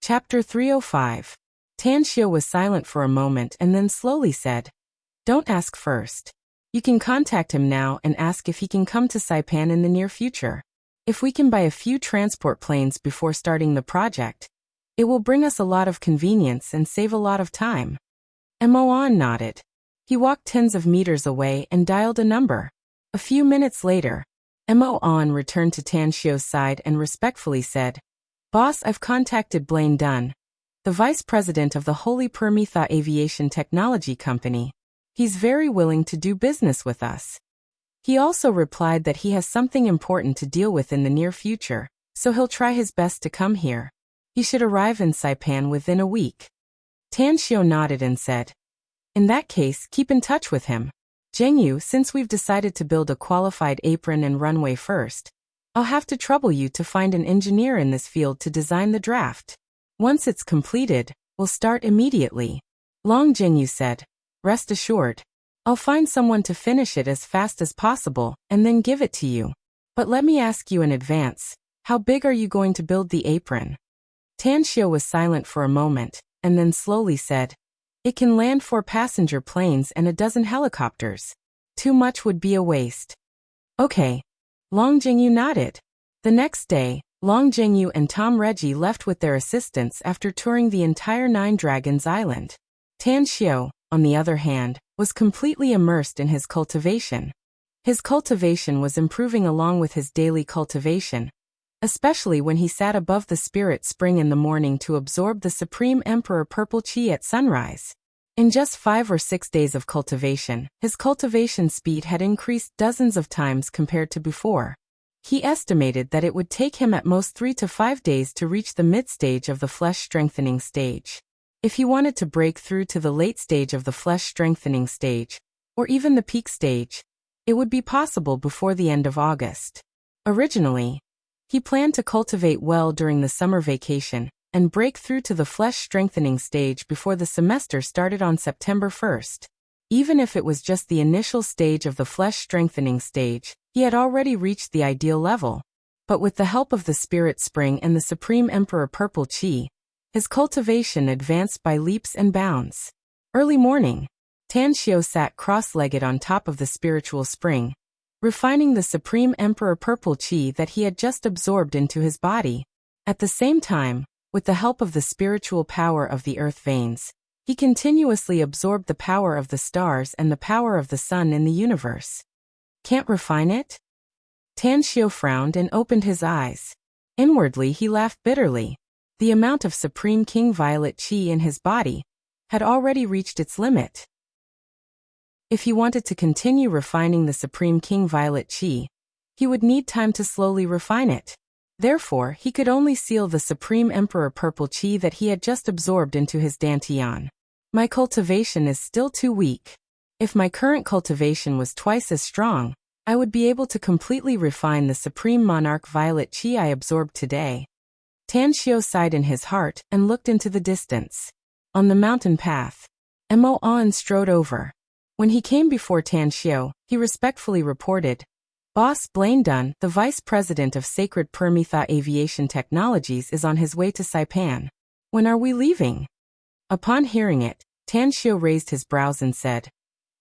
Chapter 305. Tan Xiao was silent for a moment and then slowly said, "Don't ask first. You can contact him now and ask if he can come to Saipan in the near future. If we can buy a few transport planes before starting the project, it will bring us a lot of convenience and save a lot of time." Moan nodded. He walked tens of meters away and dialed a number. A few minutes later, Moan returned to Tan Xiao's side and respectfully said, "Boss, I've contacted Blaine Dunn, the vice president of the Holy Permitha Aviation Technology Company. He's very willing to do business with us. He also replied that he has something important to deal with in the near future, so he'll try his best to come here. He should arrive in Saipan within a week." Tan Xiao nodded and said, "In that case, keep in touch with him. Zhengyu, since we've decided to build a qualified apron and runway first, I'll have to trouble you to find an engineer in this field to design the draft. Once it's completed, we'll start immediately." Long Zhengyu said, "Rest assured, I'll find someone to finish it as fast as possible and then give it to you. But let me ask you in advance, how big are you going to build the apron?" Tan Xiao was silent for a moment, and then slowly said, "It can land 4 passenger planes and a dozen helicopters. Too much would be a waste." "Okay." Long Zhengyu nodded. The next day, Long Zhengyu and Tom Reggie left with their assistants after touring the entire Nine Dragons Island. Tan Xiao, on the other hand, was completely immersed in his cultivation. His cultivation was improving along with his daily cultivation, especially when he sat above the spirit spring in the morning to absorb the Supreme Emperor Purple Qi at sunrise. In just 5 or 6 days of cultivation, his cultivation speed had increased dozens of times compared to before. He estimated that it would take him at most 3 to 5 days to reach the mid-stage of the flesh-strengthening stage. If he wanted to break through to the late stage of the flesh-strengthening stage, or even the peak stage, it would be possible before the end of August. Originally, he planned to cultivate well during the summer vacation and break through to the flesh-strengthening stage before the semester started on September 1st. Even if it was just the initial stage of the flesh-strengthening stage, he had already reached the ideal level. But with the help of the Spirit Spring and the Supreme Emperor Purple Qi, his cultivation advanced by leaps and bounds. Early morning, Tan Xiao sat cross-legged on top of the spiritual spring, refining the Supreme Emperor Purple Qi that he had just absorbed into his body. At the same time, with the help of the spiritual power of the earth veins, he continuously absorbed the power of the stars and the power of the sun in the universe. "Can't refine it?" Tan Xiao frowned and opened his eyes. Inwardly he laughed bitterly. The amount of Supreme King Violet Qi in his body had already reached its limit. If he wanted to continue refining the Supreme King Violet Qi, he would need time to slowly refine it. Therefore, he could only seal the Supreme Emperor Purple Qi that he had just absorbed into his Dantian. "My cultivation is still too weak. If my current cultivation was twice as strong, I would be able to completely refine the Supreme Monarch Violet Qi I absorbed today." Tan Xiao sighed in his heart and looked into the distance. On the mountain path, Moan strode over. When he came before Tan Xiao, he respectfully reported, "Boss, Blaine Dunn, the vice president of Sacred Permitha Aviation Technologies, is on his way to Saipan. When are we leaving?" Upon hearing it, Tan Xiao raised his brows and said,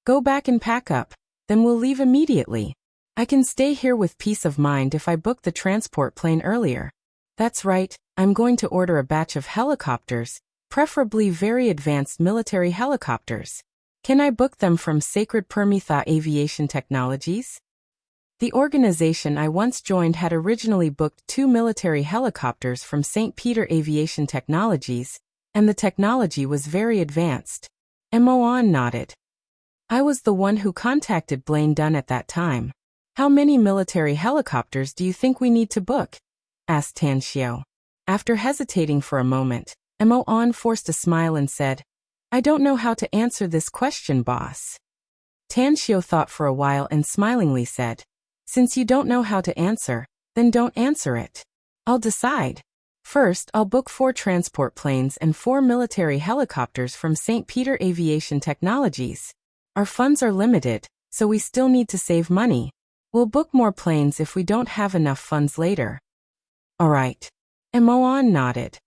"Go back and pack up, then we'll leave immediately. I can stay here with peace of mind if I book the transport plane earlier. That's right, I'm going to order a batch of helicopters, preferably very advanced military helicopters. Can I book them from Sacred Permitha Aviation Technologies?" The organization I once joined had originally booked 2 military helicopters from St. Peter Aviation Technologies, and the technology was very advanced. Moan nodded. "I was the one who contacted Blaine Dunn at that time. How many military helicopters do you think we need to book?" asked Tan Xiao. After hesitating for a moment, Moan forced a smile and said, "I don't know how to answer this question, boss." Tan Xiao thought for a while and smilingly said, "Since you don't know how to answer, then don't answer it. I'll decide. First, I'll book 4 transport planes and 4 military helicopters from St. Peter Aviation Technologies. Our funds are limited, so we still need to save money. We'll book more planes if we don't have enough funds later." "All right." Moan nodded.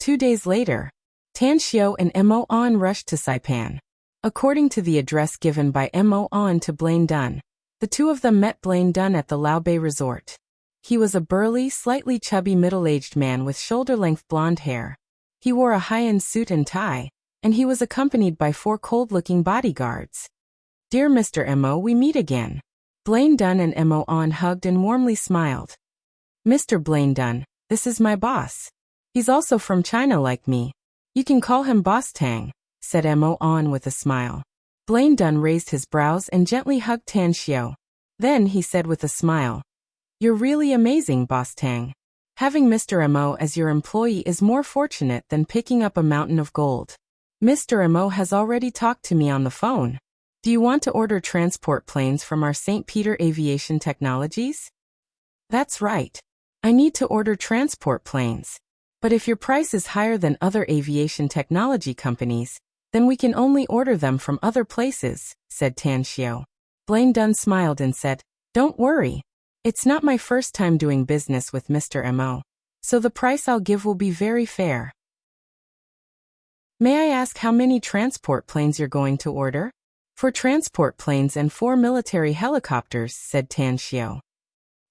2 days later, Tan Xiao and Mo On rushed to Saipan. According to the address given by Mo On to Blaine Dunn, the two of them met Blaine Dunn at the Lao Bei Resort. He was a burly, slightly chubby middle-aged man with shoulder-length blonde hair. He wore a high-end suit and tie, and he was accompanied by 4 cold-looking bodyguards. "Dear Mr. Mo, we meet again." Blaine Dunn and Mo On hugged and warmly smiled. "Mr. Blaine Dunn, this is my boss. He's also from China like me. You can call him Boss Tang," said Mo On with a smile. Blaine Dunn raised his brows and gently hugged Tan Xiao. Then he said with a smile, "You're really amazing, Boss Tang. Having Mr. Mo as your employee is more fortunate than picking up a mountain of gold. Mr. Mo has already talked to me on the phone. Do you want to order transport planes from our St. Peter Aviation Technologies?" "That's right. I need to order transport planes. But if your price is higher than other aviation technology companies, then we can only order them from other places," said Tan Xiao. Blaine Dunn smiled and said, "Don't worry. It's not my first time doing business with Mr. Mo, so the price I'll give will be very fair." "May I ask how many transport planes you're going to order?" "For transport planes and 4 military helicopters," said Tan Xiao.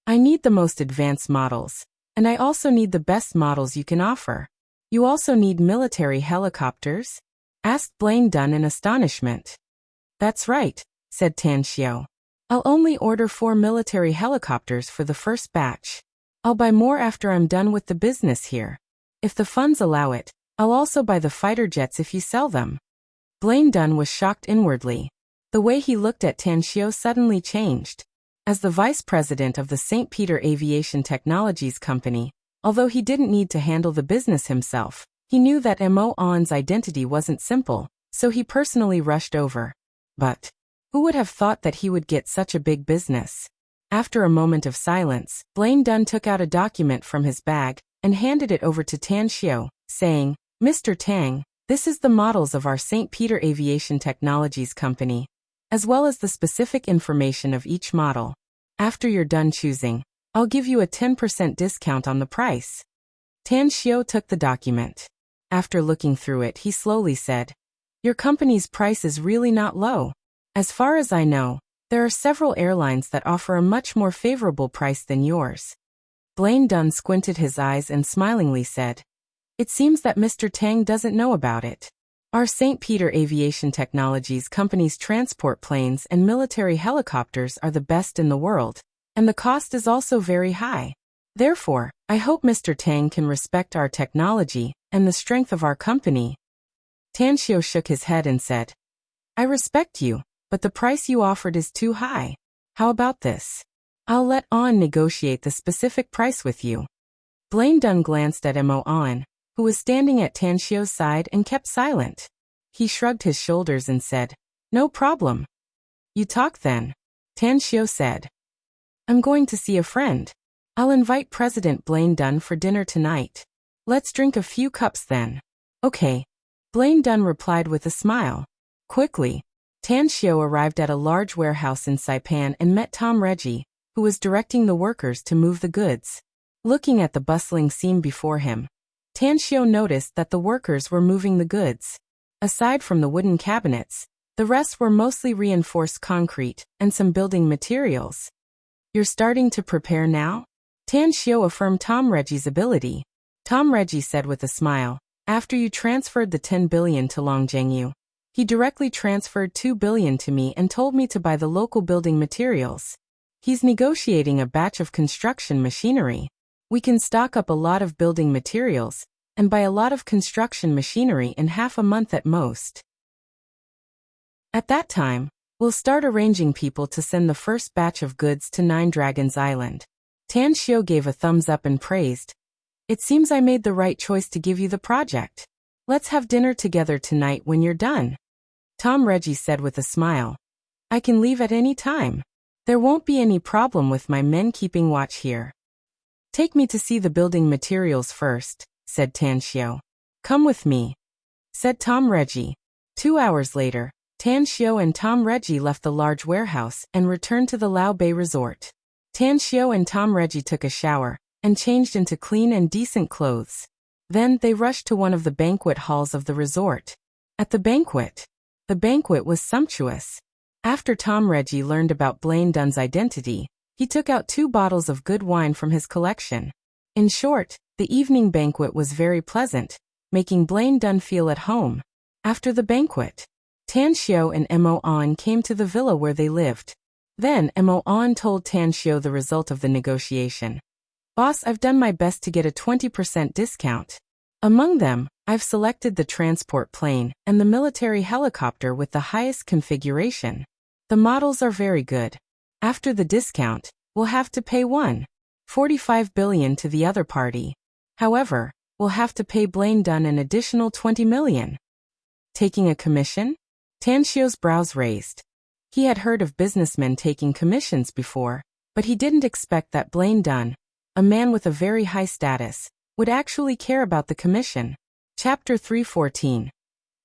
"I need the most advanced models, and I also need the best models you can offer." "You also need military helicopters?" asked Blaine Dunn in astonishment. "That's right," said Tan Xiao. "I'll only order 4 military helicopters for the first batch. I'll buy more after I'm done with the business here. If the funds allow it, I'll also buy the fighter jets if you sell them." Blaine Dunn was shocked inwardly. The way he looked at Tan Xiao suddenly changed. As the vice president of the St. Peter Aviation Technologies Company, although he didn't need to handle the business himself, he knew that Mo On's identity wasn't simple, so he personally rushed over. But who would have thought that he would get such a big business? After a moment of silence, Blaine Dunn took out a document from his bag and handed it over to Tan Xiao, saying, "Mr. Tang, this is the models of our St. Peter Aviation Technologies Company, as well as the specific information of each model. After you're done choosing, I'll give you a 10% discount on the price." Tan Xiao took the document. After looking through it, he slowly said, "Your company's price is really not low. As far as I know, there are several airlines that offer a much more favorable price than yours." Blaine Dunn squinted his eyes and smilingly said, "It seems that Mr. Tang doesn't know about it. Our St. Peter Aviation Technologies Company's transport planes and military helicopters are the best in the world, and the cost is also very high. Therefore, I hope Mr. Tang can respect our technology and the strength of our company." Tan Xiao shook his head and said, "I respect you, but the price you offered is too high. How about this? I'll let On negotiate the specific price with you." Blaine Dunn glanced at Mo On, who was standing at Tan Xiao's side and kept silent. He shrugged his shoulders and said, "No problem." "You talk then," Tan Xiao said. "I'm going to see a friend. I'll invite President Blaine Dunn for dinner tonight. Let's drink a few cups then." "Okay," Blaine Dunn replied with a smile. Quickly, Tan Xiao arrived at a large warehouse in Saipan and met Tom Reggie, who was directing the workers to move the goods. Looking at the bustling scene before him, Tan Xiao noticed that the workers were moving the goods. Aside from the wooden cabinets, the rest were mostly reinforced concrete and some building materials. "You're starting to prepare now?" Tan Xiao affirmed Tom Reggie's ability. Tom Reggie said with a smile, "After you transferred the 10 billion to Long Zhengyu, he directly transferred 2 billion to me and told me to buy the local building materials. He's negotiating a batch of construction machinery. We can stock up a lot of building materials and buy a lot of construction machinery in half a month at most. At that time, we'll start arranging people to send the first batch of goods to Nine Dragons Island." Tan Xiao gave a thumbs up and praised, "It seems I made the right choice to give you the project. Let's have dinner together tonight when you're done." Tom Reggie said with a smile, "I can leave at any time. There won't be any problem with my men keeping watch here." "Take me to see the building materials first," said Tan Xiao. "Come with me," said Tom Reggie. 2 hours later, Tan Xiao and Tom Reggie left the large warehouse and returned to the Lao Bei Resort. Tan Xiao and Tom Reggie took a shower and changed into clean and decent clothes. Then they rushed to one of the banquet halls of the resort. At the banquet was sumptuous. After Tom Reggie learned about Blaine Dunn's identity, he took out 2 bottles of good wine from his collection. In short, the evening banquet was very pleasant, making Blaine Dunn feel at home. After the banquet, Tan Xiao and Mo An came to the villa where they lived. Then Mo An told Tan Xiao the result of the negotiation. "Boss, I've done my best to get a 20% discount. Among them, I've selected the transport plane and the military helicopter with the highest configuration. The models are very good. After the discount, we'll have to pay $1.45 billion to the other party. However, we'll have to pay Blaine Dunn an additional $20 million. Taking a commission? Tan Xiao's brows raised. He had heard of businessmen taking commissions before, but he didn't expect that Blaine Dunn, a man with a very high status, would actually care about the commission. Chapter 314.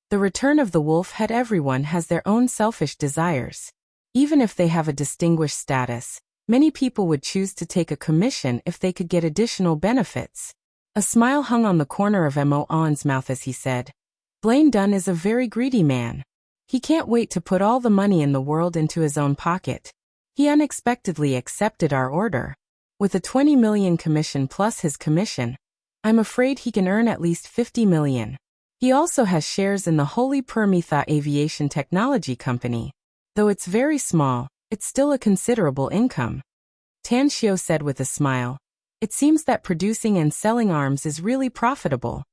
The Return of the Wolf. Everyone has their own selfish desires. Even if they have a distinguished status, many people would choose to take a commission if they could get additional benefits. A smile hung on the corner of Mo An's mouth as he said, "Blaine Dunn is a very greedy man. He can't wait to put all the money in the world into his own pocket. He unexpectedly accepted our order. With a 20 million commission plus his commission, I'm afraid he can earn at least 50 million. He also has shares in the Holy Permitha Aviation Technology Company. Though it's very small, it's still a considerable income." Tan Xiao said with a smile, "It seems that producing and selling arms is really profitable."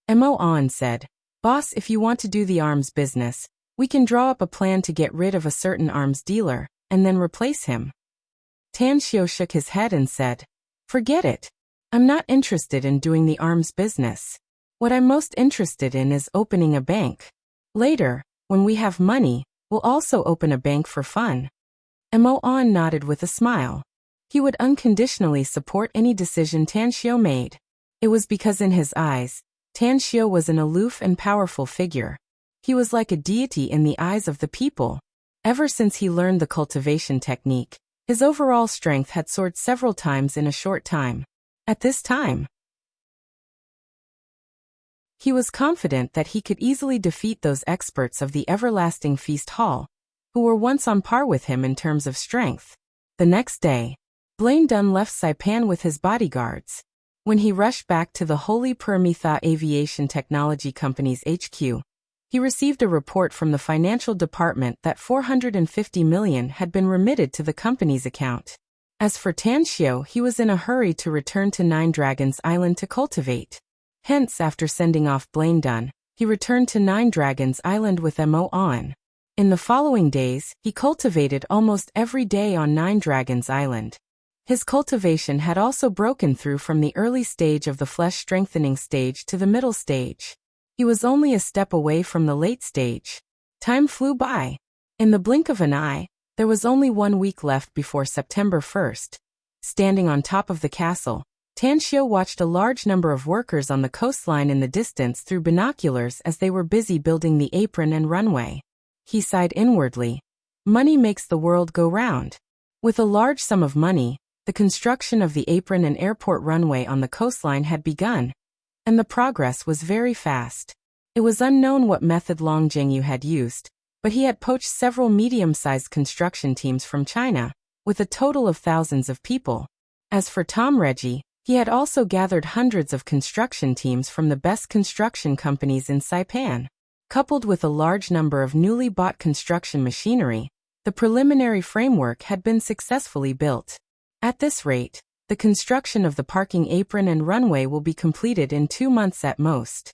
Mo An said, "Boss, if you want to do the arms business, we can draw up a plan to get rid of a certain arms dealer, and then replace him." Tan Xiao shook his head and said, "Forget it. I'm not interested in doing the arms business. What I'm most interested in is opening a bank. Later, when we have money, we'll also open a bank for fun." Mo An nodded with a smile. He would unconditionally support any decision Tan Xiao made. It was because in his eyes, Tan Xiao was an aloof and powerful figure. He was like a deity in the eyes of the people. Ever since he learned the cultivation technique, his overall strength had soared several times in a short time. At this time, he was confident that he could easily defeat those experts of the Everlasting Feast Hall, who were once on par with him in terms of strength. The next day, Blaine Dunn left Saipan with his bodyguards. When he rushed back to the Holy Permitha Aviation Technology Company's HQ, he received a report from the financial department that 450 million had been remitted to the company's account. As for Tan Xiao, he was in a hurry to return to Nine Dragons Island to cultivate. Hence, after sending off Blaine Dunn, he returned to Nine Dragons Island with Mo An. In the following days, he cultivated almost every day on Nine Dragons Island. His cultivation had also broken through from the early stage of the flesh-strengthening stage to the middle stage. He was only a step away from the late stage. Time flew by. In the blink of an eye, there was only 1 week left before September 1st. Standing on top of the castle, Tan Xiao watched a large number of workers on the coastline in the distance through binoculars as they were busy building the apron and runway. He sighed inwardly. Money makes the world go round. With a large sum of money, the construction of the apron and airport runway on the coastline had begun, and the progress was very fast. It was unknown what method Long Zhengyu had used, but he had poached several medium-sized construction teams from China, with a total of thousands of people. As for Tom Reggie, he had also gathered hundreds of construction teams from the best construction companies in Saipan. Coupled with a large number of newly bought construction machinery, the preliminary framework had been successfully built. At this rate, the construction of the parking apron and runway will be completed in 2 months at most.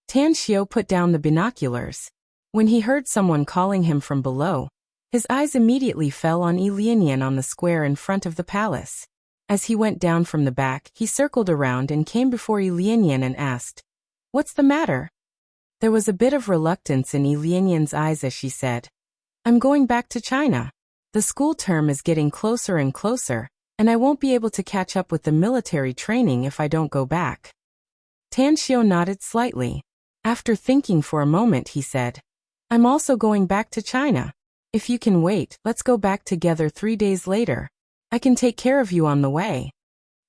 Tan Xiao put down the binoculars. When he heard someone calling him from below, his eyes immediately fell on Yi Lianyan on the square in front of the palace. As he went down from the back, he circled around and came before Yi Lianyan and asked, "What's the matter?" There was a bit of reluctance in Yi Lianyan's eyes as she said, "I'm going back to China. The school term is getting closer and closer, and I won't be able to catch up with the military training if I don't go back." Tan Xiao nodded slightly. After thinking for a moment, he said, "I'm also going back to China. If you can wait, let's go back together 3 days later. I can take care of you on the way."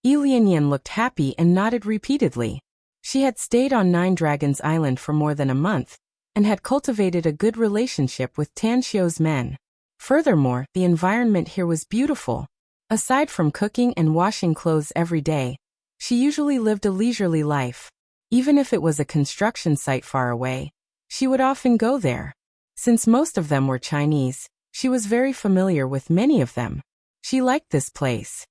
Yi Lianyan looked happy and nodded repeatedly. She had stayed on Nine Dragons Island for more than a month, and had cultivated a good relationship with Tan Xiu's men. Furthermore, the environment here was beautiful. Aside from cooking and washing clothes every day, she usually lived a leisurely life. Even if it was a construction site far away, she would often go there. Since most of them were Chinese, she was very familiar with many of them. She liked this place.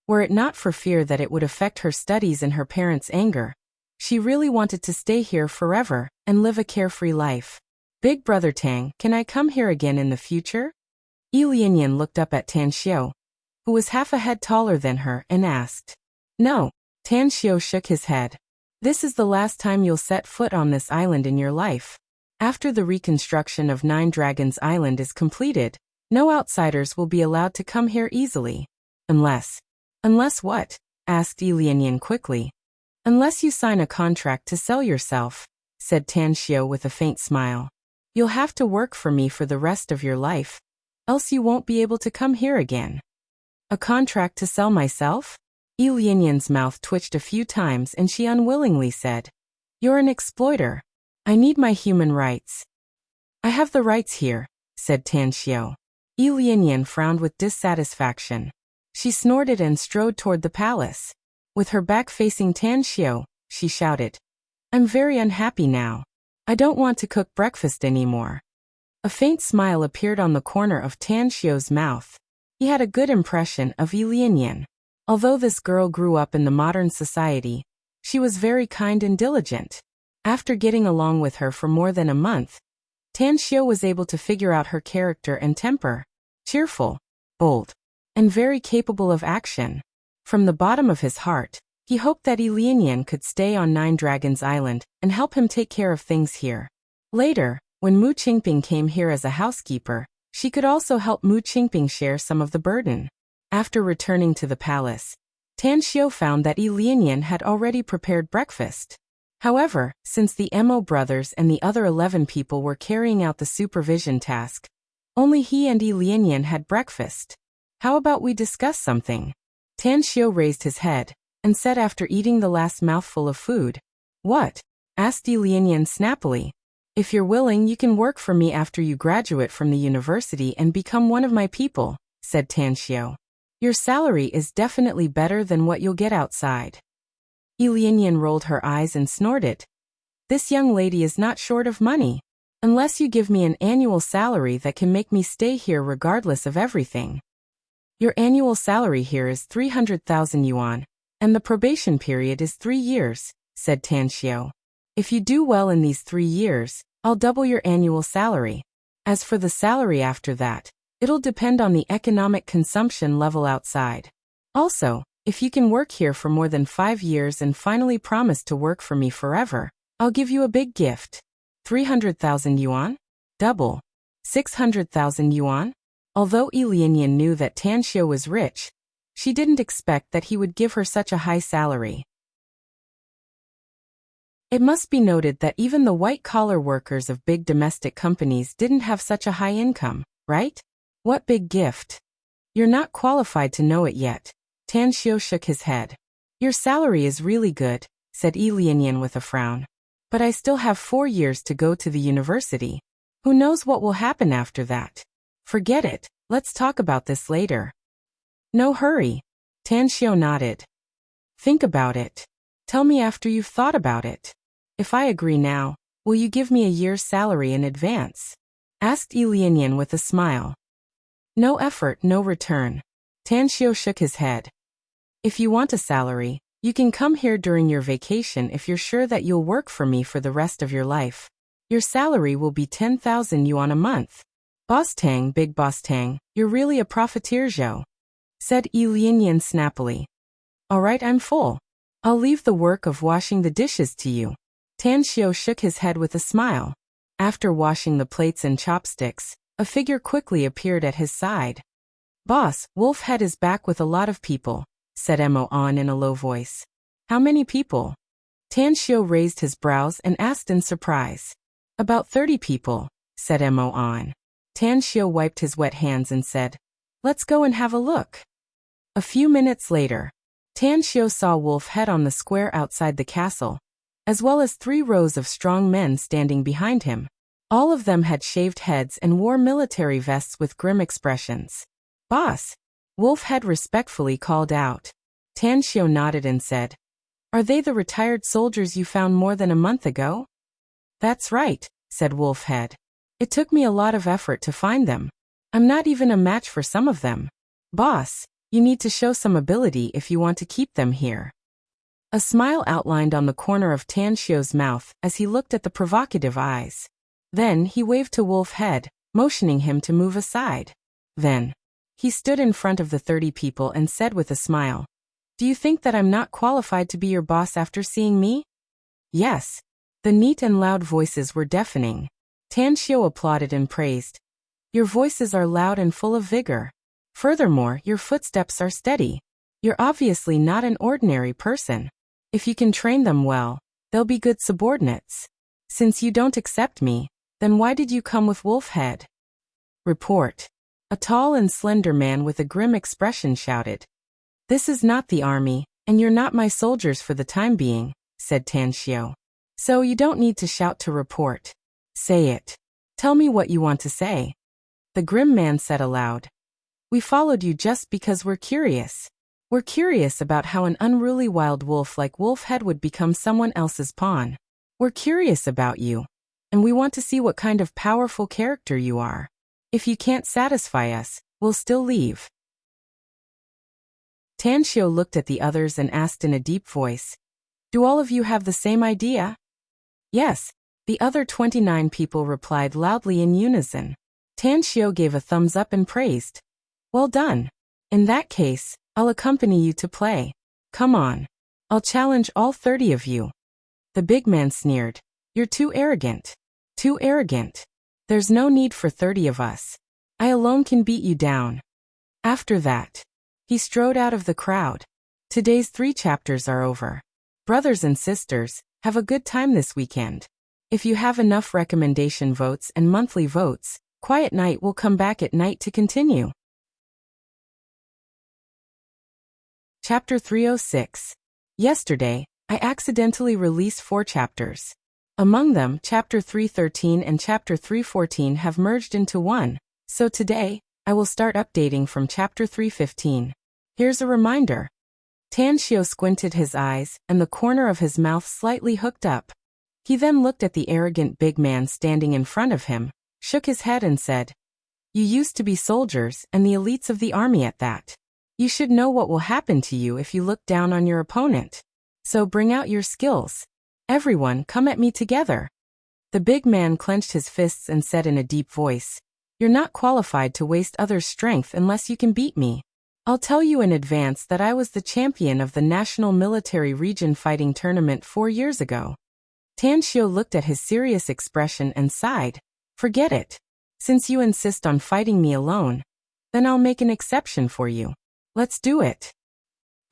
Were it not for fear that it would affect her studies and her parents' anger, she really wanted to stay here forever and live a carefree life. Big Brother Tang, can I come here again in the future? Yi Lianyan looked up at Tan Xiu, who was half a head taller than her, and asked. No. Tan Xiu shook his head. This is the last time you'll set foot on this island in your life. After the reconstruction of Nine Dragons Island is completed, no outsiders will be allowed to come here easily. Unless what? Asked Yi Lianyan quickly. Unless you sign a contract to sell yourself, said Tan Xiu with a faint smile. You'll have to work for me for the rest of your life, else you won't be able to come here again. A contract to sell myself? Yi Lianyan's mouth twitched a few times and she unwillingly said, You're an exploiter. I need my human rights. I have the rights here, said Tan Xiu. Yi Lianyan frowned with dissatisfaction. She snorted and strode toward the palace. With her back facing Tan Xiu, she shouted, I'm very unhappy now. I don't want to cook breakfast anymore. A faint smile appeared on the corner of Tan Xiu's mouth. He had a good impression of Yi Lianyan. Although this girl grew up in the modern society, she was very kind and diligent. After getting along with her for more than a month, Tan Xiu was able to figure out her character and temper. Cheerful, bold, and very capable of action. From the bottom of his heart, he hoped that Yi Lianyan could stay on Nine Dragons Island and help him take care of things here. Later, when Mu Qingping came here as a housekeeper, she could also help Mu Qingping share some of the burden. After returning to the palace, Tan Xiu found that Yi Lianyan had already prepared breakfast. However, since the Mo brothers and the other 11 people were carrying out the supervision task, only he and Yi Lianyan had breakfast. How about we discuss something? Tan Xiu raised his head and said after eating the last mouthful of food. What? Asked Yi Lianyan snappily. If you're willing, you can work for me after you graduate from the university and become one of my people, said Tan Xiu. Your salary is definitely better than what you'll get outside. Yi Lianyan rolled her eyes and snorted. This young lady is not short of money. Unless you give me an annual salary that can make me stay here regardless of everything. Your annual salary here is 300,000 yuan, and the probation period is 3 years, said Tan Xiu. If you do well in these 3 years, I'll double your annual salary. As for the salary after that, it'll depend on the economic consumption level outside. Also, if you can work here for more than 5 years and finally promise to work for me forever, I'll give you a big gift. 300,000 yuan? Double. 600,000 yuan? Although Yi Lianyan knew that Tan Xiu was rich, she didn't expect that he would give her such a high salary. It must be noted that even the white-collar workers of big domestic companies didn't have such a high income, right? What big gift? You're not qualified to know it yet. Tan Xiu shook his head. Your salary is really good, said Yi Lianyan with a frown. But I still have 4 years to go to the university. Who knows what will happen after that? Forget it, let's talk about this later. No hurry. Tan Xiu nodded. Think about it. Tell me after you've thought about it. If I agree now, will you give me a year's salary in advance? Asked Yi Lianyan with a smile. No effort, no return. Tan Xiu shook his head. If you want a salary, you can come here during your vacation if you're sure that you'll work for me for the rest of your life. Your salary will be 10,000 yuan a month. Boss Tang, Big Boss Tang, you're really a profiteer, Zhou, said Yi Lianyan snappily. All right, I'm full. I'll leave the work of washing the dishes to you. Tan Xiu shook his head with a smile. After washing the plates and chopsticks, a figure quickly appeared at his side. Boss, Wolf Head is back with a lot of people, said Mo On in a low voice. How many people? Tan Xiu raised his brows and asked in surprise. About 30 people, said Mo On. Tan Xiu wiped his wet hands and said, Let's go and have a look. A few minutes later, Tan Xiu saw Wolf Head on the square outside the castle, as well as 3 rows of strong men standing behind him. All of them had shaved heads and wore military vests with grim expressions. "Boss," Wolf Head respectfully called out. Tan Xiu nodded and said, "Are they the retired soldiers you found more than a month ago?" "That's right," said Wolf Head. "It took me a lot of effort to find them. I'm not even a match for some of them. Boss, you need to show some ability if you want to keep them here." A smile outlined on the corner of Tan Xiu's mouth as he looked at the provocative eyes. Then he waved to Wolf Head, motioning him to move aside. Then he stood in front of the 30 people and said with a smile, "Do you think that I'm not qualified to be your boss after seeing me?" "Yes." The neat and loud voices were deafening. Tan Xiu applauded and praised. "Your voices are loud and full of vigor. Furthermore, your footsteps are steady. You're obviously not an ordinary person. If you can train them well, they'll be good subordinates. Since you don't accept me, then why did you come with Wolf Head?" "Report." A tall and slender man with a grim expression shouted. "This is not the army, and you're not my soldiers for the time being," said Tan Xiu. "So you don't need to shout to report. Say it. Tell me what you want to say." The grim man said aloud, "We followed you just because we're curious. We're curious about how an unruly wild wolf like Wolf Head would become someone else's pawn. We're curious about you, and we want to see what kind of powerful character you are. If you can't satisfy us, we'll still leave." Tan Xiu looked at the others and asked in a deep voice, "Do all of you have the same idea?" "Yes," the other 29 people replied loudly in unison. Tan Xiu gave a thumbs up and praised. "Well done. In that case, I'll accompany you to play. Come on. I'll challenge all 30 of you." The big man sneered. "You're too arrogant. Too arrogant. There's no need for 30 of us. I alone can beat you down." After that, he strode out of the crowd. Today's 3 chapters are over. Brothers and sisters, have a good time this weekend. If you have enough recommendation votes and monthly votes, Quiet Night will come back at night to continue. Chapter 306. Yesterday, I accidentally released 4 chapters. Among them, Chapter 313 and Chapter 314 have merged into one, so today, I will start updating from Chapter 315. Here's a reminder. Tan Xiu squinted his eyes, and the corner of his mouth slightly hooked up. He then looked at the arrogant big man standing in front of him, shook his head and said, "You used to be soldiers and the elites of the army at that. You should know what will happen to you if you look down on your opponent. So bring out your skills. Everyone, come at me together." The big man clenched his fists and said in a deep voice, "You're not qualified to waste others' strength unless you can beat me. I'll tell you in advance that I was the champion of the National Military Region Fighting Tournament 4 years ago." Tan Xiu looked at his serious expression and sighed. "Forget it. Since you insist on fighting me alone, then I'll make an exception for you. Let's do it."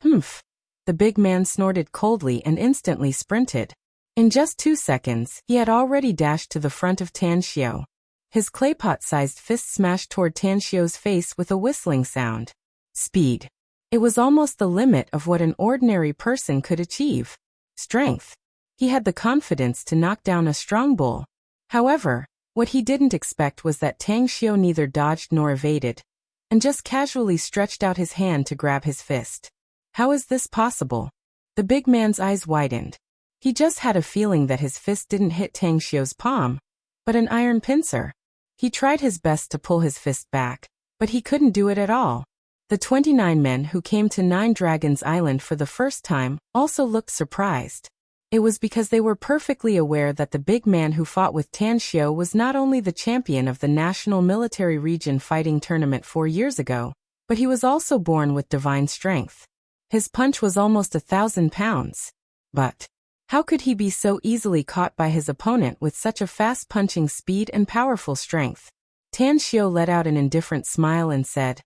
"Humph." The big man snorted coldly and instantly sprinted. In just 2 seconds, he had already dashed to the front of Tan Xiu. His claypot-sized fist smashed toward Tan Xiu's face with a whistling sound. Speed. It was almost the limit of what an ordinary person could achieve. Strength. He had the confidence to knock down a strong bull. However, what he didn't expect was that Tan Xiu neither dodged nor evaded, and just casually stretched out his hand to grab his fist. How is this possible? The big man's eyes widened. He just had a feeling that his fist didn't hit Tan Xiu's palm, but an iron pincer. He tried his best to pull his fist back, but he couldn't do it at all. The 29 men who came to Nine Dragons Island for the first time also looked surprised. It was because they were perfectly aware that the big man who fought with Tan Xiu was not only the champion of the National Military Region Fighting Tournament 4 years ago, but he was also born with divine strength. His punch was almost 1,000 pounds. But how could he be so easily caught by his opponent with such a fast-punching speed and powerful strength? Tan Xiu let out an indifferent smile and said,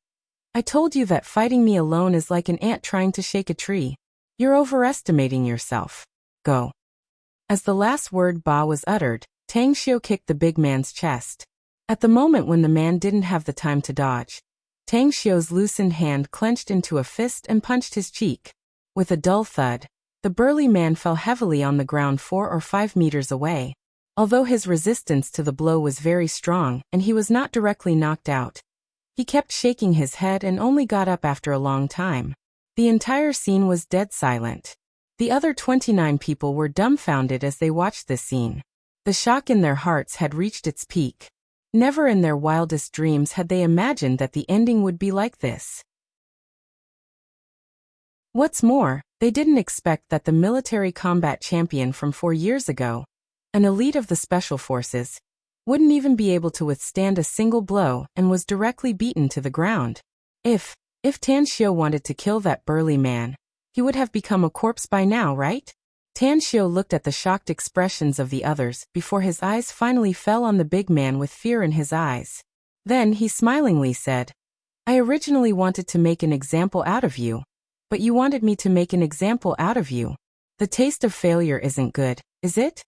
"I told you that fighting me alone is like an ant trying to shake a tree. You're overestimating yourself. Go." As the last word "ba" was uttered, Tan Xiu kicked the big man's chest. At the moment when the man didn't have the time to dodge, Tan Xiu's loosened hand clenched into a fist and punched his cheek. With a dull thud, the burly man fell heavily on the ground 4 or 5 meters away. Although his resistance to the blow was very strong and he was not directly knocked out, he kept shaking his head and only got up after a long time. The entire scene was dead silent. The other 29 people were dumbfounded as they watched this scene. The shock in their hearts had reached its peak. Never in their wildest dreams had they imagined that the ending would be like this. What's more, they didn't expect that the military combat champion from 4 years ago, an elite of the special forces, wouldn't even be able to withstand a single blow and was directly beaten to the ground. If Tan Xiu wanted to kill that burly man, he would have become a corpse by now, right? Tan Xiu looked at the shocked expressions of the others before his eyes finally fell on the big man with fear in his eyes. Then he smilingly said, "I originally wanted to make an example out of you, but you wanted me to make an example out of you. The taste of failure isn't good, is it?"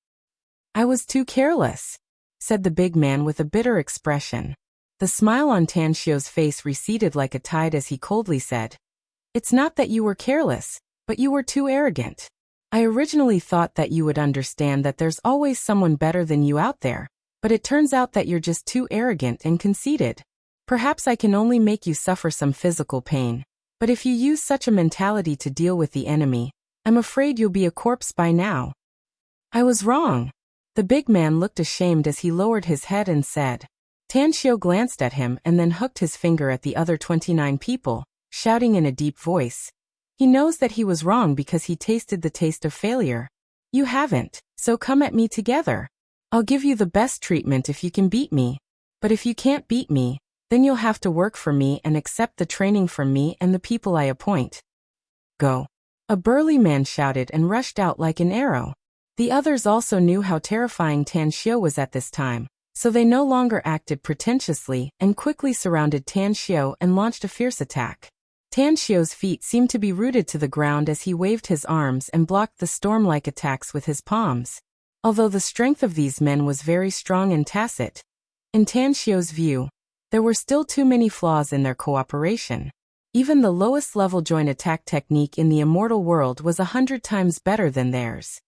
"I was too careless," said the big man with a bitter expression. The smile on Tan Xiu's face receded like a tide as he coldly said, "It's not that you were careless, but you were too arrogant. I originally thought that you would understand that there's always someone better than you out there, but it turns out that you're just too arrogant and conceited. Perhaps I can only make you suffer some physical pain, but if you use such a mentality to deal with the enemy, I'm afraid you'll be a corpse by now." "I was wrong." The big man looked ashamed as he lowered his head and said. Tan Xiu glanced at him and then hooked his finger at the other 29 people, shouting in a deep voice, "He knows that he was wrong because he tasted the taste of failure. You haven't, so come at me together. I'll give you the best treatment if you can beat me. But if you can't beat me, then you'll have to work for me and accept the training from me and the people I appoint. Go." A burly man shouted and rushed out like an arrow. The others also knew how terrifying Tan Xiu was at this time, so they no longer acted pretentiously and quickly surrounded Tan Xiu and launched a fierce attack. Tan Xiu's feet seemed to be rooted to the ground as he waved his arms and blocked the storm-like attacks with his palms. Although the strength of these men was very strong and tacit, in Tan Xiu's view, there were still too many flaws in their cooperation. Even the lowest level joint attack technique in the immortal world was 100 times better than theirs.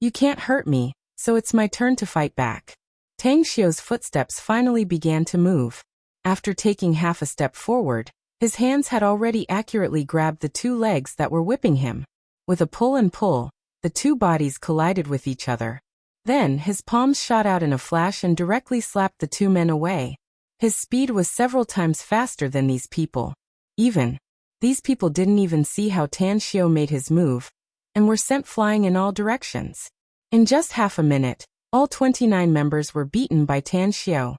"You can't hurt me, so it's my turn to fight back." Tan Xiu's footsteps finally began to move. After taking half a step forward, his hands had already accurately grabbed the 2 legs that were whipping him. With a pull and pull, the 2 bodies collided with each other. Then his palms shot out in a flash and directly slapped the 2 men away. His speed was several times faster than these people. These people didn't even see how Tan Xiu made his move, and were sent flying in all directions. In just half a minute, all 29 members were beaten by Tan Xiu.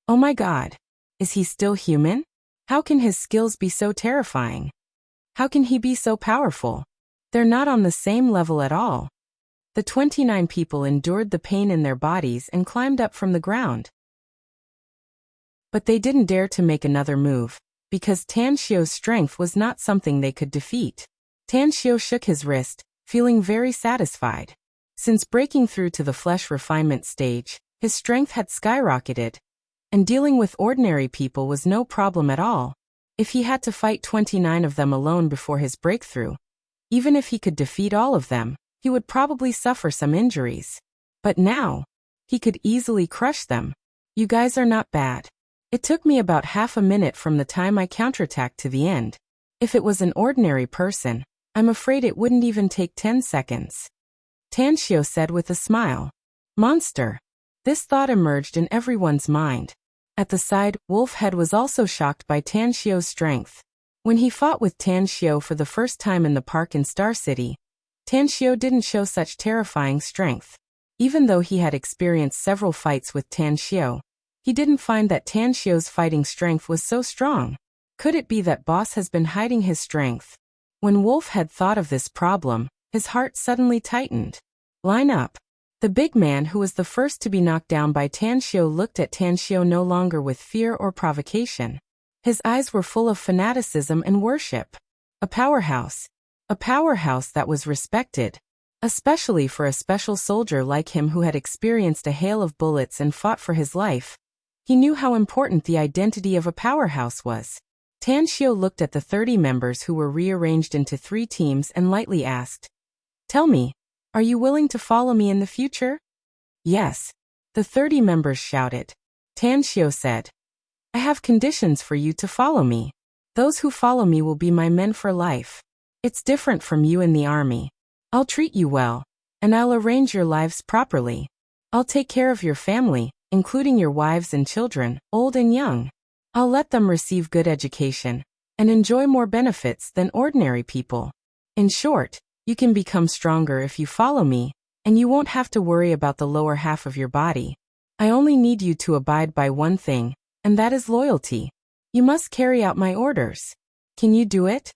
Oh my god! Is he still human? How can his skills be so terrifying? How can he be so powerful? They're not on the same level at all. The 29 people endured the pain in their bodies and climbed up from the ground. But they didn't dare to make another move, because Tan Xiu's strength was not something they could defeat. Tan Xiu shook his wrist, feeling very satisfied. Since breaking through to the flesh refinement stage, his strength had skyrocketed, and dealing with ordinary people was no problem at all. If he had to fight 29 of them alone before his breakthrough, even if he could defeat all of them, he would probably suffer some injuries. But now, he could easily crush them. "You guys are not bad. It took me about half a minute from the time I counterattacked to the end. If it was an ordinary person, I'm afraid it wouldn't even take 10 seconds. Tan Xiu said with a smile. "Monster." This thought emerged in everyone's mind. At the side, Wolfhead was also shocked by Tan Xiu's strength. When he fought with Tan Xiu for the first time in the park in Star City, Tan Xiu didn't show such terrifying strength. Even though he had experienced several fights with Tan Xiu, he didn't find that Tan Xiu's fighting strength was so strong. Could it be that Boss has been hiding his strength? When Wolfhead thought of this problem, his heart suddenly tightened. "Line up." The big man who was the first to be knocked down by Tan Xiu looked at Tan Xiu no longer with fear or provocation. His eyes were full of fanaticism and worship. A powerhouse. A powerhouse that was respected. Especially for a special soldier like him who had experienced a hail of bullets and fought for his life. He knew how important the identity of a powerhouse was. Tan Xiu looked at the 30 members who were rearranged into 3 teams and lightly asked, "Tell me, are you willing to follow me in the future?" "Yes," the 30 members shouted. Tan Xiu said, "I have conditions for you to follow me. Those who follow me will be my men for life. It's different from you in the army. I'll treat you well, and I'll arrange your lives properly. I'll take care of your family, including your wives and children, old and young. I'll let them receive good education and enjoy more benefits than ordinary people. In short, you can become stronger if you follow me, and you won't have to worry about the lower half of your body. I only need you to abide by one thing, and that is loyalty. You must carry out my orders. Can you do it?"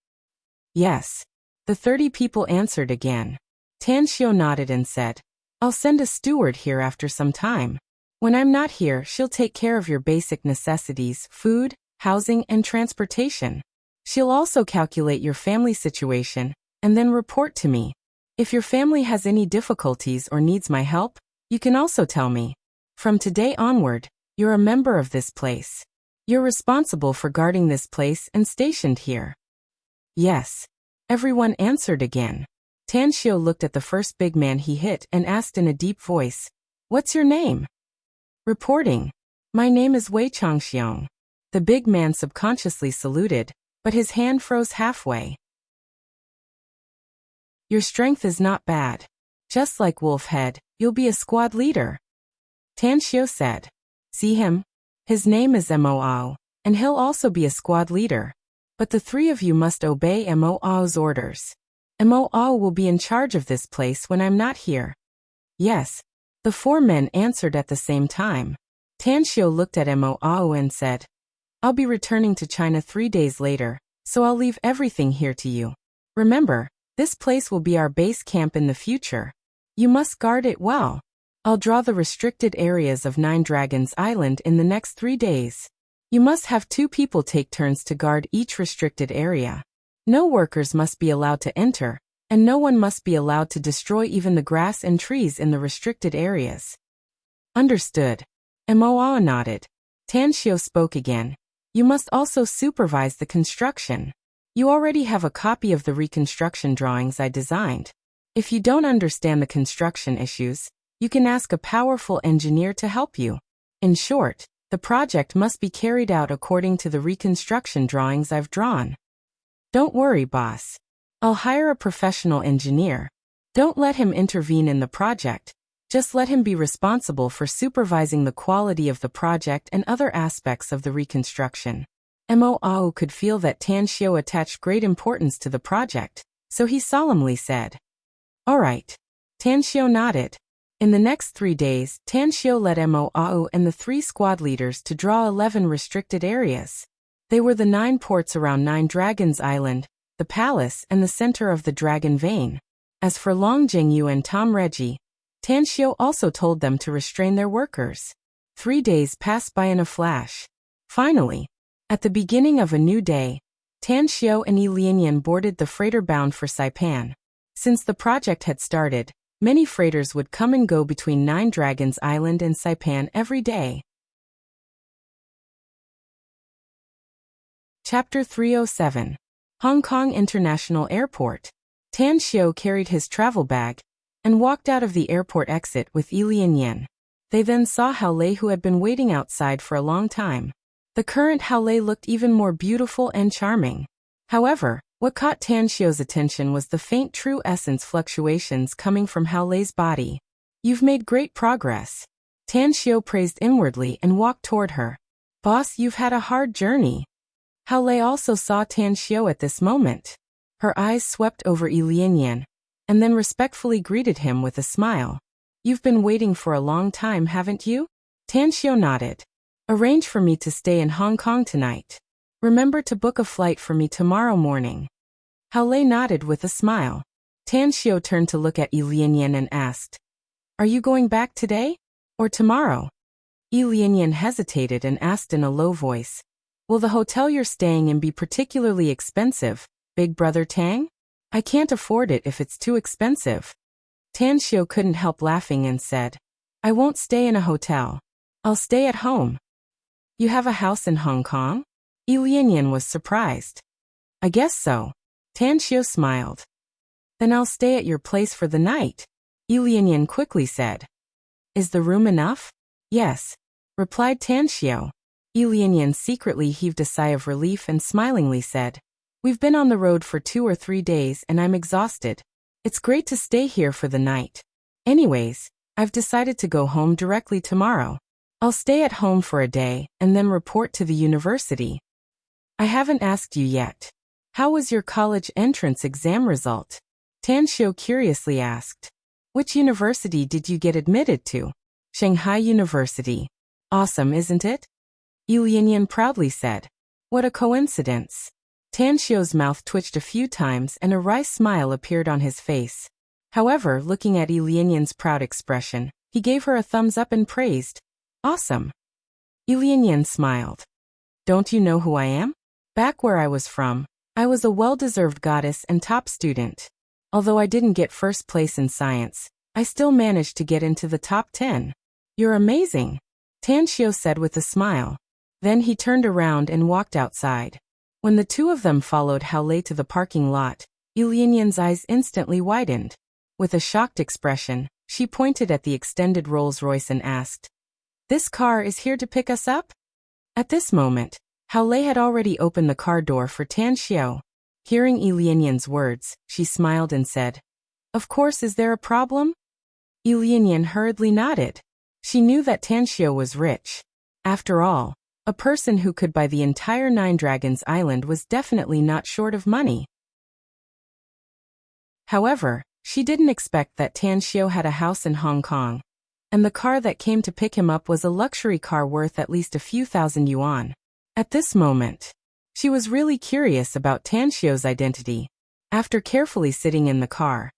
"Yes," the 30 people answered again. Tan Xiu nodded and said, "I'll send a steward here after some time. When I'm not here, she'll take care of your basic necessities, food, housing, and transportation. She'll also calculate your family situation and then report to me. If your family has any difficulties or needs my help, you can also tell me. From today onward, you're a member of this place. You're responsible for guarding this place and stationed here." "Yes," everyone answered again. Tan Xiu looked at the first big man he hit and asked in a deep voice, "What's your name?" "Reporting. My name is Wei Changxiong." The big man subconsciously saluted, but his hand froze halfway. "Your strength is not bad. Just like Wolfhead, you'll be a squad leader," Tan Xiu said. "See him? His name is Mo, and he'll also be a squad leader. But the 3 of you must obey Mo's orders. Mo will be in charge of this place when I'm not here." "Yes," the 4 men answered at the same time. Tan Xiu looked at Mo and said, "I'll be returning to China 3 days later, so I'll leave everything here to you. Remember, this place will be our base camp in the future. You must guard it well. I'll draw the restricted areas of 9 Dragons Island in the next 3 days. You must have 2 people take turns to guard each restricted area. No workers must be allowed to enter, and no one must be allowed to destroy even the grass and trees in the restricted areas." "Understood." Mo nodded. Tan Xiu spoke again. "You must also supervise the construction. You already have a copy of the reconstruction drawings I designed. If you don't understand the construction issues, you can ask a powerful engineer to help you. In short, the project must be carried out according to the reconstruction drawings I've drawn." "Don't worry, boss. I'll hire a professional engineer. Don't let him intervene in the project. Just let him be responsible for supervising the quality of the project and other aspects of the reconstruction." Mo could feel that Tan Xiu attached great importance to the project, so he solemnly said, "All right." Tan Xiu nodded. In the next 3 days, Tan Xiu led Mo and the 3 squad leaders to draw 11 restricted areas. They were the 9 ports around 9 Dragons Island, the palace, and the center of the Dragon Vein. As for Long Jingyu and Tom Reggie, Tan Xiu also told them to restrain their workers. 3 days passed by in a flash. Finally, at the beginning of a new day, Tan Xiu and Yi Lianyan boarded the freighter bound for Saipan. Since the project had started, many freighters would come and go between 9 Dragons Island and Saipan every day. Chapter 307. Hong Kong International Airport. Tan Xiu carried his travel bag and walked out of the airport exit with Yi Lianyan. They then saw Hao Lei, who had been waiting outside for a long time. The current Hao Lei looked even more beautiful and charming. However, what caught Tan Xiu's attention was the faint true essence fluctuations coming from Hao Lei's body. "You've made great progress," Tan Xiu praised inwardly and walked toward her. "Boss, you've had a hard journey." Hao Lei also saw Tan Xiu at this moment. Her eyes swept over Yi Lianyan, and then respectfully greeted him with a smile. "You've been waiting for a long time, haven't you?" Tan Xiu nodded. "Arrange for me to stay in Hong Kong tonight. Remember to book a flight for me tomorrow morning." Hao Lei nodded with a smile. Tan Xiu turned to look at Yi Lianyan and asked, "Are you going back today? Or tomorrow?" Yi Lianyan hesitated and asked in a low voice, "Will the hotel you're staying in be particularly expensive, Big Brother Tang? I can't afford it if it's too expensive." Tan Xiu couldn't help laughing and said, "I won't stay in a hotel. I'll stay at home." "You have a house in Hong Kong?" Yi Lianyan was surprised. I guess so. Tan Xiao smiled. Then I'll stay at your place for the night, Yi Lianyan quickly said. Is the room enough? Yes, replied Tan Xiao. Yi Lianyan secretly heaved a sigh of relief and smilingly said, We've been on the road for 2 or 3 days and I'm exhausted. It's great to stay here for the night. Anyways, I've decided to go home directly tomorrow. I'll stay at home for a day and then report to the university. I haven't asked you yet. How was your college entrance exam result? Tan Xiao curiously asked. Which university did you get admitted to? Shanghai University. Awesome, isn't it? Yi Lianyan proudly said. What a coincidence. Tan Xiao's mouth twitched a few times and a wry smile appeared on his face. However, looking at Yi Lianyan's proud expression, he gave her a thumbs up and praised. Awesome. Yi Lianyan smiled. Don't you know who I am? Back where I was from, I was a well-deserved goddess and top student. Although I didn't get first place in science, I still managed to get into the top 10. You're amazing, Tan Xiao said with a smile. Then he turned around and walked outside. When the two of them followed Hao Lei to the parking lot, Yi Lianyan's eyes instantly widened. With a shocked expression, she pointed at the extended Rolls-Royce and asked, This car is here to pick us up? At this moment, Hao Lei had already opened the car door for Tan Xiao. Hearing Yi Lianyan's words, she smiled and said, Of course, is there a problem? Yi Lianyan hurriedly nodded. She knew that Tan Xiao was rich. After all, a person who could buy the entire Nine Dragons Island was definitely not short of money. However, she didn't expect that Tan Xiao had a house in Hong Kong, and the car that came to pick him up was a luxury car worth at least a few thousand yuan. At this moment, she was really curious about Tan Xiao's identity. After carefully sitting in the car,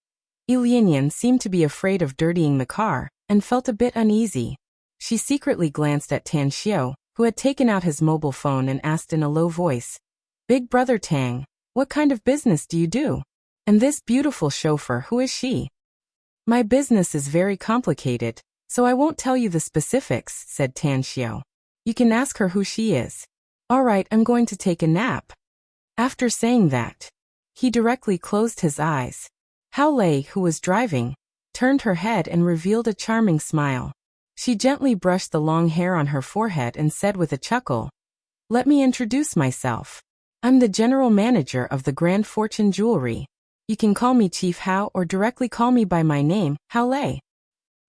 Yi Lianyan seemed to be afraid of dirtying the car and felt a bit uneasy. She secretly glanced at Tan Xiao, who had taken out his mobile phone and asked in a low voice, Big brother Tang, what kind of business do you do? And this beautiful chauffeur, who is she? My business is very complicated, so I won't tell you the specifics, said Tan Xiao. You can ask her who she is. Alright, I'm going to take a nap. After saying that, he directly closed his eyes. Hao Lei, who was driving, turned her head and revealed a charming smile. She gently brushed the long hair on her forehead and said with a chuckle, Let me introduce myself. I'm the general manager of the Grand Fortune Jewelry. You can call me Chief Hao or directly call me by my name, Hao Lei.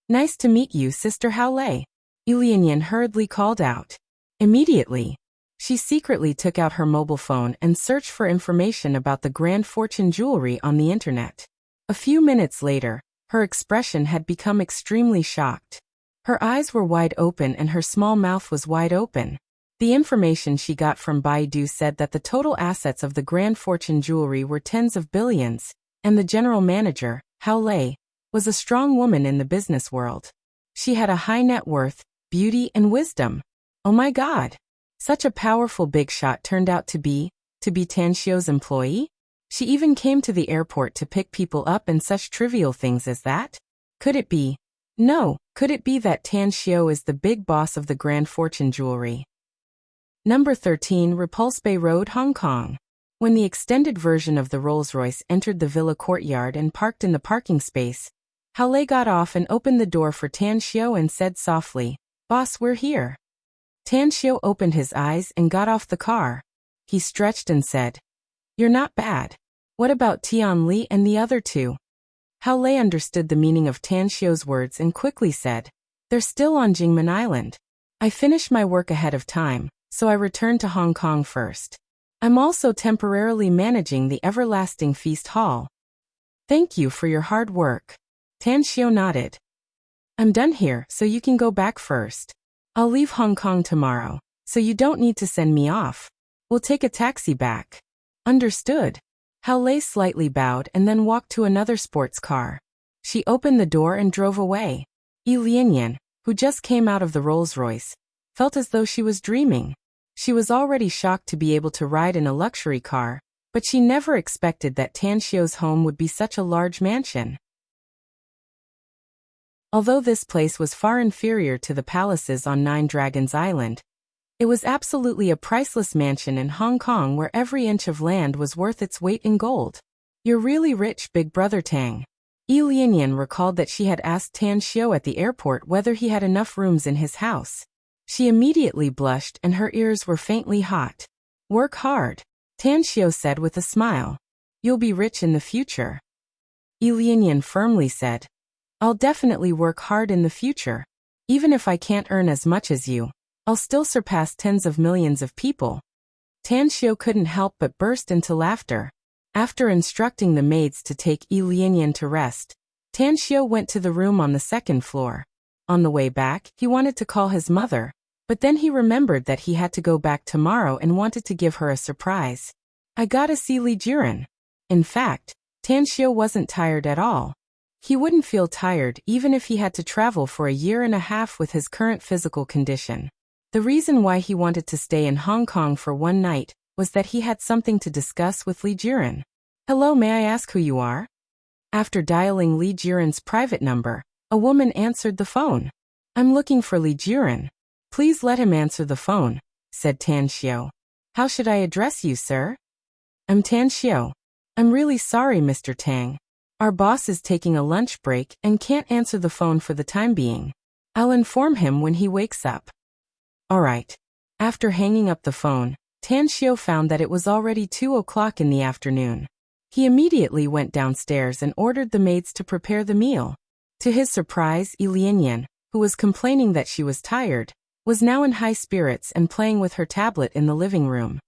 Nice to meet you, Sister Hao Lei, Yi Lianyan hurriedly called out. Immediately, she secretly took out her mobile phone and searched for information about the Grand Fortune Jewelry on the internet. A few minutes later, her expression had become extremely shocked. Her eyes were wide open and her small mouth was wide open. The information she got from Baidu said that the total assets of the Grand Fortune Jewelry were tens of billions, and the general manager, Hao Lei, was a strong woman in the business world. She had a high net worth, beauty, and wisdom. Oh my God! Such a powerful big shot turned out to be Tan Xiao's employee? She even came to the airport to pick people up and such trivial things as that? Could it be? No, could it be that Tan Xiao is the big boss of the Grand Fortune Jewelry? Number 13, Repulse Bay Road, Hong Kong. When the extended version of the Rolls-Royce entered the villa courtyard and parked in the parking space, Hao Lei got off and opened the door for Tan Xiao and said softly, Boss, we're here. Tan Xiao opened his eyes and got off the car. He stretched and said, You're not bad. What about Tian Li and the other two? Hao Lei understood the meaning of Tan Xiao's words and quickly said, They're still on Jingmen Island. I finished my work ahead of time, so I returned to Hong Kong first. I'm also temporarily managing the Everlasting Feast Hall. Thank you for your hard work. Tan Xiao nodded. I'm done here, so you can go back first. I'll leave Hong Kong tomorrow, so you don't need to send me off. We'll take a taxi back. Understood. Hao Lei slightly bowed and then walked to another sports car. She opened the door and drove away. Yi Lianyan, who just came out of the Rolls-Royce, felt as though she was dreaming. She was already shocked to be able to ride in a luxury car, but she never expected that Tan Xiao's home would be such a large mansion. Although this place was far inferior to the palaces on Nine Dragons Island, It was absolutely a priceless mansion in Hong Kong where every inch of land was worth its weight in gold. You're really rich, Big Brother Tang. Yi Lianyan recalled that she had asked Tan Xiao at the airport whether he had enough rooms in his house. She immediately blushed and her ears were faintly hot. Work hard, Tan Xiao said with a smile. You'll be rich in the future. Yi Lianyan firmly said, I'll definitely work hard in the future. Even if I can't earn as much as you, I'll still surpass tens of millions of people. Tan Xiao couldn't help but burst into laughter. After instructing the maids to take Yi Lianyan to rest, Tan Xiao went to the room on the second floor. On the way back, he wanted to call his mother, but then he remembered that he had to go back tomorrow and wanted to give her a surprise. I gotta see Li Jiren. In fact, Tan Xiao wasn't tired at all. He wouldn't feel tired even if he had to travel for a year and a half with his current physical condition. The reason why he wanted to stay in Hong Kong for one night was that he had something to discuss with Li Jiren. Hello, may I ask who you are? After dialing Li Jiren's private number, a woman answered the phone. I'm looking for Li Jiren. Please let him answer the phone, said Tan Xiao. How should I address you, sir? I'm Tan Xiao. I'm really sorry, Mr. Tang. Our boss is taking a lunch break and can't answer the phone for the time being. I'll inform him when he wakes up. All right. After hanging up the phone, Tan Xiao found that it was already 2 o'clock in the afternoon. He immediately went downstairs and ordered the maids to prepare the meal. To his surprise, Yi Lianyan, who was complaining that she was tired, was now in high spirits and playing with her tablet in the living room.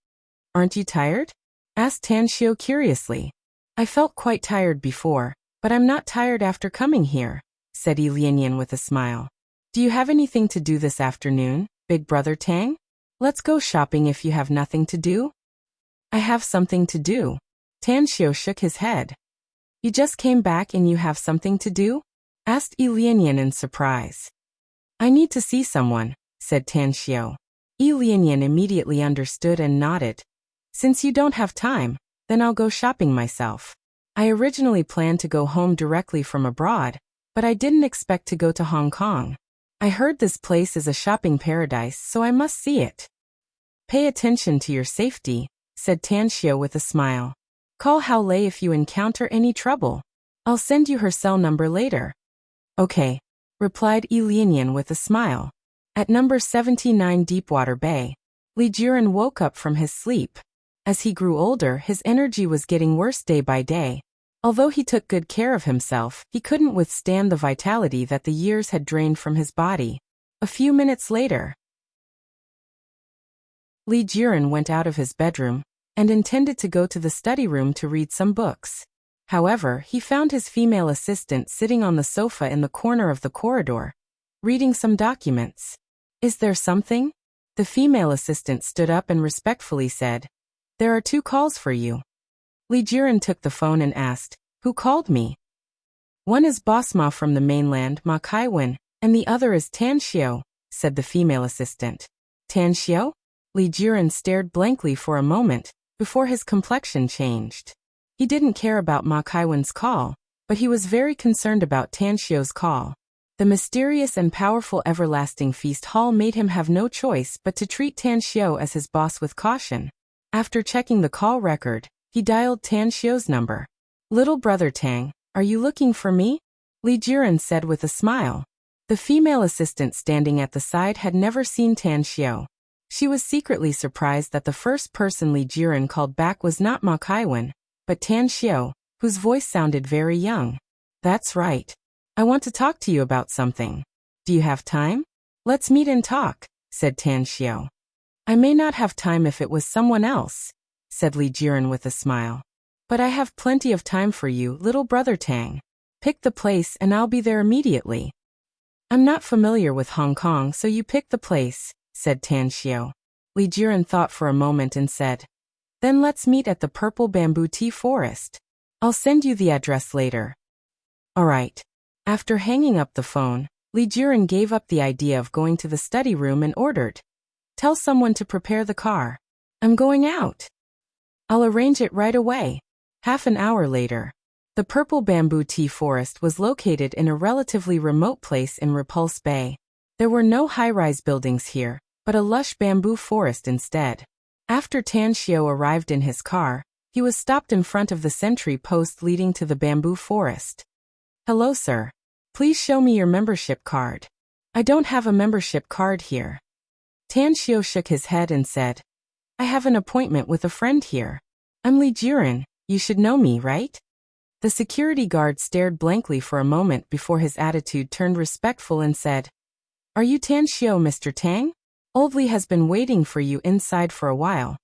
Aren't you tired? Asked Tan Xiao curiously. I felt quite tired before, but I'm not tired after coming here, said Yi Lianyan with a smile. Do you have anything to do this afternoon, Big Brother Tang? Let's go shopping if you have nothing to do. I have something to do. Tan Xiao shook his head. You just came back and you have something to do? Asked Yi Lianyan in surprise. I need to see someone, said Tan Xiao. Yi Lianyan immediately understood and nodded. Since you don't have time, then I'll go shopping myself. I originally planned to go home directly from abroad, but I didn't expect to go to Hong Kong. I heard this place is a shopping paradise, so I must see it. Pay attention to your safety, said Tan Xiao with a smile. Call Hao Lei if you encounter any trouble. I'll send you her cell number later. Okay, replied Yi Lianyan with a smile. At number 79 Deepwater Bay, Li Jiren woke up from his sleep. As he grew older, his energy was getting worse day by day. Although he took good care of himself, he couldn't withstand the vitality that the years had drained from his body. A few minutes later, Li Jiren went out of his bedroom and intended to go to the study room to read some books. However, he found his female assistant sitting on the sofa in the corner of the corridor, reading some documents. Is there something? The female assistant stood up and respectfully said, There are 2 calls for you. Li Jiren took the phone and asked, Who called me? One is Boss Ma from the mainland, Ma Kaiwen, and the other is Tan Xiao, said the female assistant. Tan Xiao? Li Jiren stared blankly for a moment, before his complexion changed. He didn't care about Ma Kaiwen's call, but he was very concerned about Tan Xiao's call. The mysterious and powerful everlasting feast hall made him have no choice but to treat Tan Xiao as his boss with caution. After checking the call record, he dialed Tan Xiao's number. Little brother Tang, are you looking for me? Li Jiren said with a smile. The female assistant standing at the side had never seen Tan Xiao. She was secretly surprised that the first person Li Jiren called back was not Ma Kaiwen, but Tan Xiao, whose voice sounded very young. That's right. I want to talk to you about something. Do you have time? Let's meet and talk, said Tan Xiao. I may not have time if it was someone else, said Li Jiren with a smile. But I have plenty of time for you, little brother Tang. Pick the place and I'll be there immediately. I'm not familiar with Hong Kong, so you pick the place, said Tan Xiao. Li Jiren thought for a moment and said, Then let's meet at the Purple Bamboo Tea Forest. I'll send you the address later. All right. After hanging up the phone, Li Jiren gave up the idea of going to the study room and ordered, Tell someone to prepare the car. I'm going out. I'll arrange it right away. Half an hour later, the Purple Bamboo Tea Forest was located in a relatively remote place in Repulse Bay. There were no high-rise buildings here, but a lush bamboo forest instead. After Tan Xiao arrived in his car, he was stopped in front of the sentry post leading to the bamboo forest. "Hello, sir. Please show me your membership card." "I don't have a membership card here." Tan Xiao shook his head and said, "I have an appointment with a friend here. I'm Li Jiren, you should know me, right?" The security guard stared blankly for a moment before his attitude turned respectful and said, "Are you Tan Xiao, Mr. Tang? Old Li has been waiting for you inside for a while.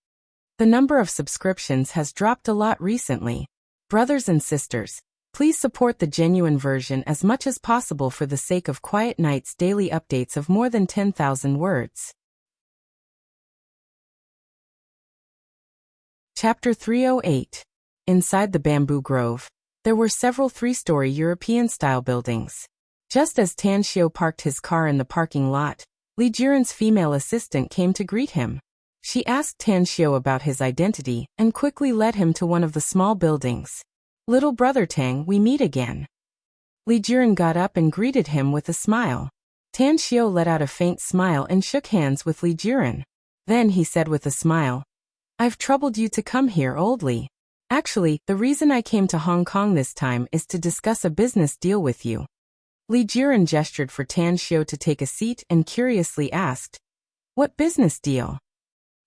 The number of subscriptions has dropped a lot recently. Brothers and sisters, please support the genuine version as much as possible for the sake of Quiet Night's daily updates of more than 10,000 words. Chapter 308. Inside the bamboo grove, there were several three-story European-style buildings. Just as Tan Xiao parked his car in the parking lot, Li Jiren's female assistant came to greet him. She asked Tan Xiao about his identity and quickly led him to one of the small buildings. "Little brother Tang, we meet again." Li Jiren got up and greeted him with a smile. Tan Xiao let out a faint smile and shook hands with Li Jiren. Then he said with a smile, "I've troubled you to come here, old Li. Actually, the reason I came to Hong Kong this time is to discuss a business deal with you." Li Jiren gestured for Tan Xiao to take a seat and curiously asked, "What business deal?"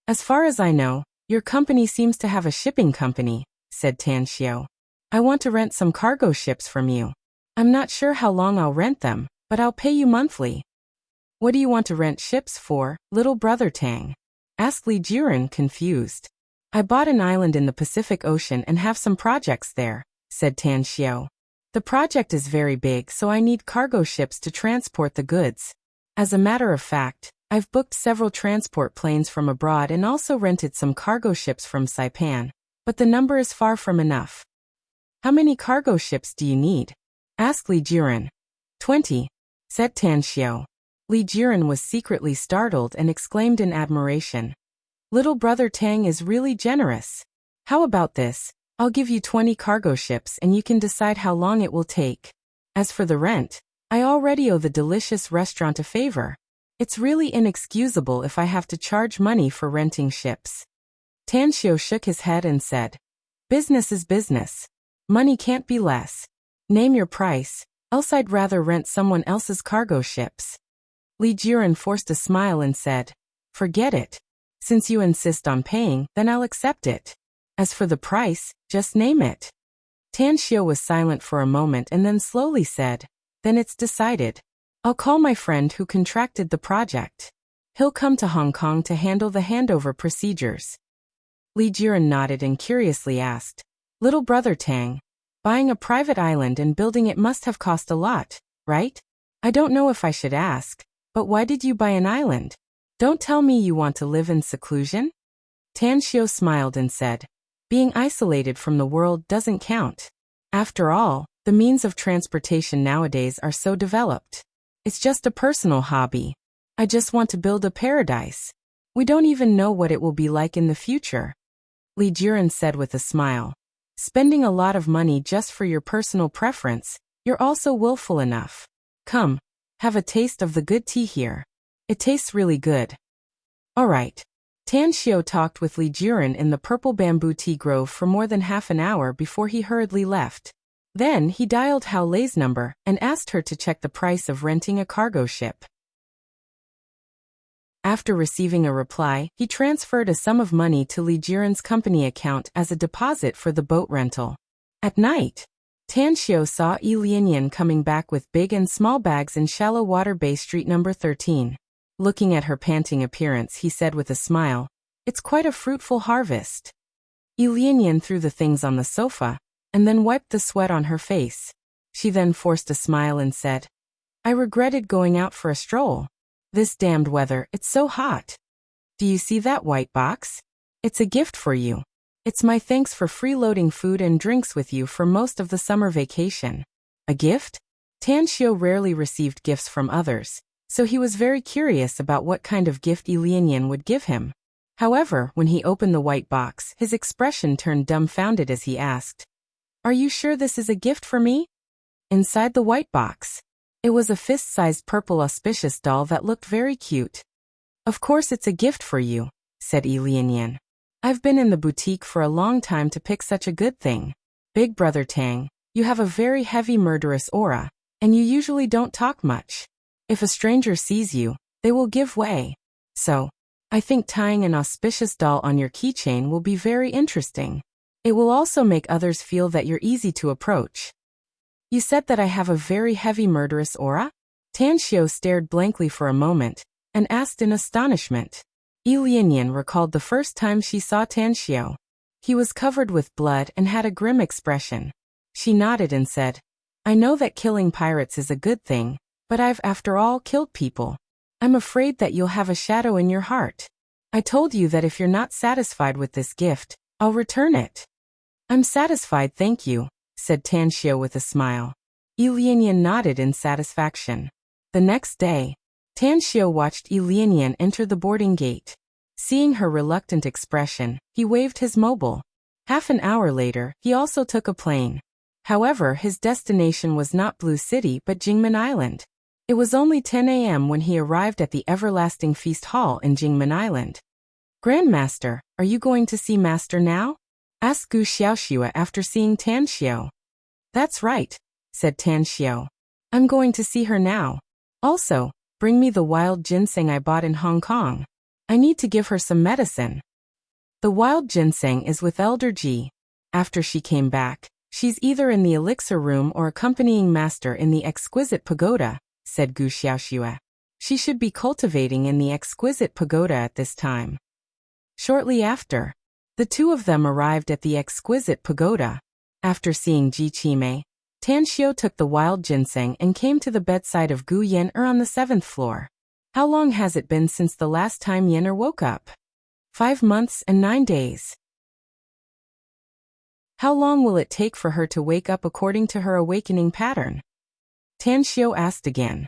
"As far as I know, your company seems to have a shipping company," said Tan Xiao. "I want to rent some cargo ships from you. I'm not sure how long I'll rent them, but I'll pay you monthly." "What do you want to rent ships for, little brother Tang?" asked Li Jiren, confused. "I bought an island in the Pacific Ocean and have some projects there," said Tan Xiao. "The project is very big, so I need cargo ships to transport the goods. As a matter of fact, I've booked several transport planes from abroad and also rented some cargo ships from Saipan, but the number is far from enough." "How many cargo ships do you need?" asked Li Jiren. 20, said Tan Xiao. Li Jiren was secretly startled and exclaimed in admiration, "Little brother Tang is really generous. How about this? I'll give you 20 cargo ships and you can decide how long it will take. As for the rent, I already owe the delicious restaurant a favor. It's really inexcusable if I have to charge money for renting ships." Tan Xiao shook his head and said, "Business is business. Money can't be less. Name your price, else I'd rather rent someone else's cargo ships." Li Jiren forced a smile and said, "Forget it. Since you insist on paying, then I'll accept it. As for the price, just name it." Tan Xiao was silent for a moment and then slowly said, "Then it's decided. I'll call my friend who contracted the project. He'll come to Hong Kong to handle the handover procedures." Li Jiren nodded and curiously asked, "Little brother Tang, buying a private island and building it must have cost a lot, right? I don't know if I should ask, but why did you buy an island? Don't tell me you want to live in seclusion?" Tan Xiao smiled and said, "Being isolated from the world doesn't count. After all, the means of transportation nowadays are so developed. It's just a personal hobby. I just want to build a paradise. We don't even know what it will be like in the future." Li Jiren said with a smile, "Spending a lot of money just for your personal preference, you're also willful enough. Come, have a taste of the good tea here. It tastes really good." All right. Tan Xiao talked with Li Jiren in the purple bamboo tea grove for more than half an hour before he hurriedly left. Then he dialed Hao Lei's number and asked her to check the price of renting a cargo ship. After receiving a reply, he transferred a sum of money to Li Jiren's company account as a deposit for the boat rental. At night, Tan Xiao saw Yi Lianyan coming back with big and small bags in Shallow Water Bay Street number 13. Looking at her panting appearance, he said with a smile, "It's quite a fruitful harvest." Yi Lianyan threw the things on the sofa, and then wiped the sweat on her face. She then forced a smile and said, "I regretted going out for a stroll. This damned weather, it's so hot. Do you see that white box? It's a gift for you. It's my thanks for freeloading food and drinks with you for most of the summer vacation." A gift? Tan Xiao rarely received gifts from others, so he was very curious about what kind of gift Yi Lianyan would give him. However, when he opened the white box, his expression turned dumbfounded as he asked, "Are you sure this is a gift for me?" Inside the white box, it was a fist-sized purple auspicious doll that looked very cute. Of course it's a gift for you, said Lianyan. I've been in the boutique for a long time to pick such a good thing. Big brother Tang, you have a very heavy murderous aura, and you usually don't talk much. If a stranger sees you, they will give way. So, I think tying an auspicious doll on your keychain will be very interesting. It will also make others feel that you're easy to approach. You said that I have a very heavy murderous aura? Tan Xiao stared blankly for a moment, and asked in astonishment. Lianyan recalled the first time she saw Tan Xiao. He was covered with blood and had a grim expression. She nodded and said, I know that killing pirates is a good thing, but I've after all killed people. I'm afraid that you'll have a shadow in your heart. I told you that if you're not satisfied with this gift, I'll return it. I'm satisfied, thank you, said Tan Xiao with a smile. Lianyan nodded in satisfaction. The next day, Tan Xiao watched Lianyan enter the boarding gate. Seeing her reluctant expression, he waved his mobile. Half an hour later, he also took a plane. However, his destination was not Blue City but Jingmen Island. It was only 10 a.m. when he arrived at the Everlasting Feast Hall in Jingmen Island. Grandmaster, are you going to see Master now? Asked Gu Xiaoxua after seeing Tan Xiao. That's right, said Tan Xiao. I'm going to see her now. Also, bring me the wild ginseng I bought in Hong Kong. I need to give her some medicine. The wild ginseng is with Elder Ji. After she came back, she's either in the elixir room or accompanying Master in the exquisite pagoda, said Gu Xiaoxua. She should be cultivating in the exquisite pagoda at this time. Shortly after, the two of them arrived at the exquisite pagoda. After seeing Ji Qimei, Tan Xiao took the wild ginseng and came to the bedside of Gu Yan'er on the 7th floor. How long has it been since the last time Yan'er woke up? 5 months and 9 days. How long will it take for her to wake up according to her awakening pattern? Tan Xiao asked again.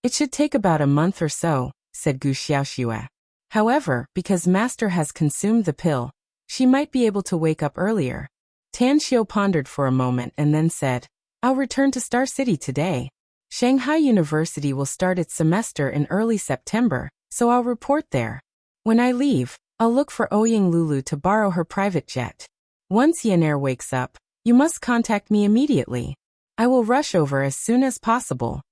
It should take about a month or so, said Gu Xiaoxua. However, because Master has consumed the pill, she might be able to wake up earlier. Tan Xiao pondered for a moment and then said, I'll return to Star City today. Shanghai University will start its semester in early September, so I'll report there. When I leave, I'll look for Ouyang Lulu to borrow her private jet. Once Yan'er wakes up, you must contact me immediately. I will rush over as soon as possible.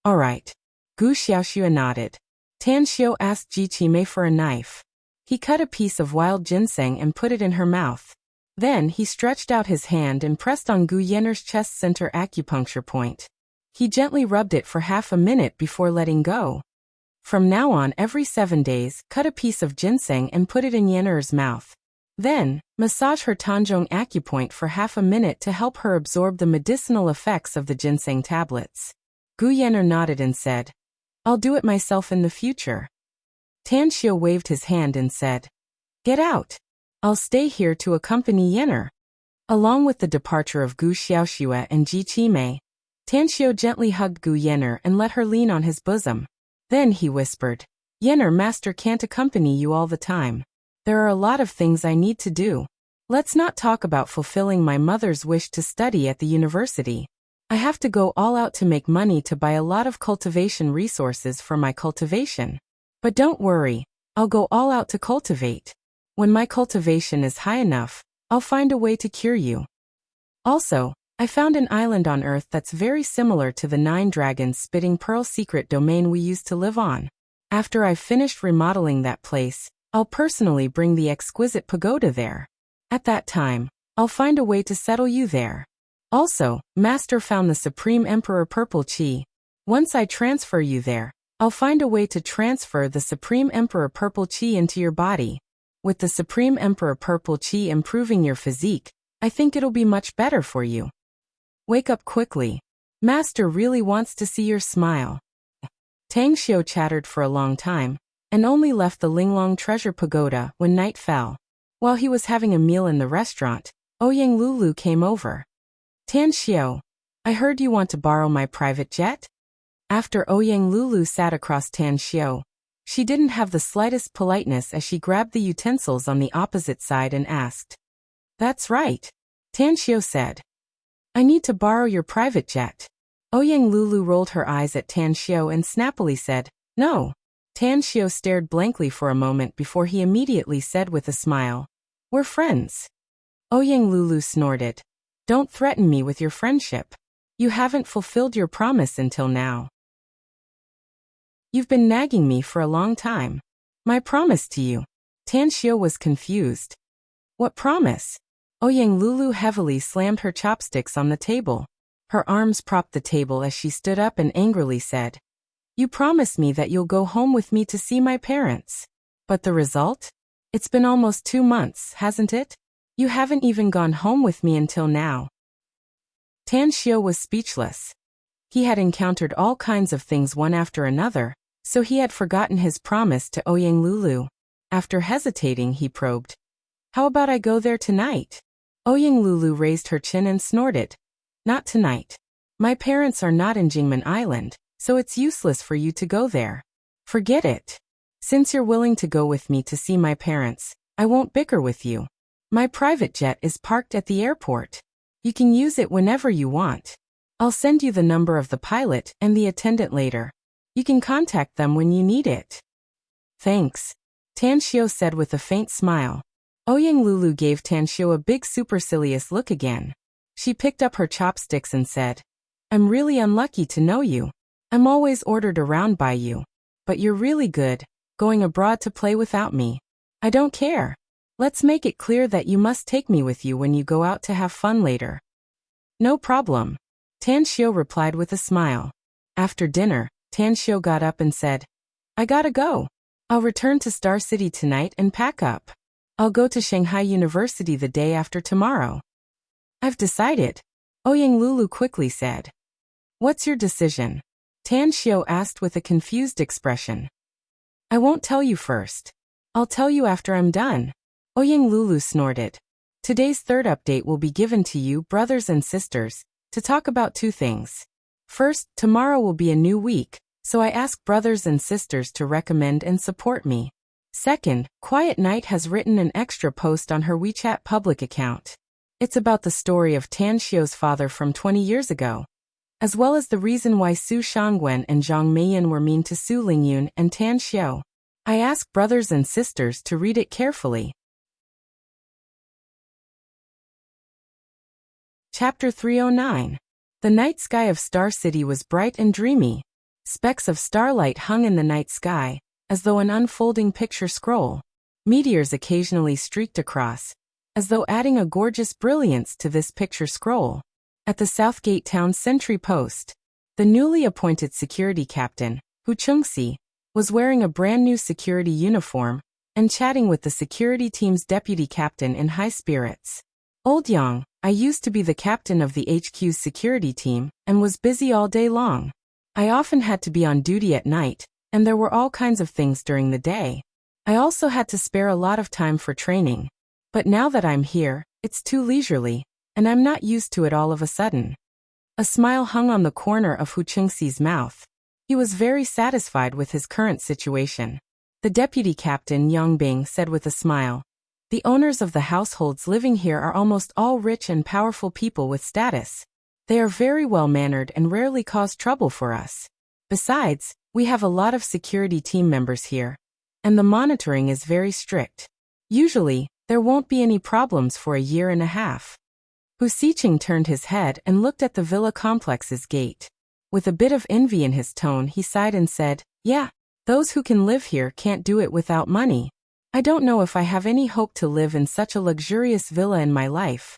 All right. Gu Xiaoxua nodded. Tan Xiao asked Ji Qimei for a knife. He cut a piece of wild ginseng and put it in her mouth. Then he stretched out his hand and pressed on Gu Yan'er's chest center acupuncture point. He gently rubbed it for half a minute before letting go. From now on, every 7 days, cut a piece of ginseng and put it in Yan'er's mouth. Then, massage her Tanzhong acupoint for half a minute to help her absorb the medicinal effects of the ginseng tablets. Gu Yan'er nodded and said, I'll do it myself in the future. Tan Xiao waved his hand and said, Get out. I'll stay here to accompany Yan'er. Along with the departure of Gu Xiaoxua and Ji Qimei, Tan Xiao gently hugged Gu Yan'er and let her lean on his bosom. Then he whispered, Yan'er, Master can't accompany you all the time. There are a lot of things I need to do. Let's not talk about fulfilling my mother's wish to study at the university. I have to go all out to make money to buy a lot of cultivation resources for my cultivation. But don't worry, I'll go all out to cultivate. When my cultivation is high enough, I'll find a way to cure you. Also, I found an island on Earth that's very similar to the 9 dragons spitting pearl secret domain we used to live on. After I've finished remodeling that place, I'll personally bring the exquisite pagoda there. At that time, I'll find a way to settle you there. Also, Master found the Supreme Emperor Purple Qi. Once I transfer you there, I'll find a way to transfer the Supreme Emperor Purple Qi into your body. With the Supreme Emperor Purple Qi improving your physique, I think it'll be much better for you. Wake up quickly. Master really wants to see your smile. Tang Xiao chattered for a long time, and only left the Linglong Treasure Pagoda when night fell. While he was having a meal in the restaurant, Ouyang Lulu came over. Tan Xiao, I heard you want to borrow my private jet? After Ouyang Lulu sat across Tan Xiao, she didn't have the slightest politeness as she grabbed the utensils on the opposite side and asked. That's right. Tan Xiao said. I need to borrow your private jet. Ouyang Lulu rolled her eyes at Tan Xiao and snappily said, No. Tan Xiu stared blankly for a moment before he immediately said with a smile, "We're friends." Ouyang Lulu snorted. "Don't threaten me with your friendship. You haven't fulfilled your promise until now. You've been nagging me for a long time. My promise to you." Tan Xiu was confused. "What promise?" Ouyang Lulu heavily slammed her chopsticks on the table. Her arms propped the table as she stood up and angrily said, "You promised me that you'll go home with me to see my parents. But the result? It's been almost 2 months, hasn't it? You haven't even gone home with me until now." Tan Xiu was speechless. He had encountered all kinds of things one after another, so he had forgotten his promise to Ouyang Lulu. After hesitating, he probed, "How about I go there tonight?" Ouyang Lulu raised her chin and snorted, "Not tonight. My parents are not in Jingmen Island, so it's useless for you to go there. Forget it. Since you're willing to go with me to see my parents, I won't bicker with you. My private jet is parked at the airport. You can use it whenever you want. I'll send you the number of the pilot and the attendant later. You can contact them when you need it." "Thanks," Tan Xiu said with a faint smile. Ouyang Lulu gave Tan Xiu a big supercilious look again. She picked up her chopsticks and said, "I'm really unlucky to know you. I'm always ordered around by you. But you're really good, going abroad to play without me. I don't care. Let's make it clear that you must take me with you when you go out to have fun later." "No problem," Tan Xiu replied with a smile. After dinner, Tan Xiu got up and said, "I gotta go. I'll return to Star City tonight and pack up. I'll go to Shanghai University the day after tomorrow." "I've decided," Ouyang Lulu quickly said. "What's your decision?" Tan Xiu asked with a confused expression. "I won't tell you first. I'll tell you after I'm done." Ouyang Lulu snorted. "Today's third update will be given to you, brothers and sisters, to talk about 2 things. First, tomorrow will be a new week, so I ask brothers and sisters to recommend and support me. Second, Quiet Night has written an extra post on her WeChat public account. It's about the story of Tan Xiu's father from 20 years ago, as well as the reason why Su Shangwen and Zhang Meiyan were mean to Su Lingyun and Tan Xiu. I ask brothers and sisters to read it carefully." Chapter 309. The night sky of Star City was bright and dreamy. Specks of starlight hung in the night sky, as though an unfolding picture scroll. Meteors occasionally streaked across, as though adding a gorgeous brilliance to this picture scroll. At the Southgate Town Sentry Post, the newly appointed security captain, Hu Chengxi, was wearing a brand new security uniform and chatting with the security team's deputy captain in high spirits. "Old Yang, I used to be the captain of the HQ's security team and was busy all day long. I often had to be on duty at night, and there were all kinds of things during the day. I also had to spare a lot of time for training. But now that I'm here, it's too leisurely, and I'm not used to it all of a sudden." A smile hung on the corner of Hu Chengxi's mouth. He was very satisfied with his current situation. The deputy captain, Yang Bing, said with a smile, "The owners of the households living here are almost all rich and powerful people with status. They are very well-mannered and rarely cause trouble for us. Besides, we have a lot of security team members here, and the monitoring is very strict. Usually, there won't be any problems for a year and a half." Hu Xiqing turned his head and looked at the villa complex's gate. With a bit of envy in his tone, he sighed and said, "Yeah, those who can live here can't do it without money. I don't know if I have any hope to live in such a luxurious villa in my life."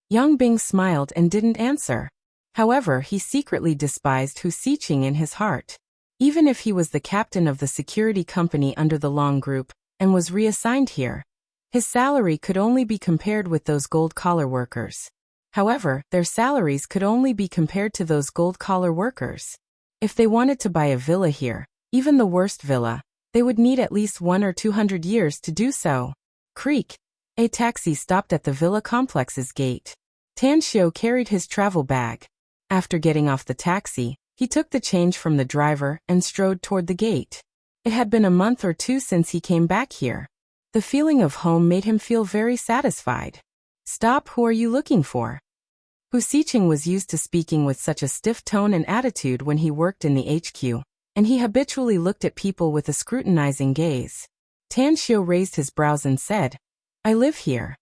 Yang Bing smiled and didn't answer. However, he secretly despised Hu Xiqing in his heart. Even if he was the captain of the security company under the Long Group and was reassigned here, his salary could only be compared with those gold-collar workers. However, their salaries could only be compared to those gold-collar workers. If they wanted to buy a villa here, even the worst villa, they would need at least 100 or 200 years to do so. Creak! A taxi stopped at the villa complex's gate. Tan Xiu carried his travel bag. After getting off the taxi, he took the change from the driver and strode toward the gate. It had been a month or 2 since he came back here. The feeling of home made him feel very satisfied. "Stop, who are you looking for?" Hu Xiqing was used to speaking with such a stiff tone and attitude when he worked in the HQ, and he habitually looked at people with a scrutinizing gaze. Tan Xiu raised his brows and said, I live here.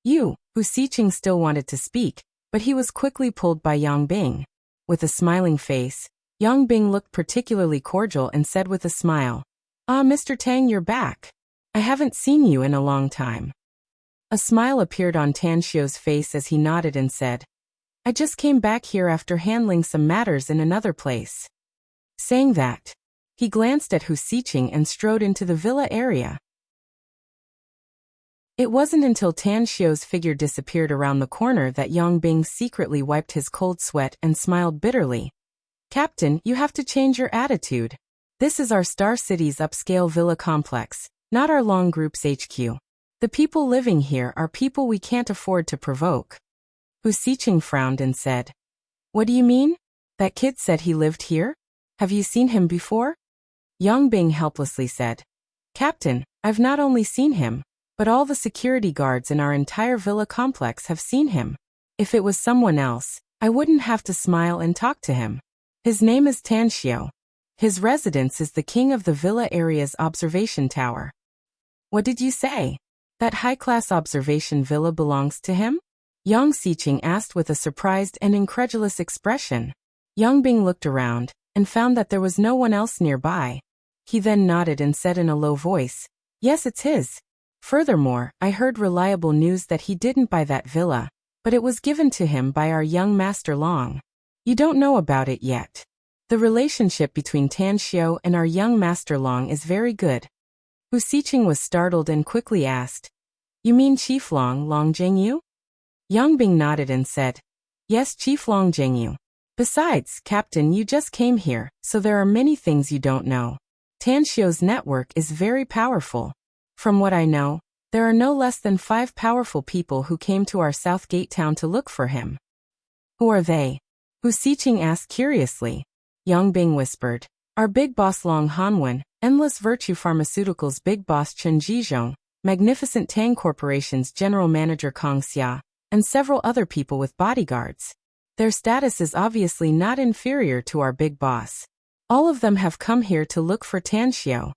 You, Hu Xiqing still wanted to speak, but he was quickly pulled by Yang Bing. With a smiling face, Yang Bing looked particularly cordial and said with a smile, Ah, Mr. Tang, you're back. I haven't seen you in a long time. A smile appeared on Tan Xiu's face as he nodded and said, I just came back here after handling some matters in another place. Saying that, he glanced at Hu Xiqing and strode into the villa area. It wasn't until Tan Xiu's figure disappeared around the corner that Yang Bing secretly wiped his cold sweat and smiled bitterly. Captain, you have to change your attitude. This is our Star City's upscale villa complex, not our Long Group's HQ. The people living here are people we can't afford to provoke. Hu Xiqing frowned and said, What do you mean? That kid said he lived here? Have you seen him before? Yang Bing helplessly said, Captain, I've not only seen him, but all the security guards in our entire villa complex have seen him. If it was someone else, I wouldn't have to smile and talk to him. His name is Tan Xiu. His residence is the king of the villa area's observation tower. What did you say? That high-class observation villa belongs to him? Yang Xiqing asked with a surprised and incredulous expression. Yang Bing looked around and found that there was no one else nearby. He then nodded and said in a low voice, Yes, it's his. Furthermore, I heard reliable news that he didn't buy that villa, but it was given to him by our young Master Long. You don't know about it yet. The relationship between Tan Xiu and our young Master Long is very good. Hu Xiqing was startled and quickly asked, You mean Chief Long Jingyu? Yang Bing nodded and said, Yes, Chief Long Jingyu. Besides, Captain, you just came here, so there are many things you don't know. Tan Xiu's network is very powerful. From what I know, there are no less than 5 powerful people who came to our South Gate town to look for him. Who are they? Hu Xiqing asked curiously. Yang Bing whispered, Our big boss Long Hanwen, Endless Virtue Pharmaceuticals big boss Chen Jizhong, Magnificent Tang Corporation's general manager Kong Xia, and several other people with bodyguards. Their status is obviously not inferior to our big boss. All of them have come here to look for Tan Xiu.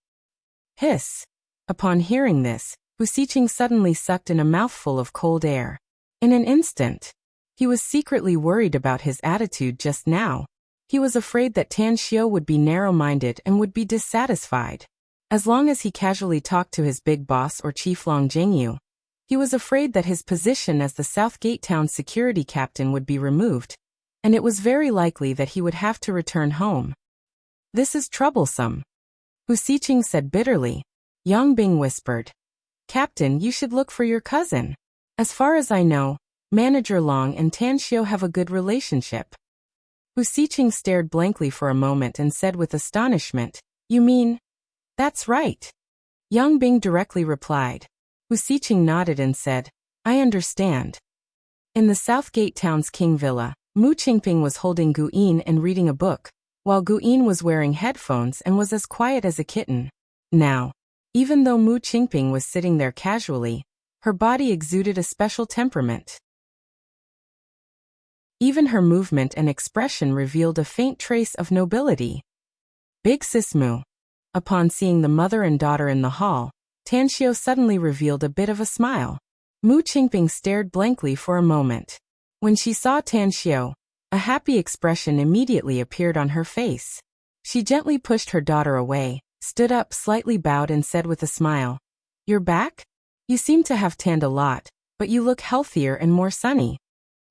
Hiss. Upon hearing this, Hu Xiqing suddenly sucked in a mouthful of cold air. In an instant, he was secretly worried about his attitude just now. He was afraid that Tan Xiu would be narrow-minded and would be dissatisfied. As long as he casually talked to his big boss or Chief Long Jingyu, he was afraid that his position as the South Gate Town security captain would be removed, and it was very likely that he would have to return home. This is troublesome, Hu Xiqing said bitterly. Yang Bing whispered, Captain, you should look for your cousin. As far as I know, Manager Long and Tan Xiu have a good relationship. Hu Xiqing stared blankly for a moment and said with astonishment, You mean? That's right. Yang Bing directly replied. Hu Xiqing nodded and said, I understand. In the South Gate Town's King Villa, Mu Qingping was holding Gu Yin and reading a book, while Gu Yin was wearing headphones and was as quiet as a kitten. Now, even though Mu Qingping was sitting there casually, her body exuded a special temperament. Even her movement and expression revealed a faint trace of nobility. Big Sis Mu. Upon seeing the mother and daughter in the hall, Tan Xiu suddenly revealed a bit of a smile. Mu Qingping stared blankly for a moment. When she saw Tan Xiu, a happy expression immediately appeared on her face. She gently pushed her daughter away, stood up, slightly bowed and said with a smile, You're back? You seem to have tanned a lot, but you look healthier and more sunny.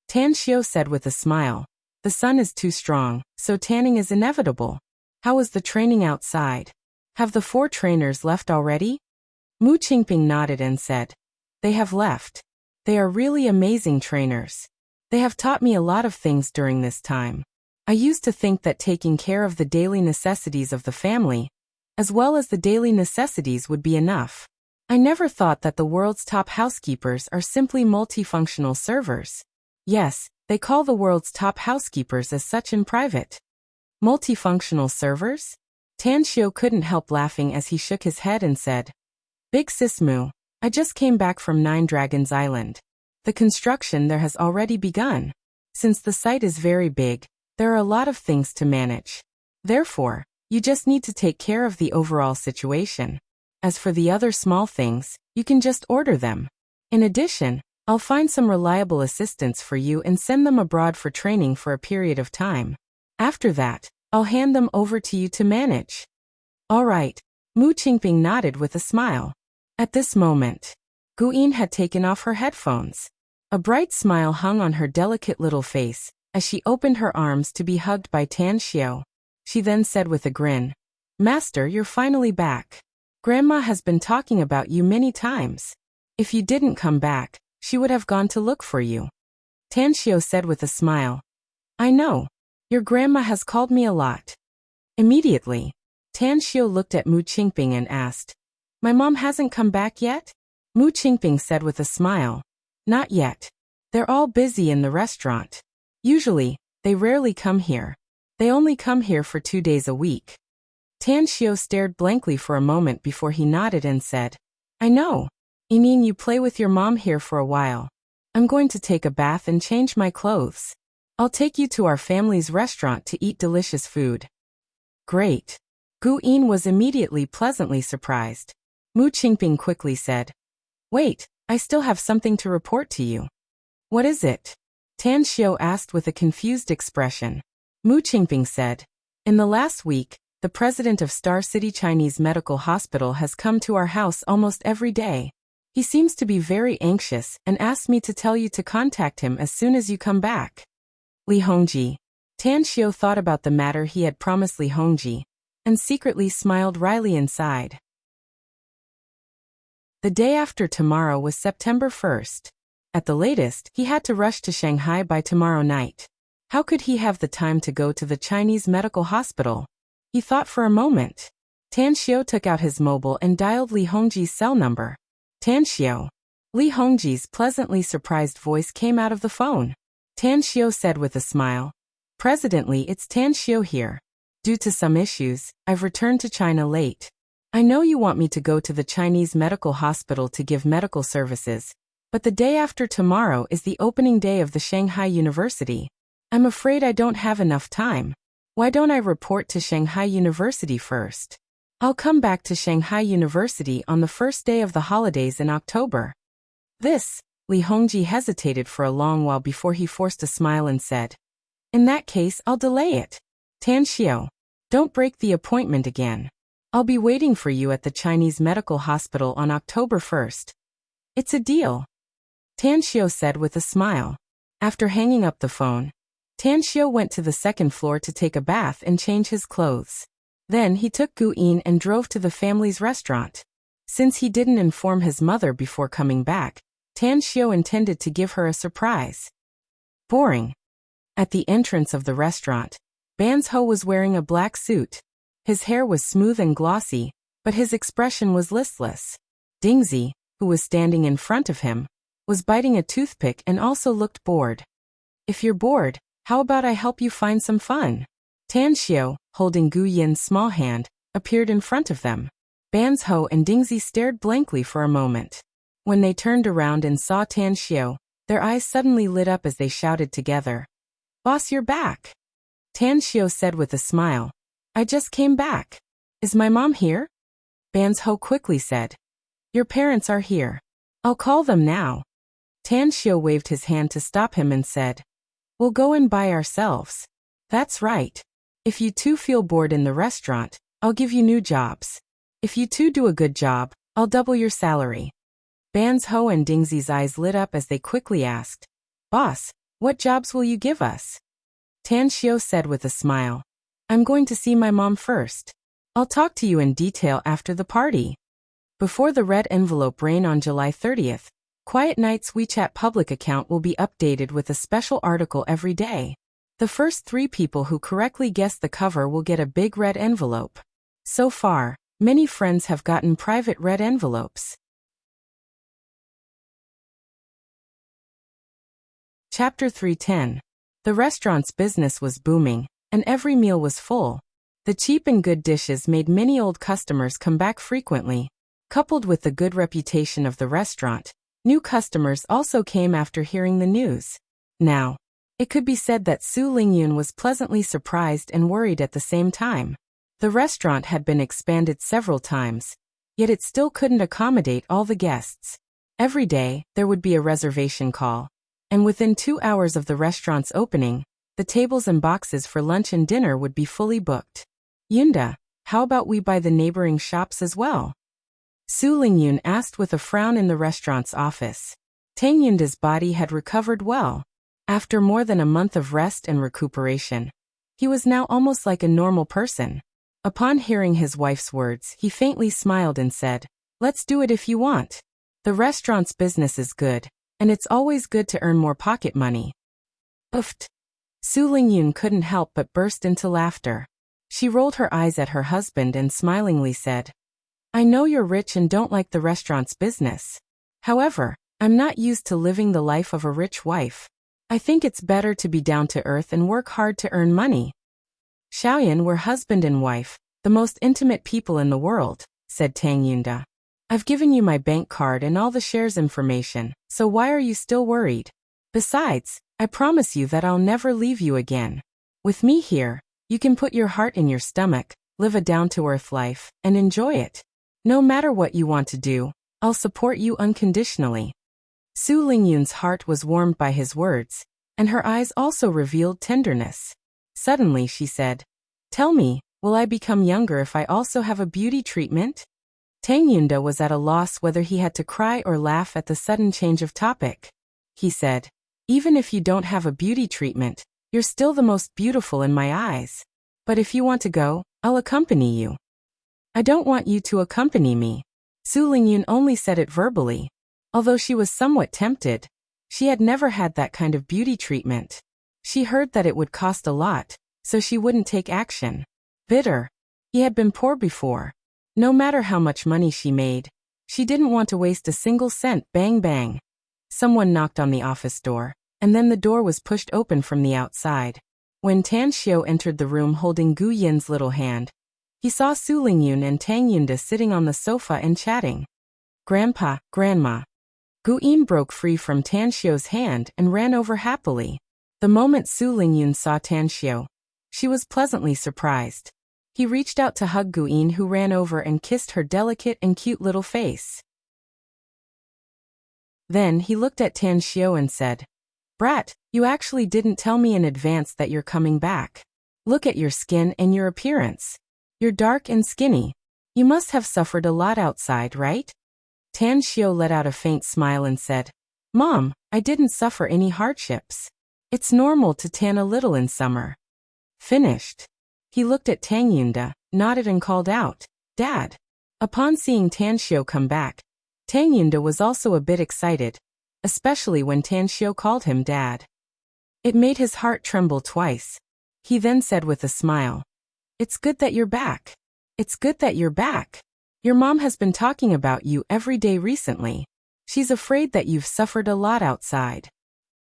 Tan Xiu said with a smile, The sun is too strong, so tanning is inevitable. How is the training outside? Have the 4 trainers left already? Mu Qingping nodded and said, They have left. They are really amazing trainers. They have taught me a lot of things during this time. I used to think that taking care of the daily necessities of the family, as well as the daily necessities, would be enough. I never thought that the world's top housekeepers are simply multifunctional servers. Yes, they call the world's top housekeepers as such in private. Multifunctional servers? Tan Xiu couldn't help laughing as he shook his head and said, Big Sis Mu, I just came back from 9 Dragons Island. The construction there has already begun. Since the site is very big, there are a lot of things to manage. Therefore, You just need to take care of the overall situation. As for the other small things, you can just order them. In addition, I'll find some reliable assistants for you and send them abroad for training for a period of time. After that, I'll hand them over to you to manage. All right. Mu Qingping nodded with a smile. At this moment, Guyin had taken off her headphones. A bright smile hung on her delicate little face as she opened her arms to be hugged by Tan Xiao. She then said with a grin, "Master, you're finally back. Grandma has been talking about you many times. If you didn't come back, she would have gone to look for you." Tan Xiao said with a smile, "I know. Your grandma has called me a lot." Immediately, Tan Xiao looked at Mu Qingping and asked, "My mom hasn't come back yet?" Mu Qingping said with a smile, "Not yet. They're all busy in the restaurant. Usually, they rarely come here. They only come here for 2 days a week." Tan Xiao stared blankly for a moment before he nodded and said, "I know. You mean you play with your mom here for a while. I'm going to take a bath and change my clothes. I'll take you to our family's restaurant to eat delicious food." "Great." Gu Yin was immediately pleasantly surprised. Mu Qingping quickly said, "Wait, I still have something to report to you." "What is it?" Tan Xiao asked with a confused expression. Mu Qingping said, "In the last week, the president of Star City Chinese Medical Hospital has come to our house almost every day. He seems to be very anxious and asked me to tell you to contact him as soon as you come back." Li Hongji. Tan Xiao thought about the matter he had promised Li Hongji, and secretly smiled wryly inside. The day after tomorrow was September 1st. At the latest, he had to rush to Shanghai by tomorrow night. How could he have the time to go to the Chinese medical hospital? He thought for a moment. Tan Xiao took out his mobile and dialed Li Hongji's cell number. "Tan Xiao." Li Hongji's pleasantly surprised voice came out of the phone. Tan Xiao said with a smile, "Presidently, it's Tan Xiao here. Due to some issues, I've returned to China late. I know you want me to go to the Chinese medical hospital to give medical services, but the day after tomorrow is the opening day of the Shanghai University. I'm afraid I don't have enough time. Why don't I report to Shanghai University first? I'll come back to Shanghai University on the first day of the holidays in October." Li Hongji hesitated for a long while before he forced a smile and said, "In that case, I'll delay it. Tan Xiao, don't break the appointment again. I'll be waiting for you at the Chinese Medical Hospital on October 1st. It's a deal." Tan Xiao said with a smile. After hanging up the phone, Tan Xiao went to the second floor to take a bath and change his clothes. Then he took Gu Yin and drove to the family's restaurant. Since he didn't inform his mother before coming back, Tan Xiao intended to give her a surprise. Boring. At the entrance of the restaurant, Ban's Ho was wearing a black suit. His hair was smooth and glossy, but his expression was listless. Dingzi, who was standing in front of him, was biting a toothpick and also looked bored. "If you're bored, how about I help you find some fun?" Tan Xiao, holding Gu Yin's small hand, appeared in front of them. Ban's Ho and Dingzi stared blankly for a moment. When they turned around and saw Tan Xiao, their eyes suddenly lit up as they shouted together, "Boss, you're back!" Tan Xiao said with a smile, "I just came back. Is my mom here?" Ban's Ho quickly said, "Your parents are here. I'll call them now." Tan Xiao waved his hand to stop him and said, "We'll go in by ourselves." "That's right. If you two feel bored in the restaurant, I'll give you new jobs. If you two do a good job, I'll double your salary." Ban's Ho and Dingzi's eyes lit up as they quickly asked, "Boss, what jobs will you give us?" Tan Xiao said with a smile, "I'm going to see my mom first. I'll talk to you in detail after the party." Before the red envelope rain on July 30th, Quiet Night's WeChat public account will be updated with a special article every day. The first 3 people who correctly guess the cover will get a big red envelope. So far, many friends have gotten private red envelopes. Chapter 310. The restaurant's business was booming, and every meal was full. The cheap and good dishes made many old customers come back frequently. Coupled with the good reputation of the restaurant, new customers also came after hearing the news. Now, it could be said that Su Lingyun was pleasantly surprised and worried at the same time. The restaurant had been expanded several times, yet it still couldn't accommodate all the guests. Every day, there would be a reservation call, and within 2 hours of the restaurant's opening, the tables and boxes for lunch and dinner would be fully booked. Yunda, how about we buy the neighboring shops as well? Su Lingyun asked with a frown in the restaurant's office. Tang Yunda's body had recovered well. After more than a month of rest and recuperation, he was now almost like a normal person. Upon hearing his wife's words, he faintly smiled and said, "Let's do it if you want. The restaurant's business is good, and it's always good to earn more pocket money." Oofed. Su Lingyun couldn't help but burst into laughter. She rolled her eyes at her husband and smilingly said, "I know you're rich and don't like the restaurant's business. However, I'm not used to living the life of a rich wife. I think it's better to be down to earth and work hard to earn money." "Xiaoyan, we're husband and wife, the most intimate people in the world," said Tang Yunda. "I've given you my bank card and all the shares information, so why are you still worried? Besides, I promise you that I'll never leave you again. With me here, you can put your heart in your stomach, live a down-to-earth life, and enjoy it. No matter what you want to do, I'll support you unconditionally." Su Lingyun's heart was warmed by his words, and her eyes also revealed tenderness. Suddenly she said, "Tell me, will I become younger if I also have a beauty treatment?" Tang Yunda was at a loss whether he had to cry or laugh at the sudden change of topic. He said, "Even if you don't have a beauty treatment, you're still the most beautiful in my eyes. But if you want to go, I'll accompany you." "I don't want you to accompany me." Su Lingyun only said it verbally. Although she was somewhat tempted, she had never had that kind of beauty treatment. She heard that it would cost a lot, so she wouldn't take action. Bitter. He had been poor before. No matter how much money she made, she didn't want to waste a single cent. Bang bang. Someone knocked on the office door, and then the door was pushed open from the outside. When Tan Xiao entered the room holding Gu Yin's little hand, he saw Su Lingyun and Tang Yunda sitting on the sofa and chatting. "Grandpa, Grandma." Gu Yin broke free from Tan Xiao's hand and ran over happily. The moment Su Lingyun saw Tan Xiao, she was pleasantly surprised. He reached out to hug Gu Yin, who ran over and kissed her delicate and cute little face. Then he looked at Tan Xiao and said, "Brat, you actually didn't tell me in advance that you're coming back. Look at your skin and your appearance. You're dark and skinny. You must have suffered a lot outside, right?" Tan Xiao let out a faint smile and said, "Mom, I didn't suffer any hardships. It's normal to tan a little in summer." Finished. He looked at Tang Yunda, nodded and called out, "Dad." Upon seeing Tan Xiao come back, Tang Yunda was also a bit excited, especially when Tan Xiao called him Dad. It made his heart tremble twice. He then said with a smile, "It's good that you're back. It's good that you're back. Your mom has been talking about you every day recently. She's afraid that you've suffered a lot outside."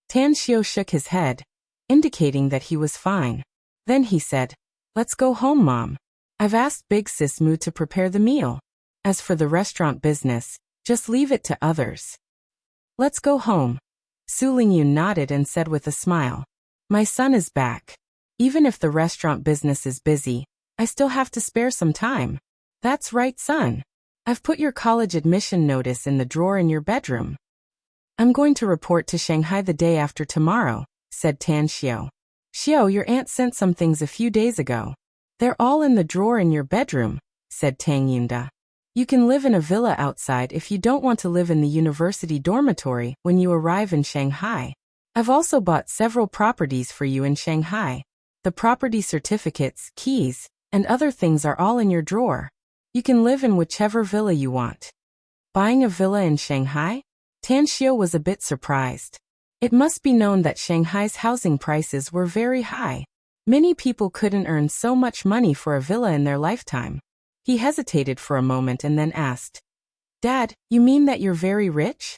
Tan Xiao shook his head, indicating that he was fine. Then he said, "Let's go home, Mom. I've asked Big Sis Mu to prepare the meal. As for the restaurant business, just leave it to others." "Let's go home." Su Lingyun nodded and said with a smile, "My son is back. Even if the restaurant business is busy, I still have to spare some time." "That's right, son. I've put your college admission notice in the drawer in your bedroom. I'm going to report to Shanghai the day after tomorrow," said Tan Xiao. "Xiao, your aunt sent some things a few days ago. They're all in the drawer in your bedroom," said Tang Yunda. "You can live in a villa outside if you don't want to live in the university dormitory when you arrive in Shanghai. I've also bought several properties for you in Shanghai. The property certificates, keys, and other things are all in your drawer. You can live in whichever villa you want." Buying a villa in Shanghai? Tan Xiao was a bit surprised. It must be known that Shanghai's housing prices were very high. Many people couldn't earn so much money for a villa in their lifetime. He hesitated for a moment and then asked, "Dad, you mean that you're very rich?"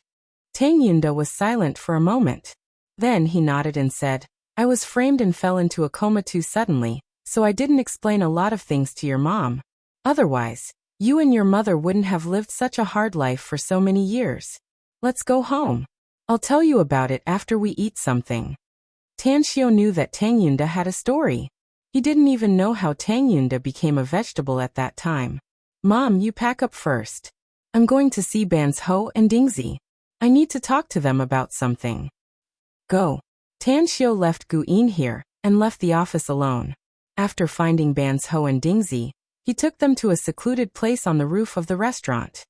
Tang Yunda was silent for a moment. Then he nodded and said, "I was framed and fell into a coma too suddenly, so I didn't explain a lot of things to your mom. Otherwise, you and your mother wouldn't have lived such a hard life for so many years. Let's go home. I'll tell you about it after we eat something." Tan Xiao knew that Tang Yunda had a story. He didn't even know how Tang Yunda became a vegetable at that time. Mom, you pack up first. I'm going to see Bans Ho and Dingzi. I need to talk to them about something. Go. Tan Xiu left Gu Yin here and left the office alone. After finding Bans Ho and Dingzi, he took them to a secluded place on the roof of the restaurant.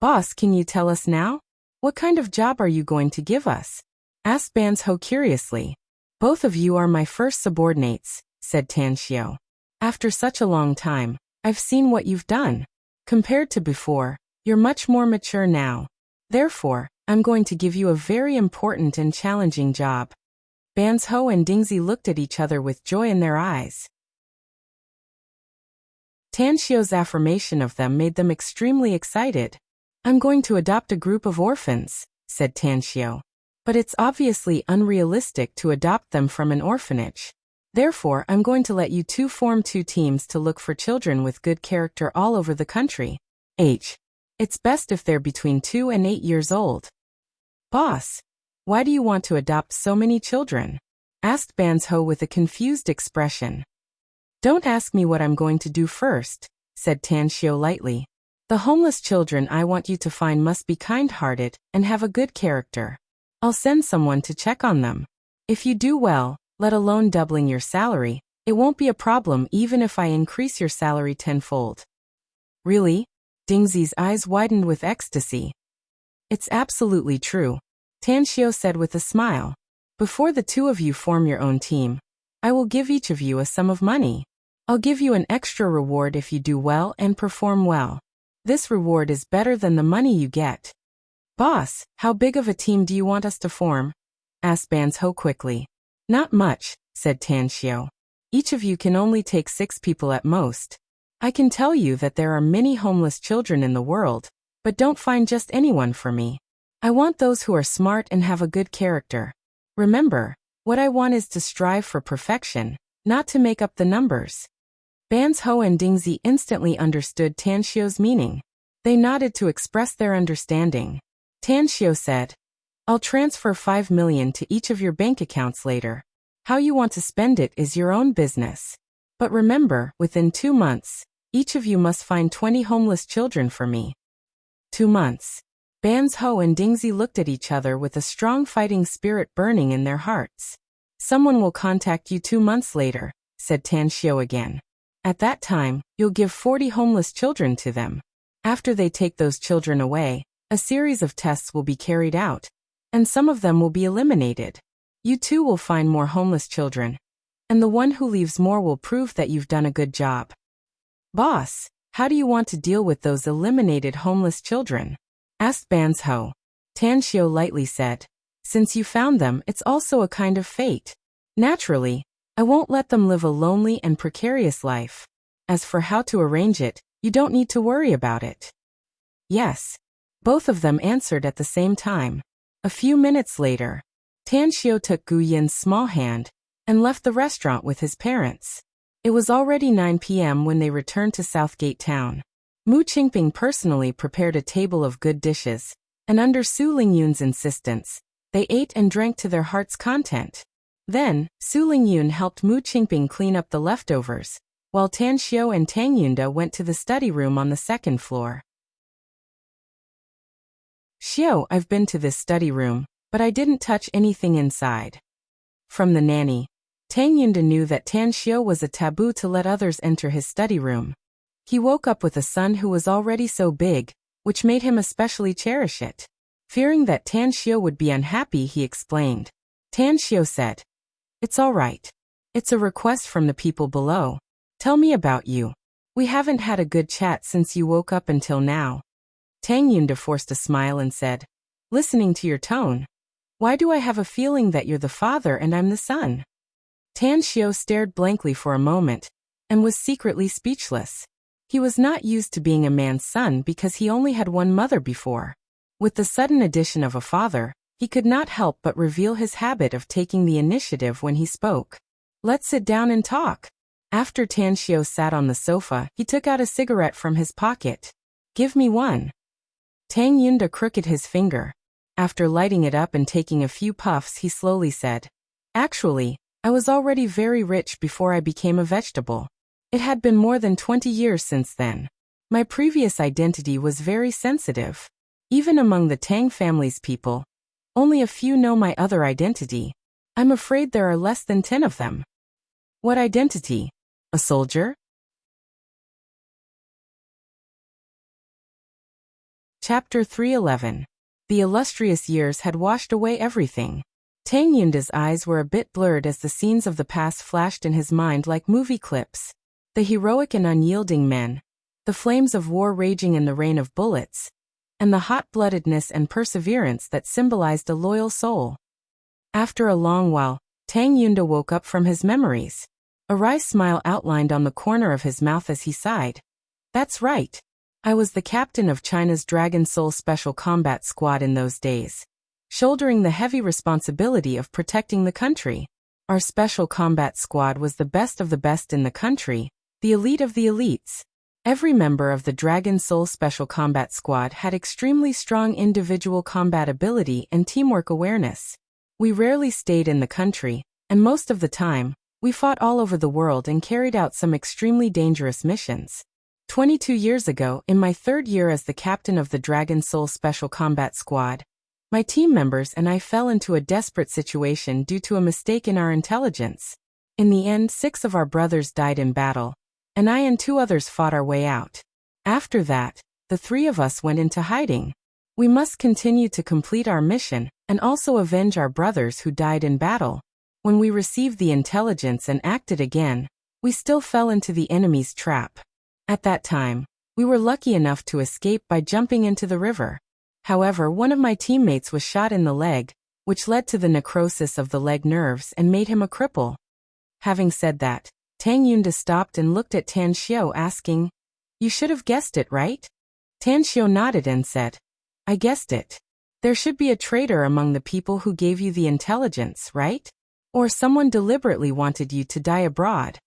Boss, can you tell us now? What kind of job are you going to give us? Asked Bans Ho curiously. Both of you are my first subordinates, said Tan Xiu. After such a long time, I've seen what you've done. Compared to before, you're much more mature now. Therefore, I'm going to give you a very important and challenging job. Bans Ho and Dingzi looked at each other with joy in their eyes. Tan Xiu's affirmation of them made them extremely excited. I'm going to adopt a group of orphans, said Tan Xiu. But it's obviously unrealistic to adopt them from an orphanage. Therefore, I'm going to let you two form two teams to look for children with good character all over the country. It's best if they're between 2 and 8 years old. Boss, why do you want to adopt so many children? Asked Bans Ho with a confused expression. Don't ask me what I'm going to do first, said Tan Xiu lightly. The homeless children I want you to find must be kind-hearted and have a good character. I'll send someone to check on them. If you do well, let alone doubling your salary, it won't be a problem even if I increase your salary tenfold. Really? Dingzi's eyes widened with ecstasy. It's absolutely true, Tan Xiu said with a smile. Before the two of you form your own team, I will give each of you a sum of money. I'll give you an extra reward if you do well and perform well. This reward is better than the money you get. Boss, how big of a team do you want us to form? Asked Bans Ho quickly. Not much, said Tan Xiu. Each of you can only take 6 people at most. I can tell you that there are many homeless children in the world, but don't find just anyone for me. I want those who are smart and have a good character. Remember, what I want is to strive for perfection, not to make up the numbers. Bans Ho and Dingzi instantly understood Tan Xiu's meaning. They nodded to express their understanding. Tan Xiu said, I'll transfer 5 million to each of your bank accounts later. How you want to spend it is your own business. But remember, within 2 months, each of you must find 20 homeless children for me. 2 months. Bans Ho and Dingzi looked at each other with a strong fighting spirit burning in their hearts. Someone will contact you 2 months later, said Tan Xiu again. At that time, you'll give 40 homeless children to them. After they take those children away, a series of tests will be carried out, and some of them will be eliminated. You too will find more homeless children, and the one who leaves more will prove that you've done a good job. Boss, how do you want to deal with those eliminated homeless children? Asked Bans Ho. Tan Xiu lightly said, Since you found them, it's also a kind of fate. Naturally, I won't let them live a lonely and precarious life. As for how to arrange it, you don't need to worry about it. Yes. Both of them answered at the same time. A few minutes later, Tan Xiu took Gu Yin's small hand and left the restaurant with his parents. It was already 9 p.m. when they returned to Southgate Town. Mu Qingping personally prepared a table of good dishes, and under Su Lingyun's insistence, they ate and drank to their heart's content. Then, Su Lingyun helped Mu Qingping clean up the leftovers, while Tan Xiu and Tang Yunda went to the study room on the 2nd floor. Xiu, I've been to this study room, but I didn't touch anything inside. From the nanny, Tang Yunda knew that Tan Xiu was a taboo to let others enter his study room. He woke up with a son who was already so big, which made him especially cherish it. Fearing that Tan Xiu would be unhappy, he explained. Tan Xiu said, It's all right. It's a request from the people below. Tell me about you. We haven't had a good chat since you woke up until now. Tang Yunda forced a smile and said, Listening to your tone, why do I have a feeling that you're the father and I'm the son? Tan Xiu stared blankly for a moment, and was secretly speechless. He was not used to being a man's son because he only had one mother before. With the sudden addition of a father, he could not help but reveal his habit of taking the initiative when he spoke. Let's sit down and talk. After Tan Xiu sat on the sofa, he took out a cigarette from his pocket. Give me one. Tang Yunda crooked his finger. After lighting it up and taking a few puffs, he slowly said, Actually, I was already very rich before I became a vegetable. It had been more than 20 years since then. My previous identity was very sensitive. Even among the Tang family's people, only a few know my other identity. I'm afraid there are less than 10 of them. What identity? A soldier? Chapter 311. The illustrious years had washed away everything. Tang Yunda's eyes were a bit blurred as the scenes of the past flashed in his mind like movie clips. The heroic and unyielding men, the flames of war raging in the rain of bullets, and the hot-bloodedness and perseverance that symbolized a loyal soul. After a long while, Tang Yunda woke up from his memories. A wry smile outlined on the corner of his mouth as he sighed. That's right. I was the captain of China's Dragon Soul Special Combat Squad in those days, shouldering the heavy responsibility of protecting the country. Our Special Combat Squad was the best of the best in the country, the elite of the elites. Every member of the Dragon Soul Special Combat Squad had extremely strong individual combat ability and teamwork awareness. We rarely stayed in the country, and most of the time, we fought all over the world and carried out some extremely dangerous missions. 22 years ago, in my third year as the captain of the Dragon Soul Special Combat Squad, my team members and I fell into a desperate situation due to a mistake in our intelligence. In the end, 6 of our brothers died in battle, and I and 2 others fought our way out. After that, the 3 of us went into hiding. We must continue to complete our mission, and also avenge our brothers who died in battle. When we received the intelligence and acted again, we still fell into the enemy's trap. At that time, we were lucky enough to escape by jumping into the river. However, one of my teammates was shot in the leg, which led to the necrosis of the leg nerves and made him a cripple. Having said that, Tang Yunda stopped and looked at Tan Xiao asking, "You should have guessed it, right?" Tan Xiao nodded and said, "I guessed it. There should be a traitor among the people who gave you the intelligence, right? Or someone deliberately wanted you to die abroad."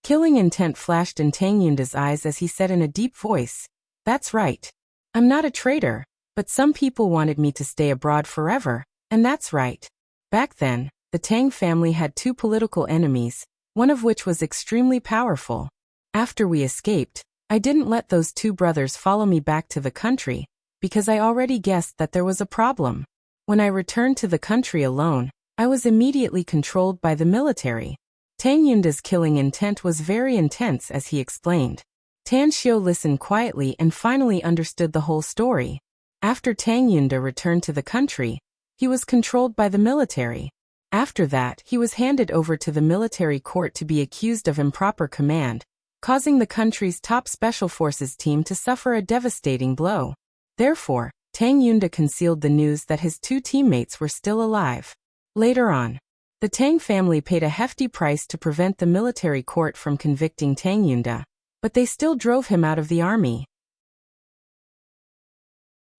Killing intent flashed in Tang Yunda's eyes as he said in a deep voice, "That's right. I'm not a traitor, but some people wanted me to stay abroad forever, and that's right." Back then, the Tang family had 2 political enemies, one of which was extremely powerful. After we escaped, I didn't let those 2 brothers follow me back to the country, because I already guessed that there was a problem. When I returned to the country alone, I was immediately controlled by the military. Tang Yunda's killing intent was very intense as he explained. Tan Xiao listened quietly and finally understood the whole story. After Tang Yunda returned to the country, he was controlled by the military. After that, he was handed over to the military court to be accused of improper command, causing the country's top special forces team to suffer a devastating blow. Therefore, Tang Yunda concealed the news that his 2 teammates were still alive. Later on, the Tang family paid a hefty price to prevent the military court from convicting Tang Yunda, but they still drove him out of the army.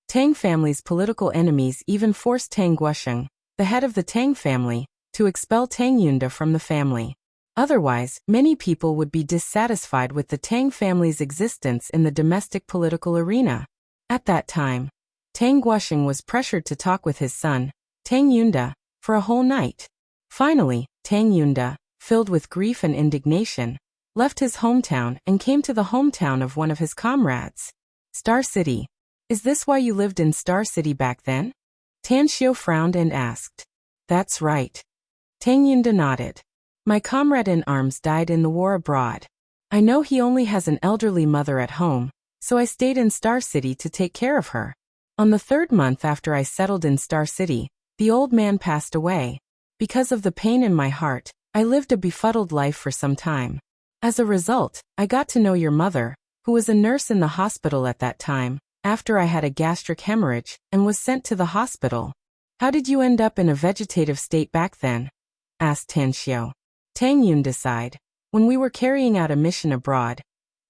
Tang family's political enemies even forced Tang Guosheng, the head of the Tang family, to expel Tang Yunda from the family. Otherwise, many people would be dissatisfied with the Tang family's existence in the domestic political arena. At that time, Tang Guosheng was pressured to talk with his son, Tang Yunda, for a whole night. Finally, Tang Yunda, filled with grief and indignation, left his hometown and came to the hometown of one of his comrades. Star City. Is this why you lived in Star City back then? Tan Xiao frowned and asked. That's right. Tang Yunda nodded. My comrade in arms died in the war abroad. I know he only has an elderly mother at home, so I stayed in Star City to take care of her. On the 3rd month after I settled in Star City, the old man passed away. Because of the pain in my heart, I lived a befuddled life for some time. As a result, I got to know your mother, who was a nurse in the hospital at that time, after I had a gastric hemorrhage, and was sent to the hospital. How did you end up in a vegetative state back then? Asked Tan Xiao. Tang Yunda sighed. When we were carrying out a mission abroad,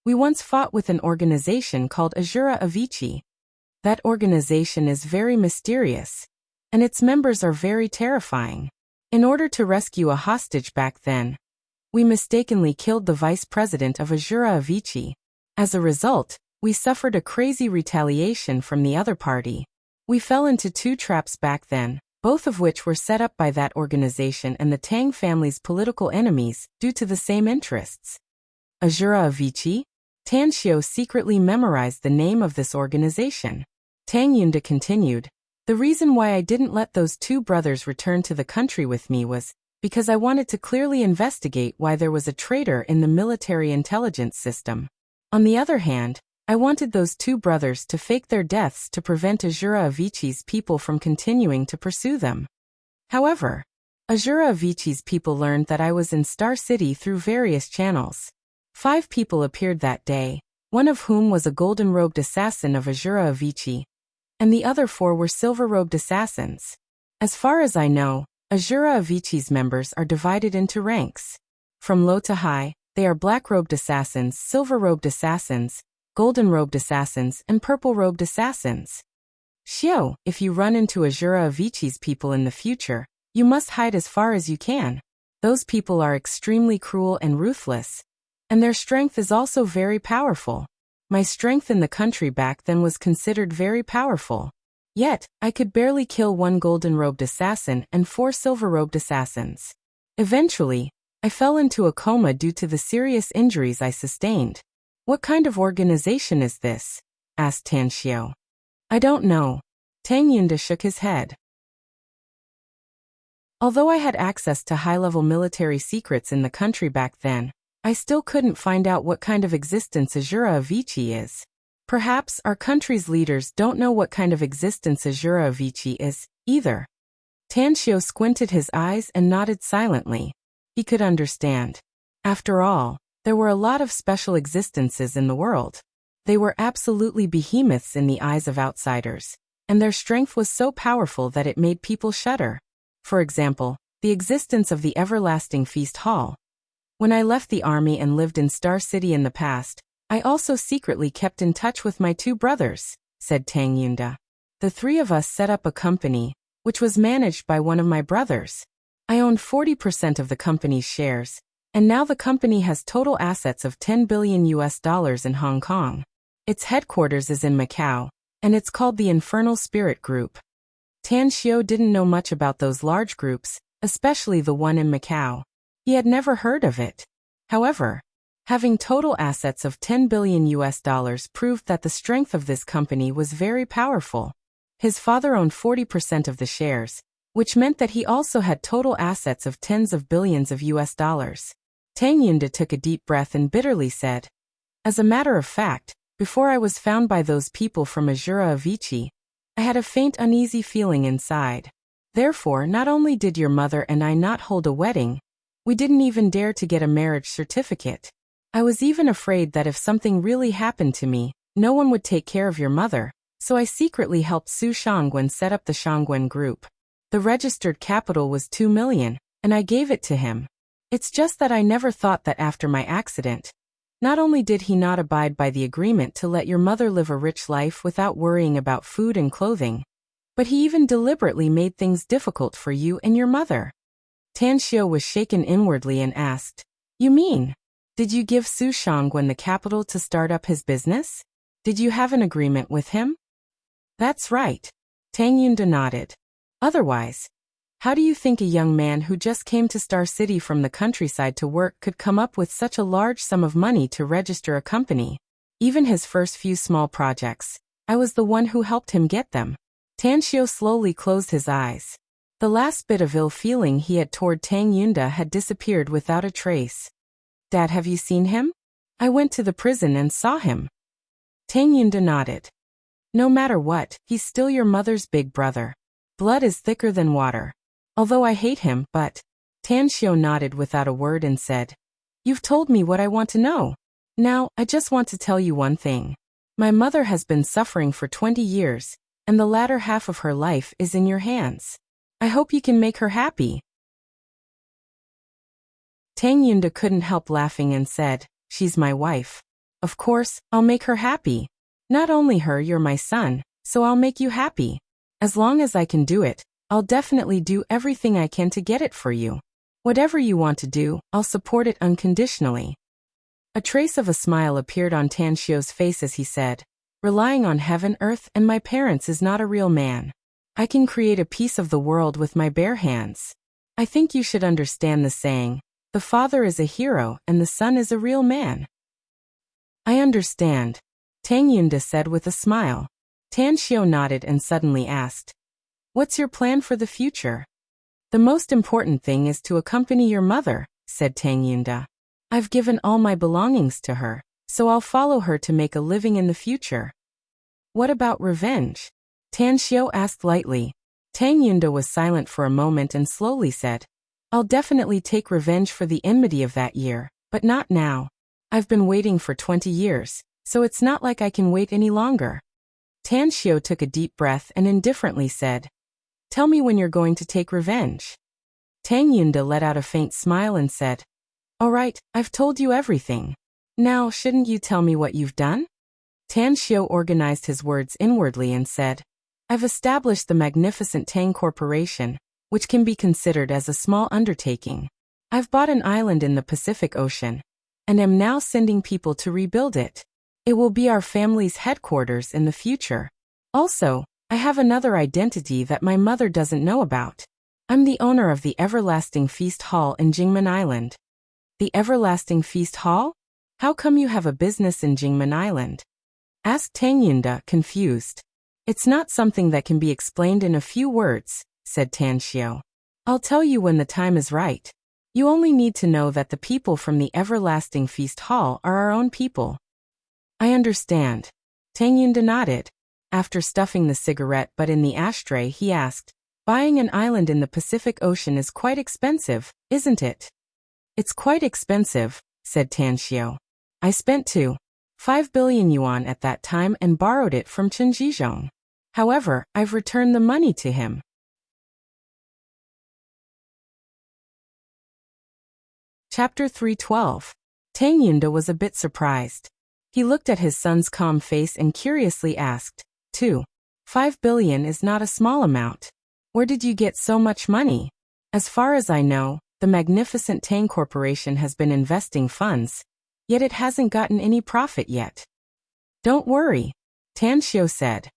we once fought with an organization called Azura Avicii. That organization is very mysterious, and its members are very terrifying. In order to rescue a hostage back then, we mistakenly killed the vice president of Azura Avicii. As a result, we suffered a crazy retaliation from the other party. We fell into 2 traps back then. both of which were set up by that organization and the Tang family's political enemies due to the same interests. Azura of Vichy? Tan Xiao secretly memorized the name of this organization. Tang Yunda continued, "The reason why I didn't let those two brothers return to the country with me was because I wanted to clearly investigate why there was a traitor in the military intelligence system. On the other hand, I wanted those two brothers to fake their deaths to prevent Azura of Vichy's people from continuing to pursue them. However, Azura of Vichy's people learned that I was in Star City through various channels. 5 people appeared that day, one of whom was a golden-robed assassin of Azura of Vichy, and the other 4 were silver-robed assassins. As far as I know, Azura of Vichy's members are divided into ranks. From low to high, they are black-robed assassins, silver-robed assassins, golden-robed assassins, and purple-robed assassins. Xiao, if you run into Azura of Vichy's people in the future, you must hide as far as you can. Those people are extremely cruel and ruthless, and their strength is also very powerful. My strength in the country back then was considered very powerful. Yet, I could barely kill 1 golden-robed assassin and 4 silver-robed assassins. Eventually, I fell into a coma due to the serious injuries I sustained." "What kind of organization is this?" asked Tan Xiao. "I don't know." Tang Yunda shook his head. "Although I had access to high-level military secrets in the country back then, I still couldn't find out what kind of existence Azura of Vichy is. Perhaps our country's leaders don't know what kind of existence Azura of Vichy is, either." Tan Xiao squinted his eyes and nodded silently. He could understand. After all, there were a lot of special existences in the world. They were absolutely behemoths in the eyes of outsiders, and their strength was so powerful that it made people shudder. For example, the existence of the Everlasting Feast Hall. When I left the army and lived in Star City in the past, I also secretly kept in touch with my 2 brothers, said Tang Yunda. The 3 of us set up a company, which was managed by one of my brothers. I owned 40% of the company's shares, and now the company has total assets of $10 billion in Hong Kong. Its headquarters is in Macau, and it's called the Infernal Spirit Group. Tan Xiao didn't know much about those large groups, especially the one in Macau. He had never heard of it. However, having total assets of $10 billion proved that the strength of this company was very powerful. His father owned 40% of the shares, which meant that he also had total assets of tens of billions of US dollars. Tang Yunda took a deep breath and bitterly said, "As a matter of fact, before I was found by those people from Azura of Vichy, I had a faint uneasy feeling inside. Therefore, not only did your mother and I not hold a wedding, we didn't even dare to get a marriage certificate. I was even afraid that if something really happened to me, no one would take care of your mother, so I secretly helped Su Shangwen set up the Shangwen Group. The registered capital was 2 million, and I gave it to him. It's just that I never thought that after my accident, not only did he not abide by the agreement to let your mother live a rich life without worrying about food and clothing, but he even deliberately made things difficult for you and your mother." Tan Xiao was shaken inwardly and asked, "You mean, did you give Su Shangwen the capital to start up his business? Did you have an agreement with him?" "That's right." Tang Yunda nodded. "Otherwise, how do you think a young man who just came to Star City from the countryside to work could come up with such a large sum of money to register a company? Even his first few small projects, I was the one who helped him get them." Tan Xiao slowly closed his eyes. The last bit of ill feeling he had toward Tang Yunda had disappeared without a trace. "Dad, have you seen him? I went to the prison and saw him." Tang Yunda nodded. "No matter what, he's still your mother's big brother. Blood is thicker than water. Although I hate him, but..." Tan Xiao nodded without a word and said, "You've told me what I want to know. Now, I just want to tell you one thing. My mother has been suffering for 20 years, and the latter half of her life is in your hands. I hope you can make her happy." Tang Yunda couldn't help laughing and said, "She's my wife. Of course, I'll make her happy. Not only her, you're my son, so I'll make you happy. As long as I can do it, I'll definitely do everything I can to get it for you. Whatever you want to do, I'll support it unconditionally." A trace of a smile appeared on Tan Xiao's face as he said, "Relying on heaven, earth, and my parents is not a real man. I can create a piece of the world with my bare hands. I think you should understand the saying, the father is a hero and the son is a real man. I understand, Tang Yunda said with a smile. Tan Xiao nodded and suddenly asked, what's your plan for the future? The most important thing is to accompany your mother, said Tang Yunda. I've given all my belongings to her, so I'll follow her to make a living in the future. What about revenge? Tan Xiao asked lightly. Tang Yunda was silent for a moment and slowly said, I'll definitely take revenge for the enmity of that year, but not now. I've been waiting for 20 years, so it's not like I can wait any longer. Tan Xiao took a deep breath and indifferently said, tell me when you're going to take revenge. Tang Yunda let out a faint smile and said, all right, I've told you everything. Now, shouldn't you tell me what you've done? Tan Xiao organized his words inwardly and said, I've established the magnificent Tang Corporation, which can be considered as a small undertaking. I've bought an island in the Pacific Ocean, and am now sending people to rebuild it. It will be our family's headquarters in the future. Also, I have another identity that my mother doesn't know about. I'm the owner of the Everlasting Feast Hall in Jingmen Island. The Everlasting Feast Hall? How come you have a business in Jingmen Island? Asked Tang Yunda, confused. It's not something that can be explained in a few words, said Tan Xiao. I'll tell you when the time is right. You only need to know that the people from the Everlasting Feast Hall are our own people. I understand. Tang Yunda nodded. After stuffing the cigarette butt in the ashtray, he asked, buying an island in the Pacific Ocean is quite expensive, isn't it? It's quite expensive, said Tan Xiao. I spent 5 billion yuan at that time and borrowed it from Chen Zhizhong. However, I've returned the money to him. Chapter 312. Tang Yunda was a bit surprised. He looked at his son's calm face and curiously asked, 5 billion is not a small amount. Where did you get so much money? As far as I know, the magnificent Tang Corporation has been investing funds, yet it hasn't gotten any profit yet. Don't worry, Tan Xiao said.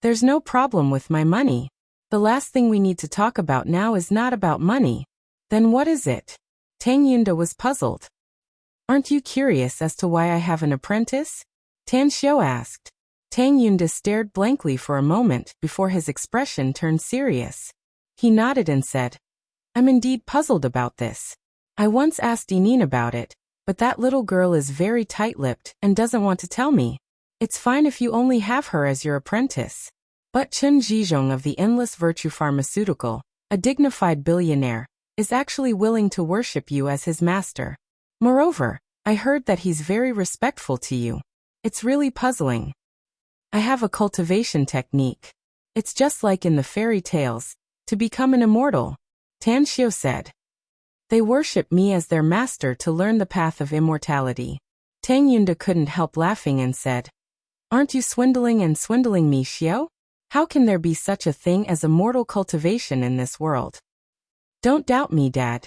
There's no problem with my money. The last thing we need to talk about now is not about money. Then what is it? Tang Yunda was puzzled. Aren't you curious as to why I have an apprentice? Tan Xiao asked. Tang Yunda stared blankly for a moment before his expression turned serious. He nodded and said, I'm indeed puzzled about this. I once asked Yinin about it, but that little girl is very tight-lipped and doesn't want to tell me. It's fine if you only have her as your apprentice. But Chen Zhizhong of the Endless Virtue Pharmaceutical, a dignified billionaire, is actually willing to worship you as his master. Moreover, I heard that he's very respectful to you. It's really puzzling. I have a cultivation technique. It's just like in the fairy tales, to become an immortal, Tan Xiao said. They worship me as their master to learn the path of immortality. Tang Yunda couldn't help laughing and said, aren't you swindling me, Xiao? How can there be such a thing as immortal cultivation in this world? Don't doubt me, Dad,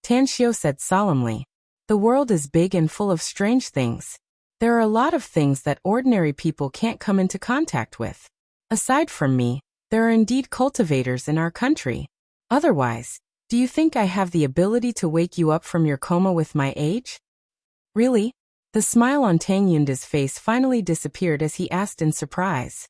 Tan Xiao said solemnly. The world is big and full of strange things. There are a lot of things that ordinary people can't come into contact with. Aside from me, there are indeed cultivators in our country. Otherwise, do you think I have the ability to wake you up from your coma with my age? Really? The smile on Tang Yunda's face finally disappeared as he asked in surprise.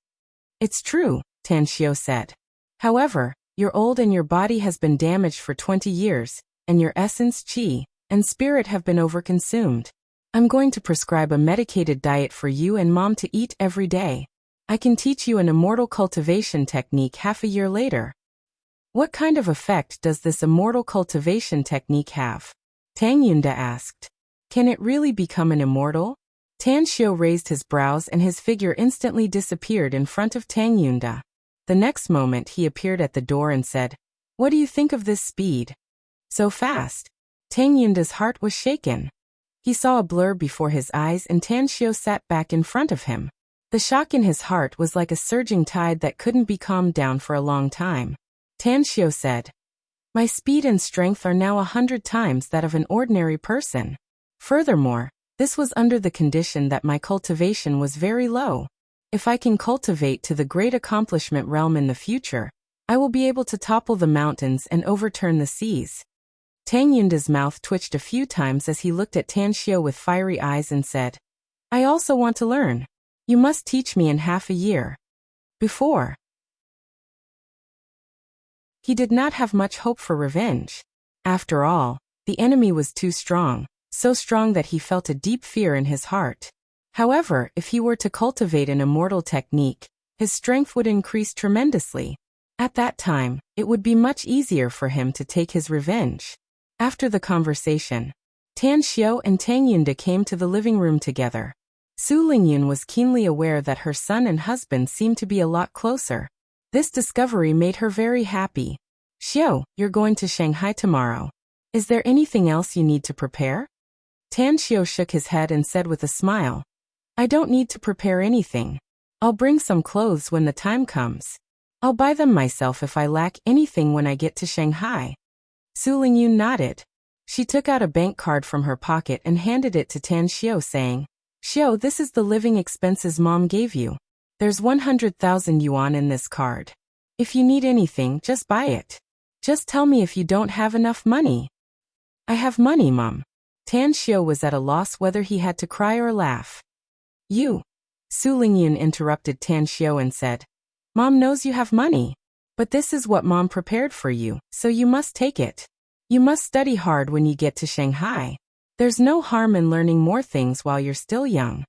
It's true, Tan Xiao said. However, you're old and your body has been damaged for 20 years, and your essence, qi, and spirit have been overconsumed. I'm going to prescribe a medicated diet for you and Mom to eat every day. I can teach you an immortal cultivation technique half a year later. What kind of effect does this immortal cultivation technique have? Tang Yunda asked. Can it really become an immortal? Tan Xiao raised his brows and his figure instantly disappeared in front of Tang Yunda. The next moment he appeared at the door and said, what do you think of this speed? So fast. Tang Yunda's heart was shaken. He saw a blur before his eyes and Tan Xiao sat back in front of him. The shock in his heart was like a surging tide that couldn't be calmed down for a long time. Tan Xiao said, my speed and strength are now 100 times that of an ordinary person. Furthermore, this was under the condition that my cultivation was very low. If I can cultivate to the great accomplishment realm in the future, I will be able to topple the mountains and overturn the seas. Tang Yunda's mouth twitched a few times as he looked at Tan Xiao with fiery eyes and said, I also want to learn. You must teach me in half a year. Before, he did not have much hope for revenge. After all, the enemy was too strong, so strong that he felt a deep fear in his heart. However, if he were to cultivate an immortal technique, his strength would increase tremendously. At that time, it would be much easier for him to take his revenge. After the conversation, Tan Xiao and Tang Yunda came to the living room together. Su Lingyun was keenly aware that her son and husband seemed to be a lot closer. This discovery made her very happy. Xiao, you're going to Shanghai tomorrow. Is there anything else you need to prepare? Tan Xiao shook his head and said with a smile, I don't need to prepare anything. I'll bring some clothes when the time comes. I'll buy them myself if I lack anything when I get to Shanghai. Su Lingyun nodded. She took out a bank card from her pocket and handed it to Tan Xiao saying, Xiao, this is the living expenses Mom gave you. There's 100,000 yuan in this card. If you need anything, just buy it. Just tell me if you don't have enough money. I have money, Mom. Tan Xiao was at a loss whether he had to cry or laugh. You. Su Lingyun interrupted Tan Xiao and said, Mom knows you have money. But this is what Mom prepared for you, so you must take it. You must study hard when you get to Shanghai. There's no harm in learning more things while you're still young.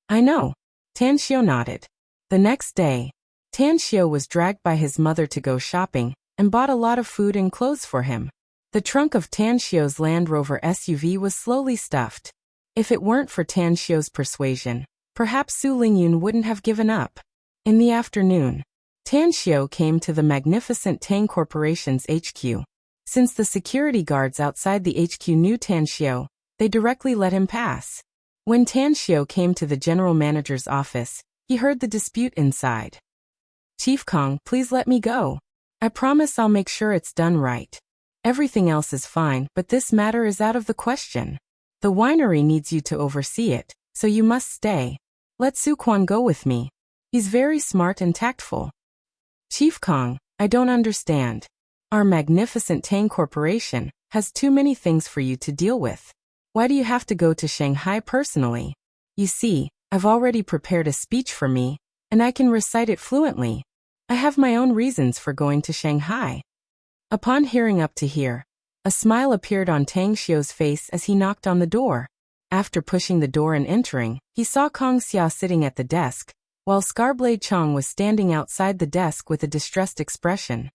I know. Tan Xiao nodded. The next day, Tan Xiao was dragged by his mother to go shopping and bought a lot of food and clothes for him. The trunk of Tan Xiao's Land Rover SUV was slowly stuffed. If it weren't for Tan Xiao's persuasion, perhaps Su Lingyun wouldn't have given up. In the afternoon, Tan Xiao came to the magnificent Tang Corporation's HQ. Since the security guards outside the HQ knew Tan Xiao, they directly let him pass. When Tan Xiao came to the general manager's office, he heard the dispute inside. Chief Kong, please let me go. I promise I'll make sure it's done right. Everything else is fine, but this matter is out of the question. The winery needs you to oversee it, so you must stay. Let Su Quan go with me. He's very smart and tactful. Chief Kong, I don't understand. Our magnificent Tang Corporation has too many things for you to deal with. Why do you have to go to Shanghai personally? You see, I've already prepared a speech for me, and I can recite it fluently. I have my own reasons for going to Shanghai. Upon hearing up to here, a smile appeared on Tang Xiao's face as he knocked on the door. After pushing the door and entering, he saw Kong Xia sitting at the desk, while Scarblade Chong was standing outside the desk with a distressed expression.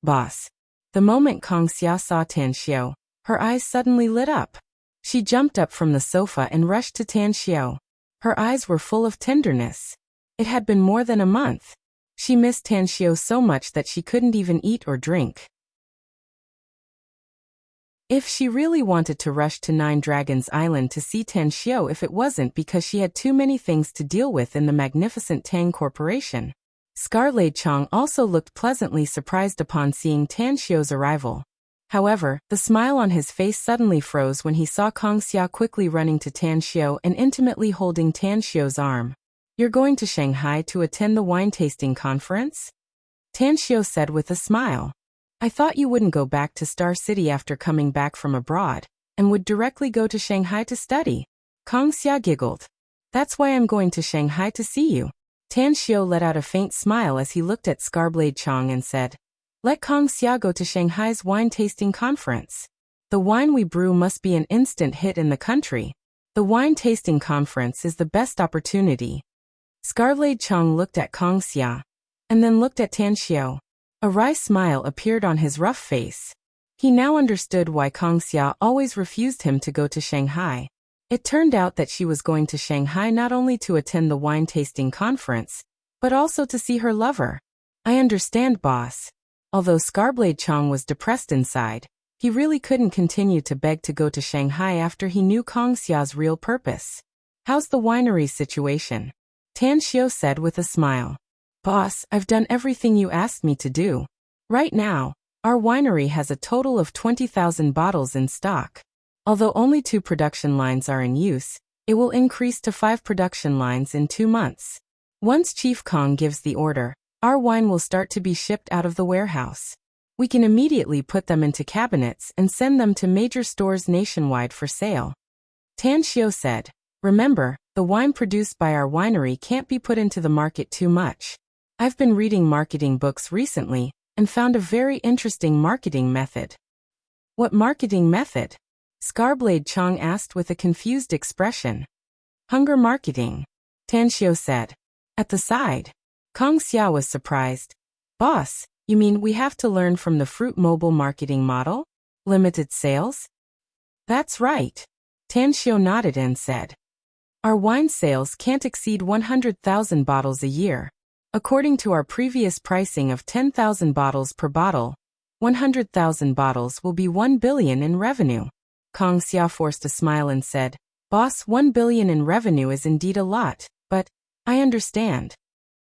Boss. The moment Kong Xia saw Tan Xiao, her eyes suddenly lit up. She jumped up from the sofa and rushed to Tan Xiao. Her eyes were full of tenderness. It had been more than a month. She missed Tan Xiao so much that she couldn't even eat or drink. If she really wanted to rush to Nine Dragons Island to see Tan Xiao, if it wasn't because she had too many things to deal with in the magnificent Tang Corporation. Scarlade Chong also looked pleasantly surprised upon seeing Tan Xiao's arrival. However, the smile on his face suddenly froze when he saw Kong Xia quickly running to Tan Xiao and intimately holding Tan Xiao's arm. You're going to Shanghai to attend the wine tasting conference? Tan Xiao said with a smile. I thought you wouldn't go back to Star City after coming back from abroad, and would directly go to Shanghai to study. Kong Xia giggled. That's why I'm going to Shanghai to see you. Tan Xiao let out a faint smile as he looked at Scarblade Chong and said, Let Kong Xia go to Shanghai's wine tasting conference. The wine we brew must be an instant hit in the country. The wine tasting conference is the best opportunity. Scarblade Chong looked at Kong Xia, and then looked at Tan Xiao. A wry smile appeared on his rough face. He now understood why Kong Xia always refused him to go to Shanghai. It turned out that she was going to Shanghai not only to attend the wine tasting conference, but also to see her lover. I understand, boss. Although Scarblade Chong was depressed inside, he really couldn't continue to beg to go to Shanghai after he knew Kong Xia's real purpose. How's the winery situation? Tan Xiao said with a smile. Boss, I've done everything you asked me to do. Right now, our winery has a total of 20,000 bottles in stock. Although only 2 production lines are in use, it will increase to 5 production lines in 2 months. Once Chief Kong gives the order, our wine will start to be shipped out of the warehouse. We can immediately put them into cabinets and send them to major stores nationwide for sale. Tan Xiu said, remember, the wine produced by our winery can't be put into the market too much. I've been reading marketing books recently and found a very interesting marketing method. What marketing method? Scarblade Chong asked with a confused expression. Hunger marketing, Tan Xiu said. At the side, Kong Xia was surprised. Boss, you mean we have to learn from the fruit mobile marketing model? Limited sales? That's right. Tan Xiu nodded and said. Our wine sales can't exceed 100,000 bottles a year. According to our previous pricing of 10,000 bottles per bottle, 100,000 bottles will be 1 billion in revenue. Kong Xia forced a smile and said, Boss, 1 billion in revenue is indeed a lot, but I understand.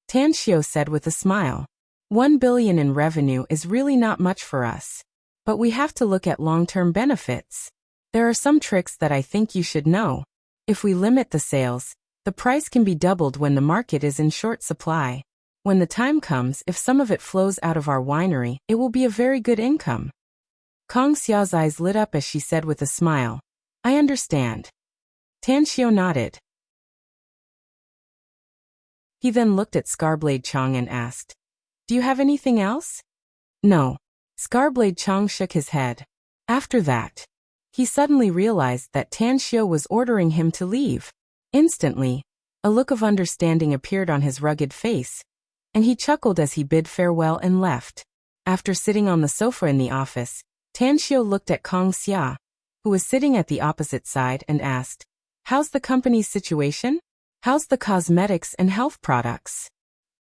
Tan Xiu said with a smile. 1 billion in revenue is really not much for us. But we have to look at long-term benefits. There are some tricks that I think you should know. If we limit the sales, the price can be doubled when the market is in short supply. When the time comes, if some of it flows out of our winery, it will be a very good income. Kong Xia's eyes lit up as she said with a smile, I understand. Tan Xiu nodded. He then looked at Scarblade Chong and asked, Do you have anything else? No. Scarblade Chong shook his head. After that, he suddenly realized that Tan Xiu was ordering him to leave. Instantly, a look of understanding appeared on his rugged face, and he chuckled as he bid farewell and left. After sitting on the sofa in the office, Tan Xiu looked at Kong Xia, who was sitting at the opposite side, and asked, How's the company's situation? How's the cosmetics and health products?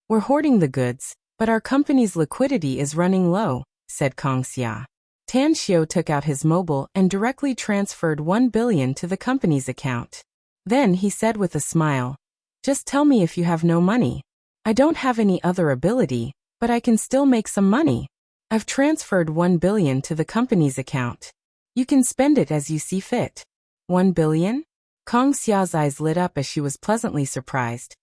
We're hoarding the goods, but our company's liquidity is running low, said Kong Xia. Tan Xiu took out his mobile and directly transferred 1 billion to the company's account. Then he said with a smile, Just tell me if you have no money. I don't have any other ability, but I can still make some money. I've transferred 1 billion to the company's account. You can spend it as you see fit. 1 billion? Kong Xia's eyes lit up as she was pleasantly surprised.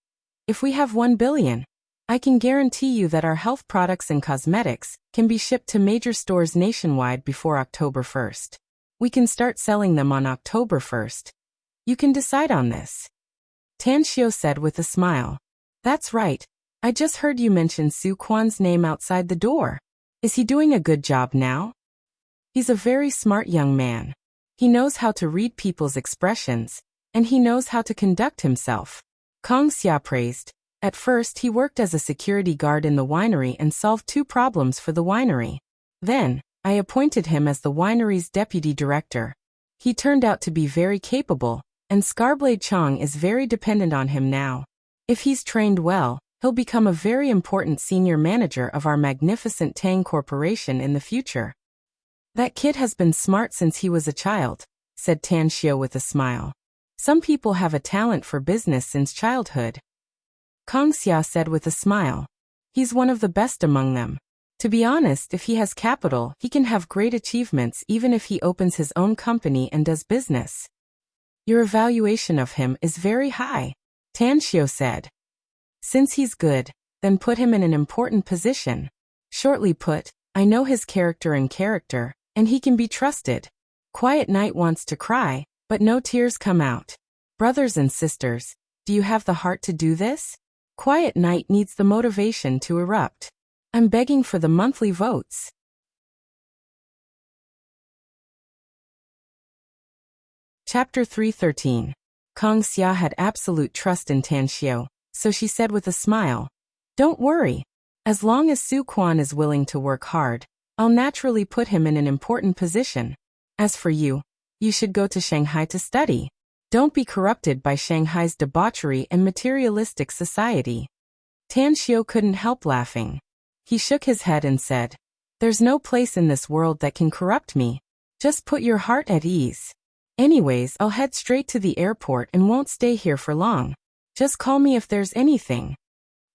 If we have 1 billion, I can guarantee you that our health products and cosmetics can be shipped to major stores nationwide before October 1st. We can start selling them on October 1st. You can decide on this. Tan Xiu said with a smile. That's right. I just heard you mention Su Quan's name outside the door. Is he doing a good job now? He's a very smart young man. He knows how to read people's expressions, and he knows how to conduct himself. Kong Xia praised. At first he worked as a security guard in the winery and solved 2 problems for the winery. Then, I appointed him as the winery's deputy director. He turned out to be very capable, and Scarblade Chong is very dependent on him now. If he's trained well, he'll become a very important senior manager of our magnificent Tang Corporation in the future. That kid has been smart since he was a child, said Tan Xiu with a smile. Some people have a talent for business since childhood. Kong Xia said with a smile. He's one of the best among them. To be honest, if he has capital, he can have great achievements even if he opens his own company and does business. Your evaluation of him is very high, Tan Xiu said. Since he's good, then put him in an important position. Shortly put, I know his character, and he can be trusted. Quiet Night wants to cry, but no tears come out. Brothers and sisters, do you have the heart to do this? Quiet Night needs the motivation to erupt. I'm begging for the monthly votes. Chapter 313. Kong Xia had absolute trust in Tan Xiu, so she said with a smile, Don't worry. As long as Su Quan is willing to work hard, I'll naturally put him in an important position. As for you, you should go to Shanghai to study. Don't be corrupted by Shanghai's debauchery and materialistic society. Tan Xiu couldn't help laughing. He shook his head and said, There's no place in this world that can corrupt me. Just put your heart at ease. Anyways, I'll head straight to the airport and won't stay here for long. Just call me if there's anything.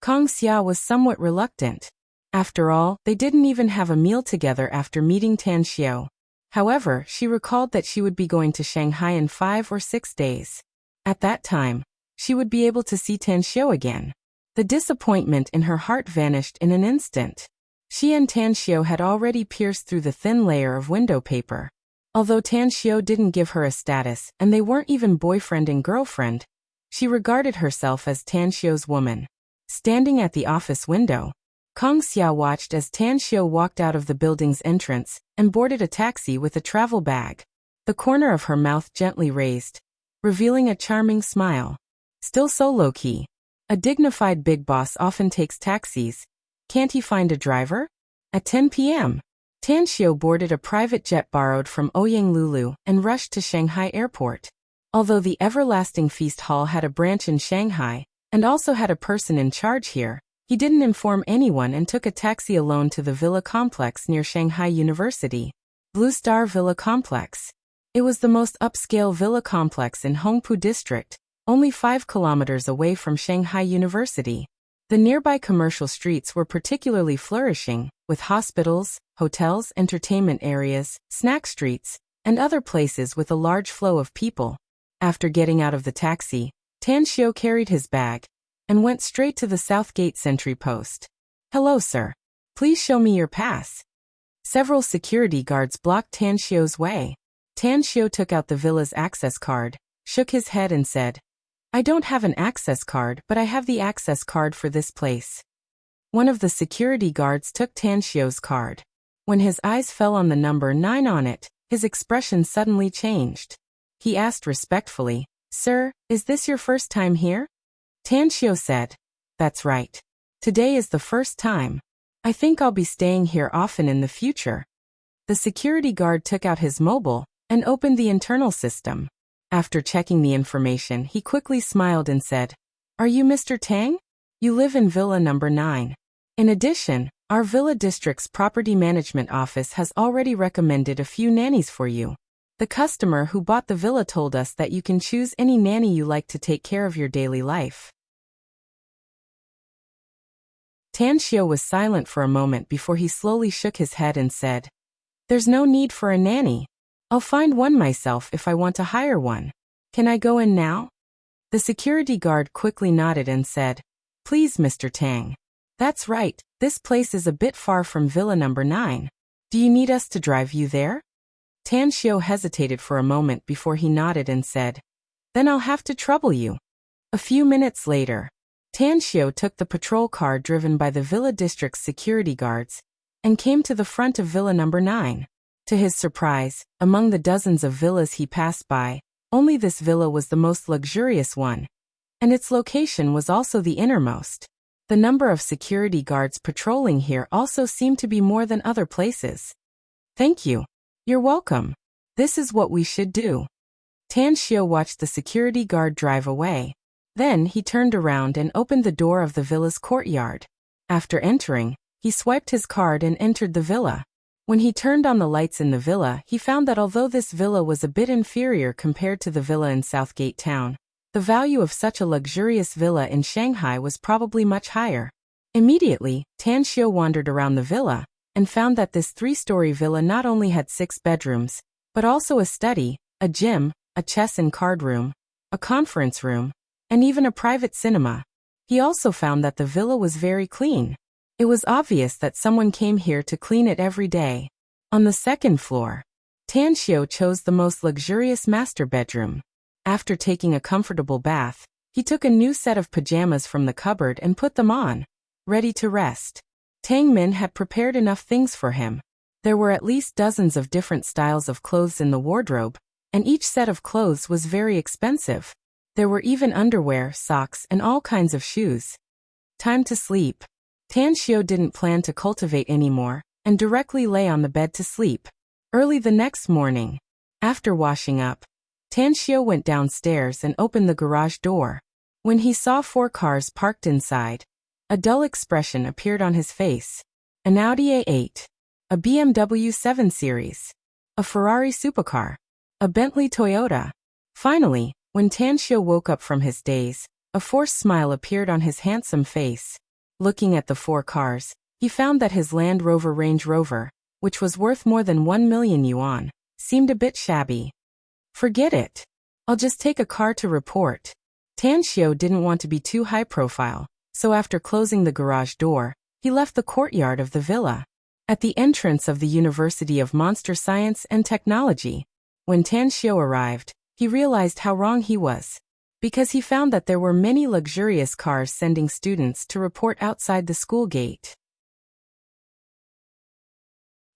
Kong Xia was somewhat reluctant. After all, they didn't even have a meal together after meeting Tan Xiu. However, she recalled that she would be going to Shanghai in 5 or 6 days. At that time, she would be able to see Tan Xiu again. The disappointment in her heart vanished in an instant. She and Tanxiu had already pierced through the thin layer of window paper. Although Tanxiu didn't give her a status and they weren't even boyfriend and girlfriend, she regarded herself as Tanxiu's woman. Standing at the office window, Kang Xia watched as Tanxiu walked out of the building's entrance and boarded a taxi with a travel bag. The corner of her mouth gently raised, revealing a charming smile. Still so low-key. A dignified big boss often takes taxis. Can't he find a driver? At 10 p.m., Tanxiu boarded a private jet borrowed from Ouyang Lulu and rushed to Shanghai Airport. Although the Everlasting Feast Hall had a branch in Shanghai and also had a person in charge here, he didn't inform anyone and took a taxi alone to the villa complex near Shanghai University. Blue Star Villa Complex. It was the most upscale villa complex in Hongpu District, only 5 kilometers away from Shanghai University. The nearby commercial streets were particularly flourishing, with hospitals, hotels, entertainment areas, snack streets, and other places with a large flow of people. After getting out of the taxi, Tanxiu carried his bag and went straight to the South Gate sentry post. "Hello, sir. Please show me your pass." Several security guards blocked Tanxiu's way. Tanxiu took out the villa's access card, shook his head and said, "I don't have an access card, but I have the access card for this place." One of the security guards took Tanxiu's card. When his eyes fell on the number 9 on it, his expression suddenly changed. He asked respectfully, "Sir, is this your first time here?" Tanxiu said, "That's right. Today is the first time. I think I'll be staying here often in the future." The security guard took out his mobile and opened the internal system. After checking the information, he quickly smiled and said, "Are you Mr. Tang? You live in Villa number 9. In addition, our Villa District's Property Management Office has already recommended a few nannies for you. The customer who bought the villa told us that you can choose any nanny you like to take care of your daily life." Tanxiu was silent for a moment before he slowly shook his head and said, "There's no need for a nanny. I'll find one myself if I want to hire one. Can I go in now?" The security guard quickly nodded and said, "Please, Mr. Tang. That's right, this place is a bit far from Villa number 9. Do you need us to drive you there?" Tanxiu hesitated for a moment before he nodded and said, "Then I'll have to trouble you." A few minutes later, Tanxiu took the patrol car driven by the Villa District's security guards and came to the front of Villa number 9. To his surprise, among the dozens of villas he passed by, only this villa was the most luxurious one, and its location was also the innermost. The number of security guards patrolling here also seemed to be more than other places. "Thank you. You're welcome. This is what we should do." Tanxiu watched the security guard drive away. Then he turned around and opened the door of the villa's courtyard. After entering, he swiped his card and entered the villa. When he turned on the lights in the villa, he found that although this villa was a bit inferior compared to the villa in Southgate Town, the value of such a luxurious villa in Shanghai was probably much higher. Immediately, Tanxiu wandered around the villa and found that this 3-story villa not only had 6 bedrooms, but also a study, a gym, a chess and card room, a conference room, and even a private cinema. He also found that the villa was very clean. It was obvious that someone came here to clean it every day. On the second floor, Tanxiu chose the most luxurious master bedroom. After taking a comfortable bath, he took a new set of pajamas from the cupboard and put them on, ready to rest. Tang Min had prepared enough things for him. There were at least dozens of different styles of clothes in the wardrobe, and each set of clothes was very expensive. There were even underwear, socks, and all kinds of shoes. Time to sleep. Tanxiu didn't plan to cultivate anymore, and directly lay on the bed to sleep. Early the next morning, after washing up, Tanxiu went downstairs and opened the garage door. When he saw 4 cars parked inside, a dull expression appeared on his face. An Audi A8, a BMW 7 Series, a Ferrari supercar, a Bentley Toyota. Finally, when Tanxiu woke up from his daze, a forced smile appeared on his handsome face. Looking at the 4 cars, he found that his Land Rover Range Rover, which was worth more than 1 million yuan, seemed a bit shabby. "Forget it. I'll just take a car to report." Tanxiu didn't want to be too high profile, so after closing the garage door, he left the courtyard of the villa. At the entrance of the University of Monster Science and Technology, when Tan Xiao arrived, he realized how wrong he was, because he found that there were many luxurious cars sending students to report outside the school gate.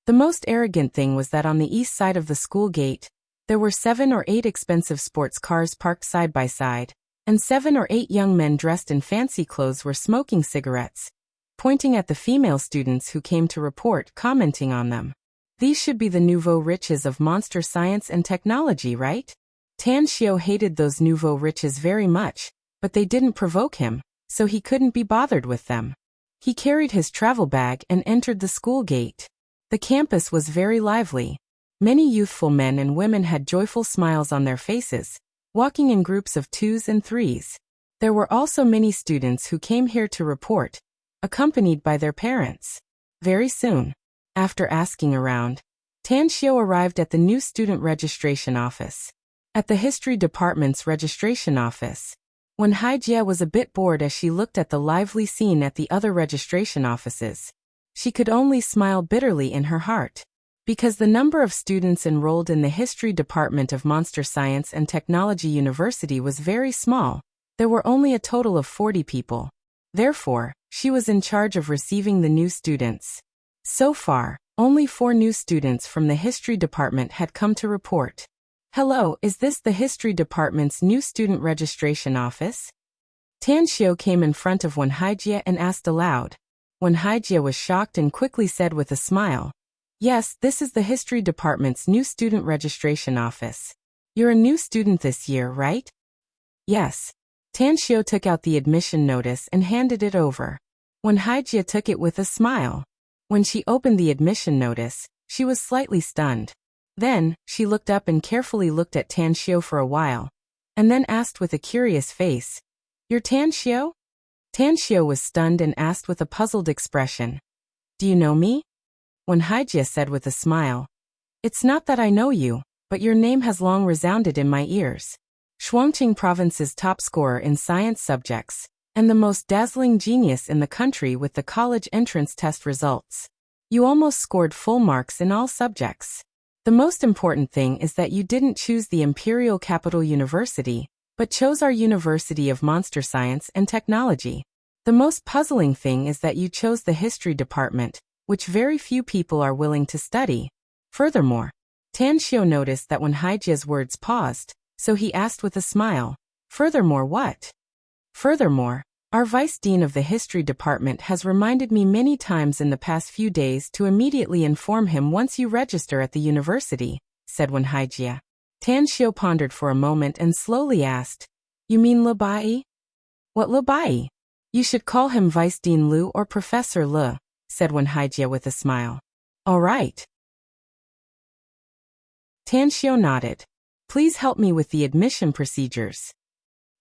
The most arrogant thing was that on the east side of the school gate, there were 7 or 8 expensive sports cars parked side by side, and 7 or 8 young men dressed in fancy clothes were smoking cigarettes, pointing at the female students who came to report, commenting on them. These should be the nouveau riches of monster science and technology, right? Tan Xiao hated those nouveau riches very much, but they didn't provoke him, so he couldn't be bothered with them. He carried his travel bag and entered the school gate. The campus was very lively. Many youthful men and women had joyful smiles on their faces, walking in groups of 2s and 3s. There were also many students who came here to report, accompanied by their parents. Very soon, after asking around, Tan Xiao arrived at the new student registration office. At the history department's registration office, when Haijie was a bit bored as she looked at the lively scene at the other registration offices, she could only smile bitterly in her heart. Because the number of students enrolled in the history department of Monster Science and Technology University was very small, there were only a total of 40 people. Therefore, she was in charge of receiving the new students. So far, only 4 new students from the history department had come to report. Hello, is this the history department's new student registration office? Tan Xiao came in front of Wen Haijie and asked aloud. Wen Haijie was shocked and quickly said with a smile, "Yes, this is the history department's new student registration office. You're a new student this year, right?" "Yes." Tan Xiao took out the admission notice and handed it over. Wen Haijie took it with a smile. When she opened the admission notice, she was slightly stunned. Then, she looked up and carefully looked at Tan Xiao for a while, and then asked with a curious face, "You're Tan Xiao?" Tan Xiao was stunned and asked with a puzzled expression, "Do you know me?" Wen Haijie said with a smile, "It's not that I know you, but your name has long resounded in my ears. Shuangqing Province's top scorer in science subjects, and the most dazzling genius in the country with the college entrance test results. You almost scored full marks in all subjects. The most important thing is that you didn't choose the Imperial Capital University, but chose our University of Monster Science and Technology. The most puzzling thing is that you chose the history department, which very few people are willing to study. Furthermore," Tan Xiao noticed that when Haijie's words paused, so he asked with a smile, "Furthermore what?" "Furthermore, our vice dean of the history department has reminded me many times in the past few days to immediately inform him once you register at the university," said Wen Haijie. Tan Xiao pondered for a moment and slowly asked, "You mean Lu Bai?" "What Lu Bai?" "You should call him Vice Dean Lu or Professor Lu," said Wen Haijie with a smile. "All right." Tan Xiao nodded. "Please help me with the admission procedures."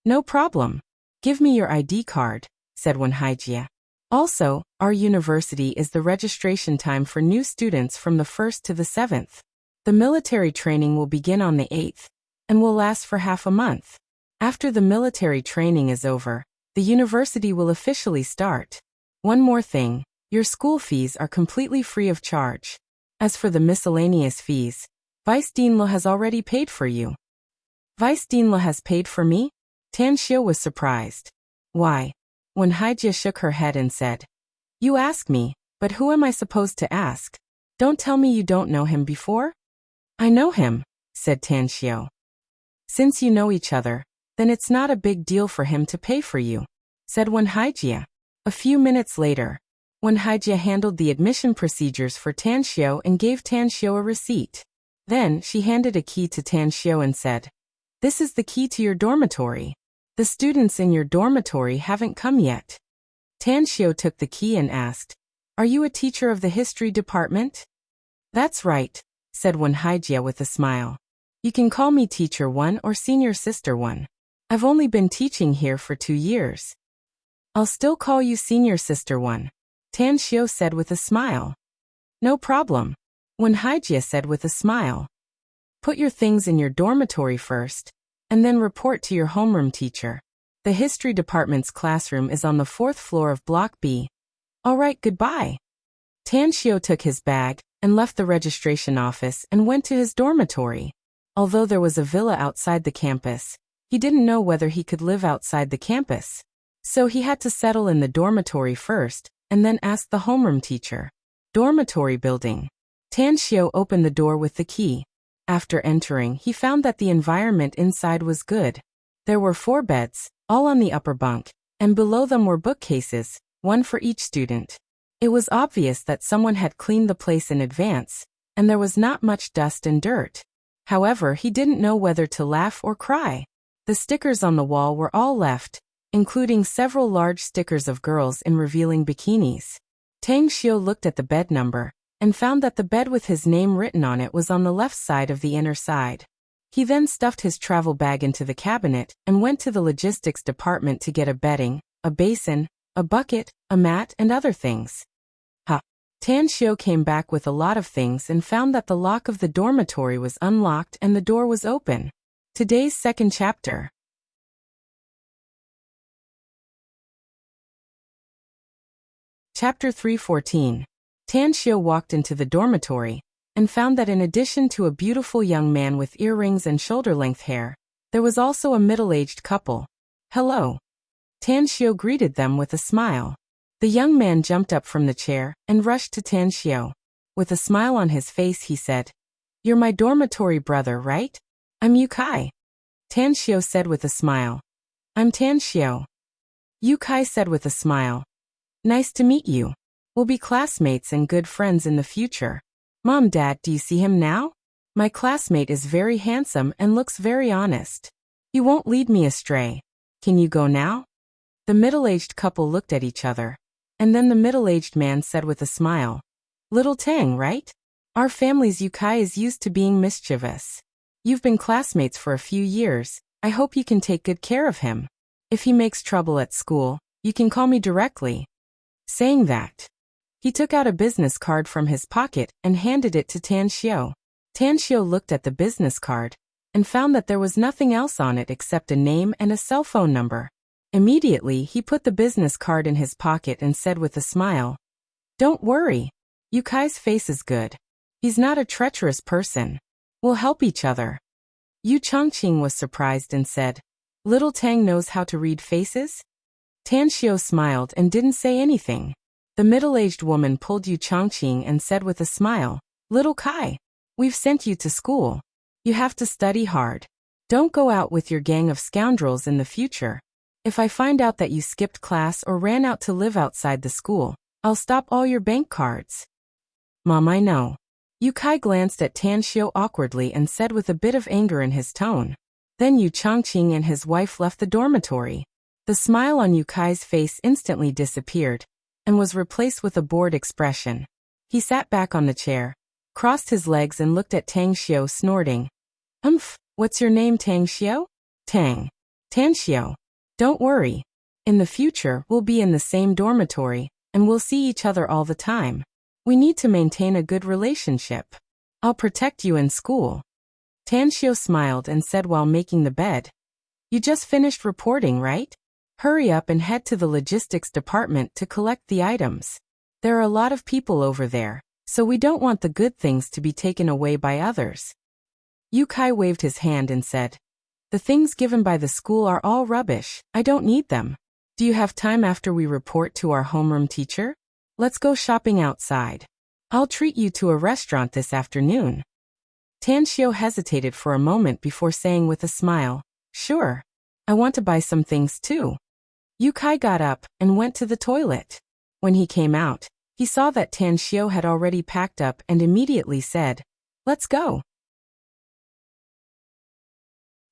"No problem. Give me your ID card," said Wen Haijie. "Also, our university is the registration time for new students from the 1st to the 7th. The military training will begin on the 8th, and will last for half a month. After the military training is over, the university will officially start. One more thing, your school fees are completely free of charge. As for the miscellaneous fees, Vice Dean Lu has already paid for you." "Vice Dean Lu has paid for me?" Tan Xiao was surprised. "Why?" Wen Haijie shook her head and said, "You ask me, but who am I supposed to ask? Don't tell me you don't know him before?" "I know him," said Tan Xiao. "Since you know each other, then it's not a big deal for him to pay for you," said Wen Haijie. A few minutes later, Wen Haijie handled the admission procedures for Tan Xiao and gave Tan Xiao a receipt. Then, she handed a key to Tan Xiao and said, "This is the key to your dormitory. The students in your dormitory haven't come yet." Tan Xiao took the key and asked, "Are you a teacher of the history department?" "That's right," said Wen Haijie with a smile. "You can call me Teacher 1 or Senior Sister 1. I've only been teaching here for 2 years." "I'll still call you Senior Sister 1, Tan Xiao said with a smile. "No problem," Wen Haijie said with a smile. "Put your things in your dormitory first, and then report to your homeroom teacher. The history department's classroom is on the 4th floor of Block B. All right, goodbye. Tan Xiao took his bag and left the registration office and went to his dormitory. Although there was a villa outside the campus, he didn't know whether he could live outside the campus. So he had to settle in the dormitory first and then ask the homeroom teacher. Dormitory building. Tan Xiao opened the door with the key. After entering, he found that the environment inside was good. There were 4 beds, all on the upper bunk, and below them were bookcases, one for each student. It was obvious that someone had cleaned the place in advance, and there was not much dust and dirt. However, he didn't know whether to laugh or cry. The stickers on the wall were all left, including several large stickers of girls in revealing bikinis. Tang Xiao looked at the bed number and found that the bed with his name written on it was on the left side of the inner side. He then stuffed his travel bag into the cabinet and went to the logistics department to get a bedding, a basin, a bucket, a mat, and other things. Tan Xiao came back with a lot of things and found that the lock of the dormitory was unlocked and the door was open. Today's second chapter. Chapter 3:14. Tan Xiao walked into the dormitory and found that in addition to a beautiful young man with earrings and shoulder-length hair, there was also a middle-aged couple. Hello. Tan Xiao greeted them with a smile. The young man jumped up from the chair and rushed to Tan Xiao. With a smile on his face, he said, "You're my dormitory brother, right? I'm Yu Kai." Tan Xiao said with a smile, "I'm Tan Xiao." Yu Kai said with a smile, "Nice to meet you. We'll be classmates and good friends in the future. Mom, Dad, do you see him now? My classmate is very handsome and looks very honest. He won't lead me astray. Can you go now?" The middle-aged couple looked at each other. And then the middle-aged man said with a smile, "Little Tang, right? Our family's Yu Kai is used to being mischievous. You've been classmates for a few years. I hope you can take good care of him. If he makes trouble at school, you can call me directly." Saying that, he took out a business card from his pocket and handed it to Tan Xiao. Tan Xiao looked at the business card and found that there was nothing else on it except a name and a cell phone number. Immediately, he put the business card in his pocket and said with a smile, "Don't worry. Yu Kai's face is good. He's not a treacherous person. We'll help each other." Yu Chongqing was surprised and said, "Little Tang knows how to read faces?" Tan Xiao smiled and didn't say anything. The middle-aged woman pulled Yu Chongqing and said with a smile, "Little Kai, we've sent you to school. You have to study hard. Don't go out with your gang of scoundrels in the future. If I find out that you skipped class or ran out to live outside the school, I'll stop all your bank cards." "Mom, I know." Yu Kai glanced at Tan Xiao awkwardly and said with a bit of anger in his tone. Then Yu Chongqing and his wife left the dormitory. The smile on Yu Kai's face instantly disappeared and was replaced with a bored expression. He sat back on the chair, crossed his legs and looked at Tang Xiao snorting. What's your name, Tang Xiao?" "Tang. Tan Xiao. Don't worry. In the future, we'll be in the same dormitory, and we'll see each other all the time. We need to maintain a good relationship. I'll protect you in school." Tan Xiao smiled and said while making the bed, "You just finished reporting, right? Hurry up and head to the logistics department to collect the items. There are a lot of people over there, so we don't want the good things to be taken away by others." Yu Kai waved his hand and said, "The things given by the school are all rubbish. I don't need them. Do you have time after we report to our homeroom teacher? Let's go shopping outside. I'll treat you to a restaurant this afternoon." Tan Xiao hesitated for a moment before saying with a smile, "Sure. I want to buy some things too." Yu Kai got up and went to the toilet. When he came out, he saw that Tan Xiao had already packed up and immediately said, "Let's go."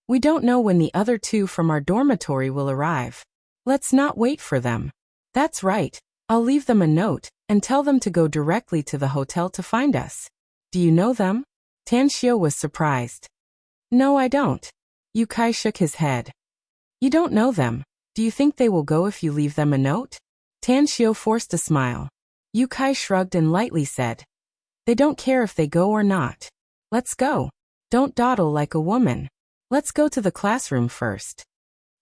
"We don't know when the other 2 from our dormitory will arrive. Let's not wait for them." "That's right. I'll leave them a note and tell them to go directly to the hotel to find us." "Do you know them?" Tan Xiao was surprised. "No, I don't." Yu Kai shook his head. "You don't know them. Do you think they will go if you leave them a note?" Tan Xiao forced a smile. Yu Kai shrugged and lightly said, "They don't care if they go or not. Let's go. Don't dawdle like a woman. Let's go to the classroom first."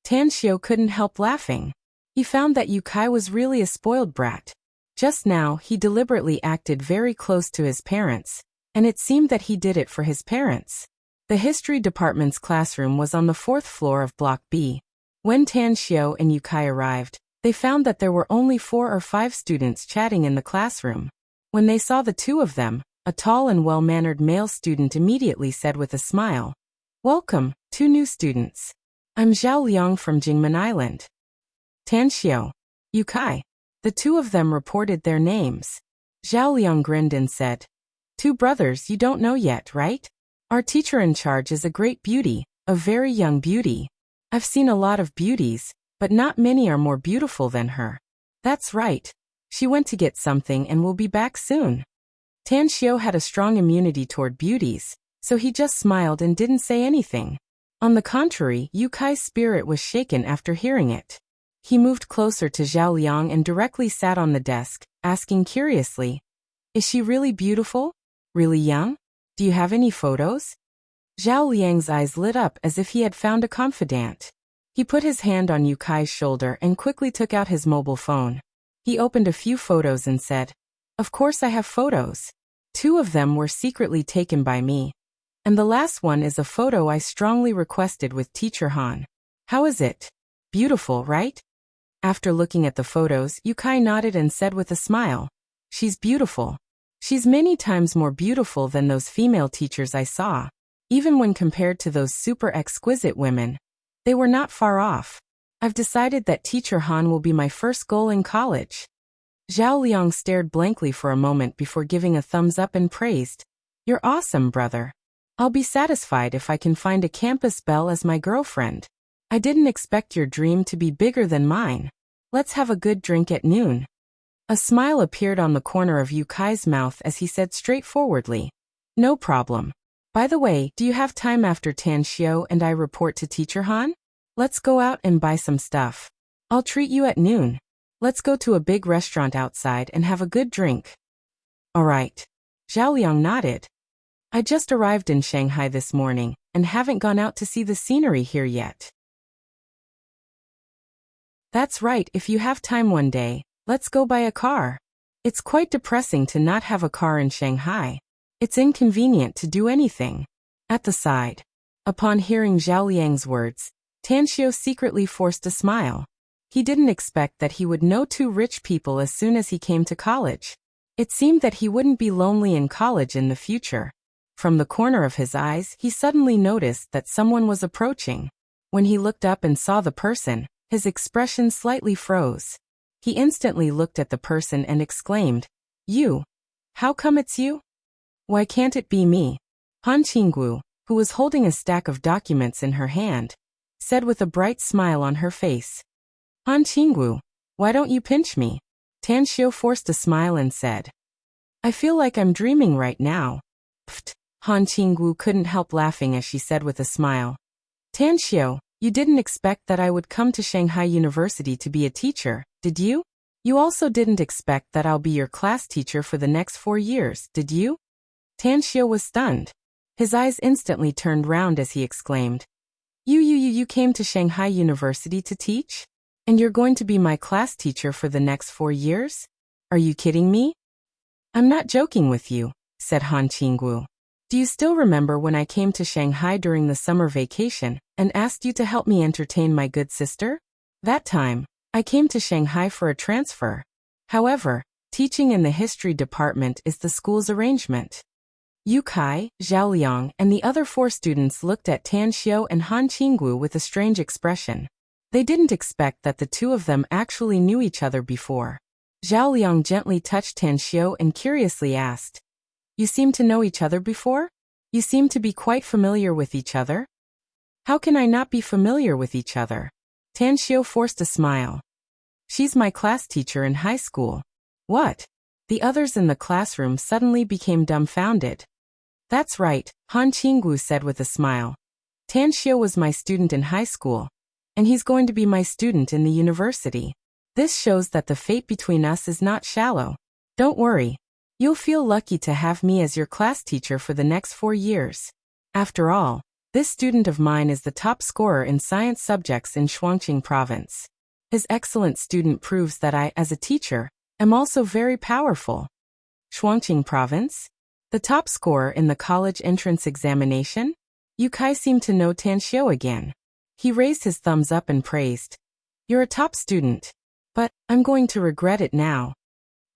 Tan Xiu couldn't help laughing. He found that Yukai was really a spoiled brat. Just now, he deliberately acted very close to his parents, and it seemed that he did it for his parents. The history department's classroom was on the 4th floor of Block B. When Tan Xiu and Yukai arrived, they found that there were only 4 or 5 students chatting in the classroom. When they saw the two of them, a tall and well-mannered male student immediately said with a smile, "Welcome, 2 new students. I'm Zhao Liang from Jingmen Island." Tan Xiu, Yukai. The two of them reported their names. Zhao Liang grinned and said, "2 brothers you don't know yet, right? Our teacher in charge is a great beauty, a very young beauty. I've seen a lot of beauties, but not many are more beautiful than her." "That's right. She went to get something and will be back soon." Tan Xiu had a strong immunity toward beauties, so he just smiled and didn't say anything. On the contrary, Yukai's spirit was shaken after hearing it. He moved closer to Zhao Liang and directly sat on the desk, asking curiously, "Is she really beautiful? Really young? Do you have any photos?" Zhao Liang's eyes lit up as if he had found a confidant. He put his hand on Yukai's shoulder and quickly took out his mobile phone. He opened a few photos and said, "Of course I have photos. 2 of them were secretly taken by me. And the last one is a photo I strongly requested with Teacher Han. How is it? Beautiful, right?" After looking at the photos, Yukai nodded and said with a smile, "She's beautiful. She's many times more beautiful than those female teachers I saw. Even when compared to those super exquisite women, they were not far off. I've decided that Teacher Han will be my first goal in college." Zhao Liang stared blankly for a moment before giving a thumbs up and praised, "You're awesome, brother. I'll be satisfied if I can find a campus belle as my girlfriend. I didn't expect your dream to be bigger than mine. Let's have a good drink at noon." A smile appeared on the corner of Yukai's mouth as he said straightforwardly, "No problem. By the way, do you have time after Tan Xiu and I report to Teacher Han? Let's go out and buy some stuff. I'll treat you at noon. Let's go to a big restaurant outside and have a good drink." "All right." Zhao Liang nodded. "I just arrived in Shanghai this morning and haven't gone out to see the scenery here yet." "That's right, if you have time one day, let's go buy a car. It's quite depressing to not have a car in Shanghai. It's inconvenient to do anything." At the side. Upon hearing Zhao Liang's words, Tan Xiu secretly forced a smile. He didn't expect that he would know 2 rich people as soon as he came to college. It seemed that he wouldn't be lonely in college in the future. From the corner of his eyes, he suddenly noticed that someone was approaching. When he looked up and saw the person, his expression slightly froze. He instantly looked at the person and exclaimed, "You? How come it's you? Why can't it be me?" Han Qinggu, who was holding a stack of documents in her hand, said with a bright smile on her face, "Han Qinggu, why don't you pinch me?" Tan Xiu forced a smile and said, "I feel like I'm dreaming right now." "Pfft." Han Qinggu couldn't help laughing as she said with a smile, "Tan Xiu, you didn't expect that I would come to Shanghai University to be a teacher, did you? You also didn't expect that I'll be your class teacher for the next 4 years, did you?" Tan Xiu was stunned. His eyes instantly turned round as he exclaimed, You came to Shanghai University to teach? And you're going to be my class teacher for the next 4 years? Are you kidding me?" "I'm not joking with you," said Han Qinggu. "Do you still remember when I came to Shanghai during the summer vacation and asked you to help me entertain my good sister? That time, I came to Shanghai for a transfer. However, teaching in the history department is the school's arrangement." Yukai, Zhao Liang, and the other 4 students looked at Tan Xiu and Han Qinggu with a strange expression. They didn't expect that the 2 of them actually knew each other before. Zhao Liang gently touched Tan Xiu and curiously asked, "You seem to know each other before? You seem to be quite familiar with each other?" "How can I not be familiar with each other?" Tan Xiu forced a smile. "She's my class teacher in high school." "What?" The others in the classroom suddenly became dumbfounded. "That's right," Han Qinggu said with a smile. "Tan Xiu was my student in high school, and he's going to be my student in the university. This shows that the fate between us is not shallow. Don't worry. You'll feel lucky to have me as your class teacher for the next 4 years. After all, This student of mine is the top scorer in science subjects in Shuangqing province. His excellent student proves that I, as a teacher, am also very powerful. Shuangqing province? The top scorer in the college entrance examination? Yukai seemed to know Tanxiu again. He raised his thumbs up and praised. You're a top student. But, I'm going to regret it now.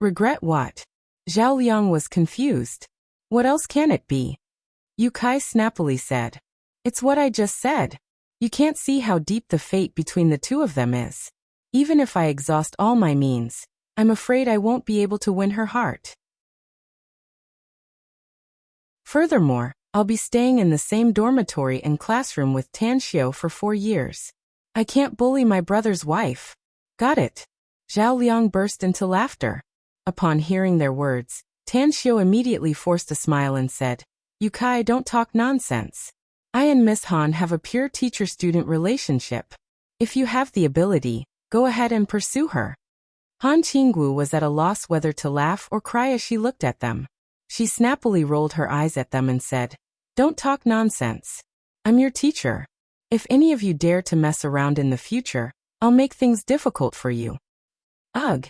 Regret what? Zhao Liang was confused. What else can it be? Yukai snappily said. It's what I just said. You can't see how deep the fate between the two of them is. Even if I exhaust all my means, I'm afraid I won't be able to win her heart. Furthermore, I'll be staying in the same dormitory and classroom with Tanxiu for 4 years. I can't bully my brother's wife. Got it? Zhao Liang burst into laughter. Upon hearing their words, Tanxiu immediately forced a smile and said, Yukai, don't talk nonsense. I and Miss Han have a pure teacher-student relationship. If you have the ability, go ahead and pursue her. Han Qinggu was at a loss whether to laugh or cry as she looked at them. She snappily rolled her eyes at them and said, Don't talk nonsense. I'm your teacher. If any of you dare to mess around in the future, I'll make things difficult for you. Ugh.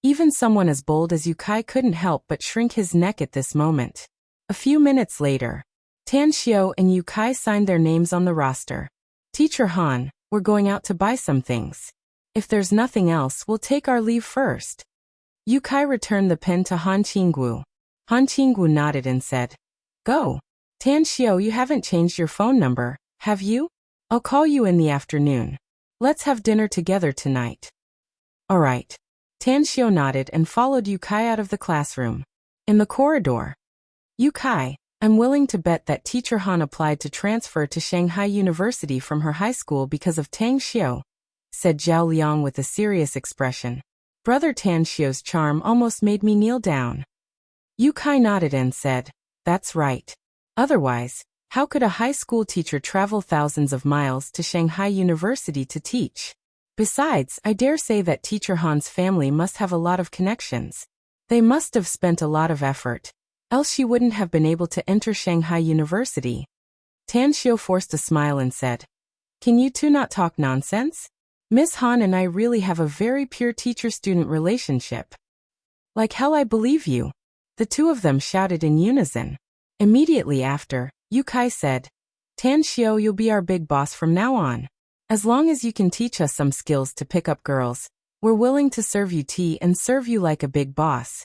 Even someone as bold as Yukai couldn't help but shrink his neck at this moment. A few minutes later, Tanxiu and Yukai signed their names on the roster. Teacher Han, we're going out to buy some things. If there's nothing else, we'll take our leave first. Yukai returned the pen to Han Qinggu. Han Qinggu nodded and said, Go. Tanxiu, you haven't changed your phone number, have you? I'll call you in the afternoon. Let's have dinner together tonight. All right. Tanxiu nodded and followed Yukai out of the classroom. In the corridor. Yukai, I'm willing to bet that teacher Han applied to transfer to Shanghai University from her high school because of Tanxiu, said Zhao Liang with a serious expression. Brother Tanxiu's charm almost made me kneel down. Yukai nodded and said, That's right. Otherwise, how could a high school teacher travel thousands of miles to Shanghai University to teach? Besides, I dare say that teacher Han's family must have a lot of connections. They must have spent a lot of effort, else she wouldn't have been able to enter Shanghai University. Tanxiu forced a smile and said, Can you two not talk nonsense? Miss Han and I really have a very pure teacher-student relationship. Like hell, I believe you. The two of them shouted in unison. Immediately after, Yukai said, Tanxiu, you'll be our big boss from now on. As long as you can teach us some skills to pick up girls, we're willing to serve you tea and serve you like a big boss.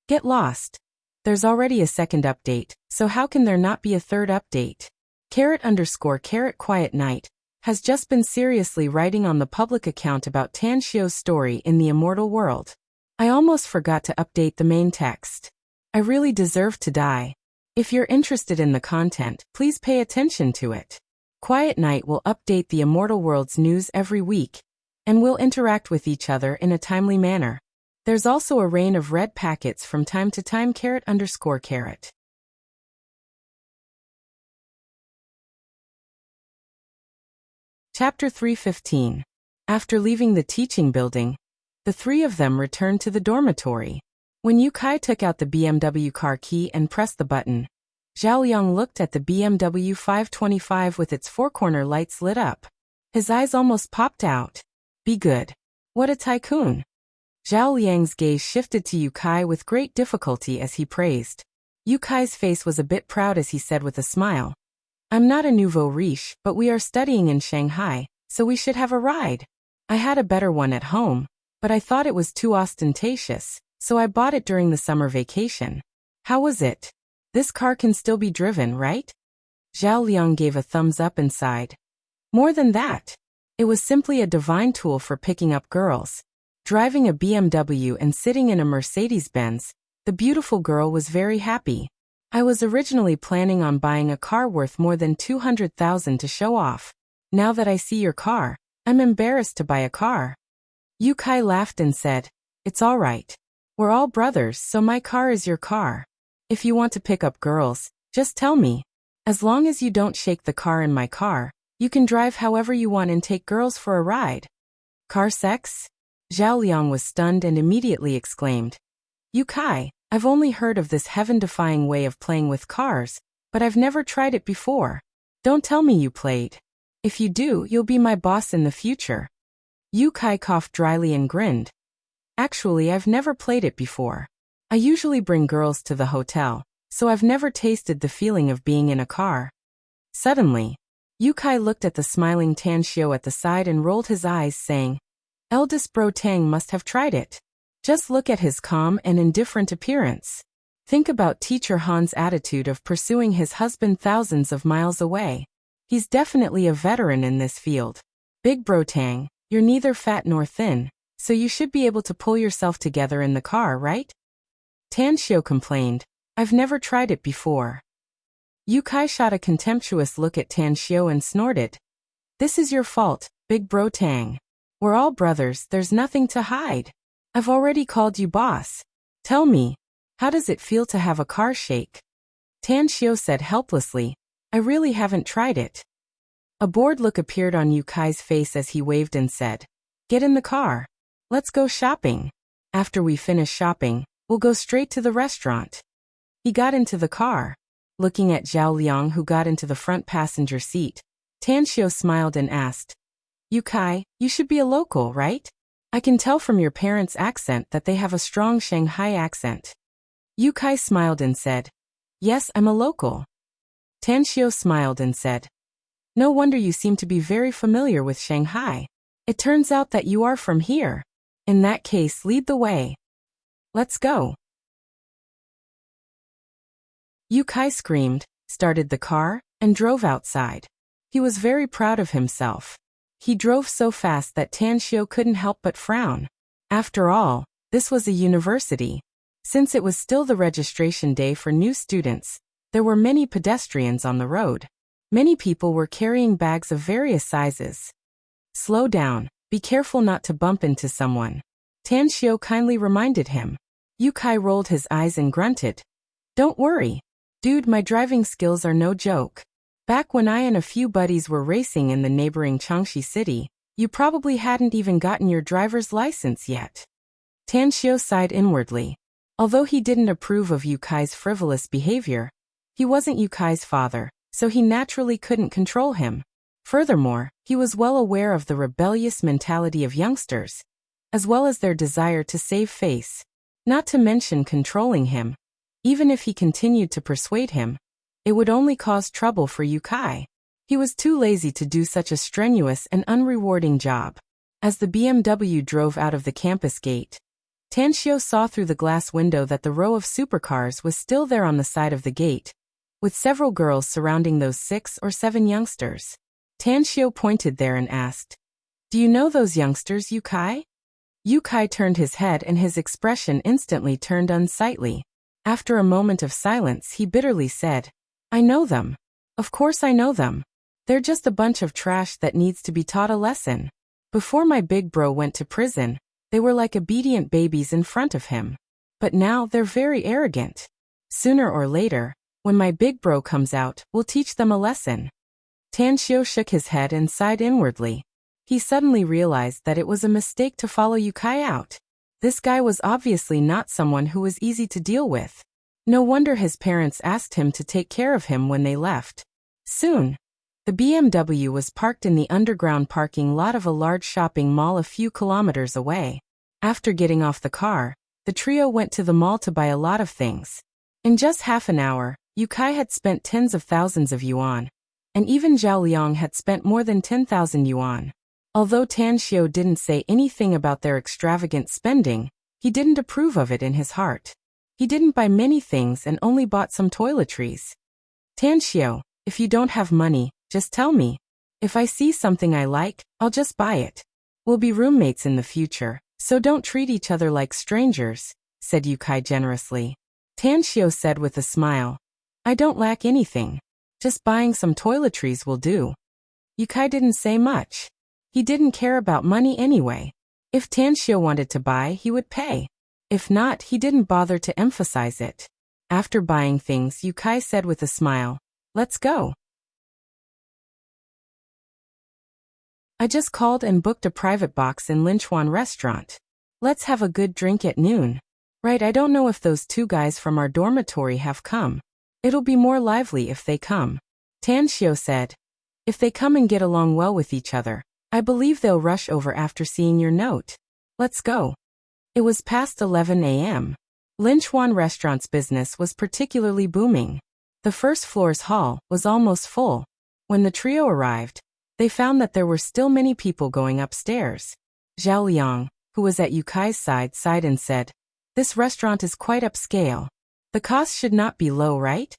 Get lost. There's already a second update, so how can there not be a third update? _Quiet Night has just been seriously writing on the public account about Tanxiu's story in the Immortal world. I almost forgot to update the main text. I really deserve to die. If you're interested in the content, please pay attention to it. Quiet Night will update the Immortal world's news every week, and we'll interact with each other in a timely manner. There's also a rain of red packets from time to time. _. Chapter 315. After leaving the teaching building, the three of them returned to the dormitory. When Yukai took out the BMW car key and pressed the button, Zhao Liang looked at the BMW 525 with its four-corner lights lit up. His eyes almost popped out. Be good. What a tycoon. Zhao Liang's gaze shifted to Yukai with great difficulty as he praised. Yukai's face was a bit proud as he said with a smile, I'm not a nouveau riche, but we are studying in Shanghai, so we should have a ride. I had a better one at home, but I thought it was too ostentatious, so I bought it during the summer vacation. How was it? This car can still be driven, right? Zhao Liang gave a thumbs up and sighed. More than that. It was simply a divine tool for picking up girls. Driving a BMW and sitting in a Mercedes-Benz, the beautiful girl was very happy. I was originally planning on buying a car worth more than 200,000 to show off. Now that I see your car, I'm embarrassed to buy a car. Yukai laughed and said, It's all right. We're all brothers, so my car is your car. If you want to pick up girls, just tell me. As long as you don't shake the car in my car, you can drive however you want and take girls for a ride. Car sex? Zhao Liang was stunned and immediately exclaimed, Yukai, I've only heard of this heaven-defying way of playing with cars, but I've never tried it before. Don't tell me you played. If you do, you'll be my boss in the future. Yukai coughed dryly and grinned. Actually, I've never played it before. I usually bring girls to the hotel, so I've never tasted the feeling of being in a car. Suddenly, Yukai looked at the smiling Tanshio at the side and rolled his eyes, saying, Eldest bro Tang must have tried it. Just look at his calm and indifferent appearance. Think about teacher Han's attitude of pursuing his husband thousands of miles away. He's definitely a veteran in this field. Big bro Tang, you're neither fat nor thin, so you should be able to pull yourself together in the car, right? Tanshio complained, I've never tried it before. Yukai shot a contemptuous look at Tanshio and snorted. This is your fault, big bro Tang. We're all brothers, there's nothing to hide. I've already called you boss. Tell me, how does it feel to have a car shake? Tanshio said helplessly, I really haven't tried it. A bored look appeared on Yukai's face as he waved and said, Get in the car. Let's go shopping. After we finish shopping, we'll go straight to the restaurant. He got into the car. Looking at Zhao Liang, who got into the front passenger seat, Tanshio smiled and asked, Yukai, you should be a local, right? I can tell from your parents' accent that they have a strong Shanghai accent. Yukai smiled and said, Yes, I'm a local. Tanshio smiled and said, No wonder you seem to be very familiar with Shanghai. It turns out that you are from here. In that case, lead the way. Let's go. Yukai screamed, started the car, and drove outside. He was very proud of himself. He drove so fast that Tanshio couldn't help but frown. After all, this was a university. Since it was still the registration day for new students, there were many pedestrians on the road. Many people were carrying bags of various sizes. Slow down, be careful not to bump into someone. Tanshio kindly reminded him. Yukai rolled his eyes and grunted. Don't worry. Dude, my driving skills are no joke. Back when I and a few buddies were racing in the neighboring Changshi city, you probably hadn't even gotten your driver's license yet. Tanshio sighed inwardly. Although he didn't approve of Yukai's frivolous behavior, he wasn't Yukai's father, so he naturally couldn't control him. Furthermore, he was well aware of the rebellious mentality of youngsters, as well as their desire to save face, not to mention controlling him. Even if he continued to persuade him, it would only cause trouble for Yukai. He was too lazy to do such a strenuous and unrewarding job. As the BMW drove out of the campus gate, Tanshio saw through the glass window that the row of supercars was still there on the side of the gate, with several girls surrounding those 6 or 7 youngsters. Tanshio pointed there and asked, Do you know those youngsters, Yukai? Yukai turned his head and his expression instantly turned unsightly. After a moment of silence, he bitterly said, I know them. Of course I know them. They're just a bunch of trash that needs to be taught a lesson. Before my big bro went to prison, they were like obedient babies in front of him. But now they're very arrogant. Sooner or later, when my big bro comes out, we'll teach them a lesson. Tanshio shook his head and sighed inwardly. He suddenly realized that it was a mistake to follow Yukai out. This guy was obviously not someone who was easy to deal with. No wonder his parents asked him to take care of him when they left. Soon, the BMW was parked in the underground parking lot of a large shopping mall a few kilometers away. After getting off the car, the trio went to the mall to buy a lot of things. In just half an hour, Yukai had spent tens of thousands of yuan, and even Zhao Liang had spent more than 10,000 yuan. Although Tanshio didn't say anything about their extravagant spending, he didn't approve of it in his heart. He didn't buy many things and only bought some toiletries. Tanshio, if you don't have money, just tell me. If I see something I like, I'll just buy it. We'll be roommates in the future, so don't treat each other like strangers, said Yukai generously. Tanshio said with a smile, I don't lack anything. Just buying some toiletries will do. Yukai didn't say much. He didn't care about money anyway. If Tanshio wanted to buy, he would pay. If not, he didn't bother to emphasize it. After buying things, Yukai said with a smile, Let's go. I just called and booked a private box in Linchuan restaurant. Let's have a good drink at noon. Right, I don't know if those 2 guys from our dormitory have come. It'll be more lively if they come. Tan Xiu said. If they come and get along well with each other, I believe they'll rush over after seeing your note. Let's go. It was past 11 a.m. Lin Chuan Restaurant's business was particularly booming. The first floor's hall was almost full. When the trio arrived, they found that there were still many people going upstairs. Zhao Liang, who was at Yu Kai's side, sighed and said, "This restaurant is quite upscale. The cost should not be low, right?"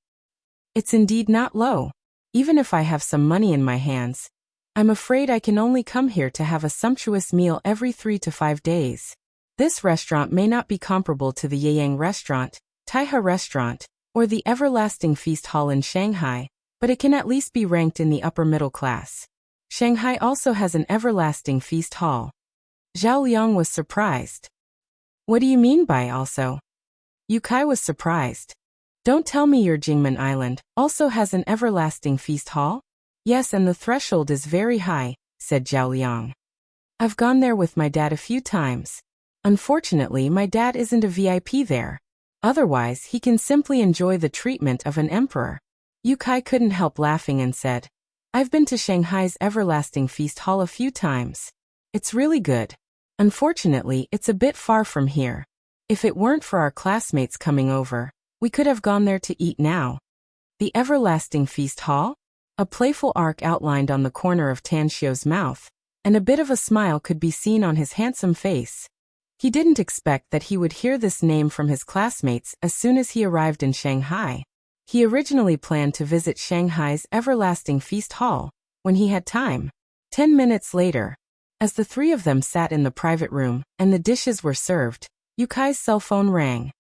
"It's indeed not low. Even if I have some money in my hands, I'm afraid I can only come here to have a sumptuous meal every 3 to 5 days. This restaurant may not be comparable to the Yeyang Restaurant, Taihe Restaurant, or the Everlasting Feast Hall in Shanghai, but it can at least be ranked in the upper middle class. Shanghai also has an Everlasting Feast Hall." Zhao Liang was surprised. "What do you mean by also?" Yu Kai was surprised. "Don't tell me your Jingmen Island also has an Everlasting Feast Hall?" "Yes, and the threshold is very high," said Zhao Liang. "I've gone there with my dad a few times. Unfortunately, my dad isn't a VIP there. Otherwise, he can simply enjoy the treatment of an emperor." Yu Kai couldn't help laughing and said, "I've been to Shanghai's Everlasting Feast Hall a few times. It's really good. Unfortunately, it's a bit far from here. If it weren't for our classmates coming over, we could have gone there to eat now." "The Everlasting Feast Hall?" A playful arc outlined on the corner of Tan Xiu's mouth, and a bit of a smile could be seen on his handsome face. He didn't expect that he would hear this name from his classmates as soon as he arrived in Shanghai. He originally planned to visit Shanghai's Everlasting Feast Hall when he had time. 10 minutes later, as the three of them sat in the private room and the dishes were served, Yu Kai's cell phone rang.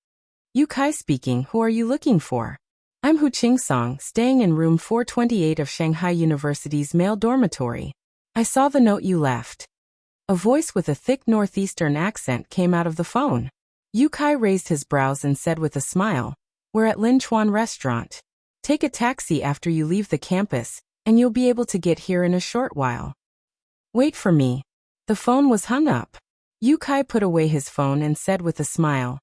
"Yu Kai speaking, who are you looking for?" "I'm Hu Qingsong, staying in room 428 of Shanghai University's male dormitory. I saw the note you left." A voice with a thick northeastern accent came out of the phone. Yu Kai raised his brows and said with a smile, "We're at Lin Chuan Restaurant. Take a taxi after you leave the campus, and you'll be able to get here in a short while." "Wait for me." The phone was hung up. Yu Kai put away his phone and said with a smile,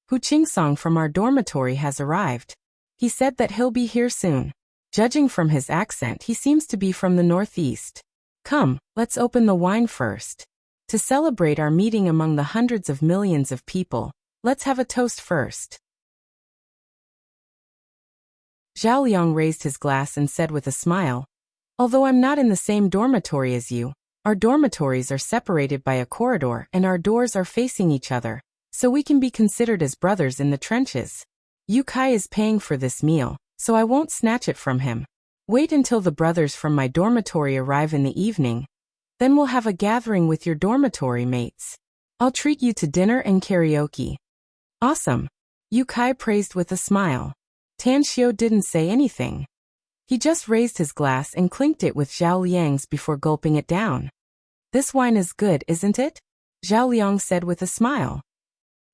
"Hu Qingsong from our dormitory has arrived. He said that he'll be here soon. Judging from his accent, he seems to be from the northeast. Come, let's open the wine first. To celebrate our meeting among the hundreds of millions of people, let's have a toast first." Zhao Liang raised his glass and said with a smile, "Although I'm not in the same dormitory as you, our dormitories are separated by a corridor and our doors are facing each other, so we can be considered as brothers in the trenches. Yu Kai is paying for this meal, so I won't snatch it from him. Wait until the brothers from my dormitory arrive in the evening. Then we'll have a gathering with your dormitory mates. I'll treat you to dinner and karaoke." "Awesome," Yu Kai praised with a smile. Tan Xiu didn't say anything. He just raised his glass and clinked it with Zhao Liang's before gulping it down. "This wine is good, isn't it?" Zhao Liang said with a smile.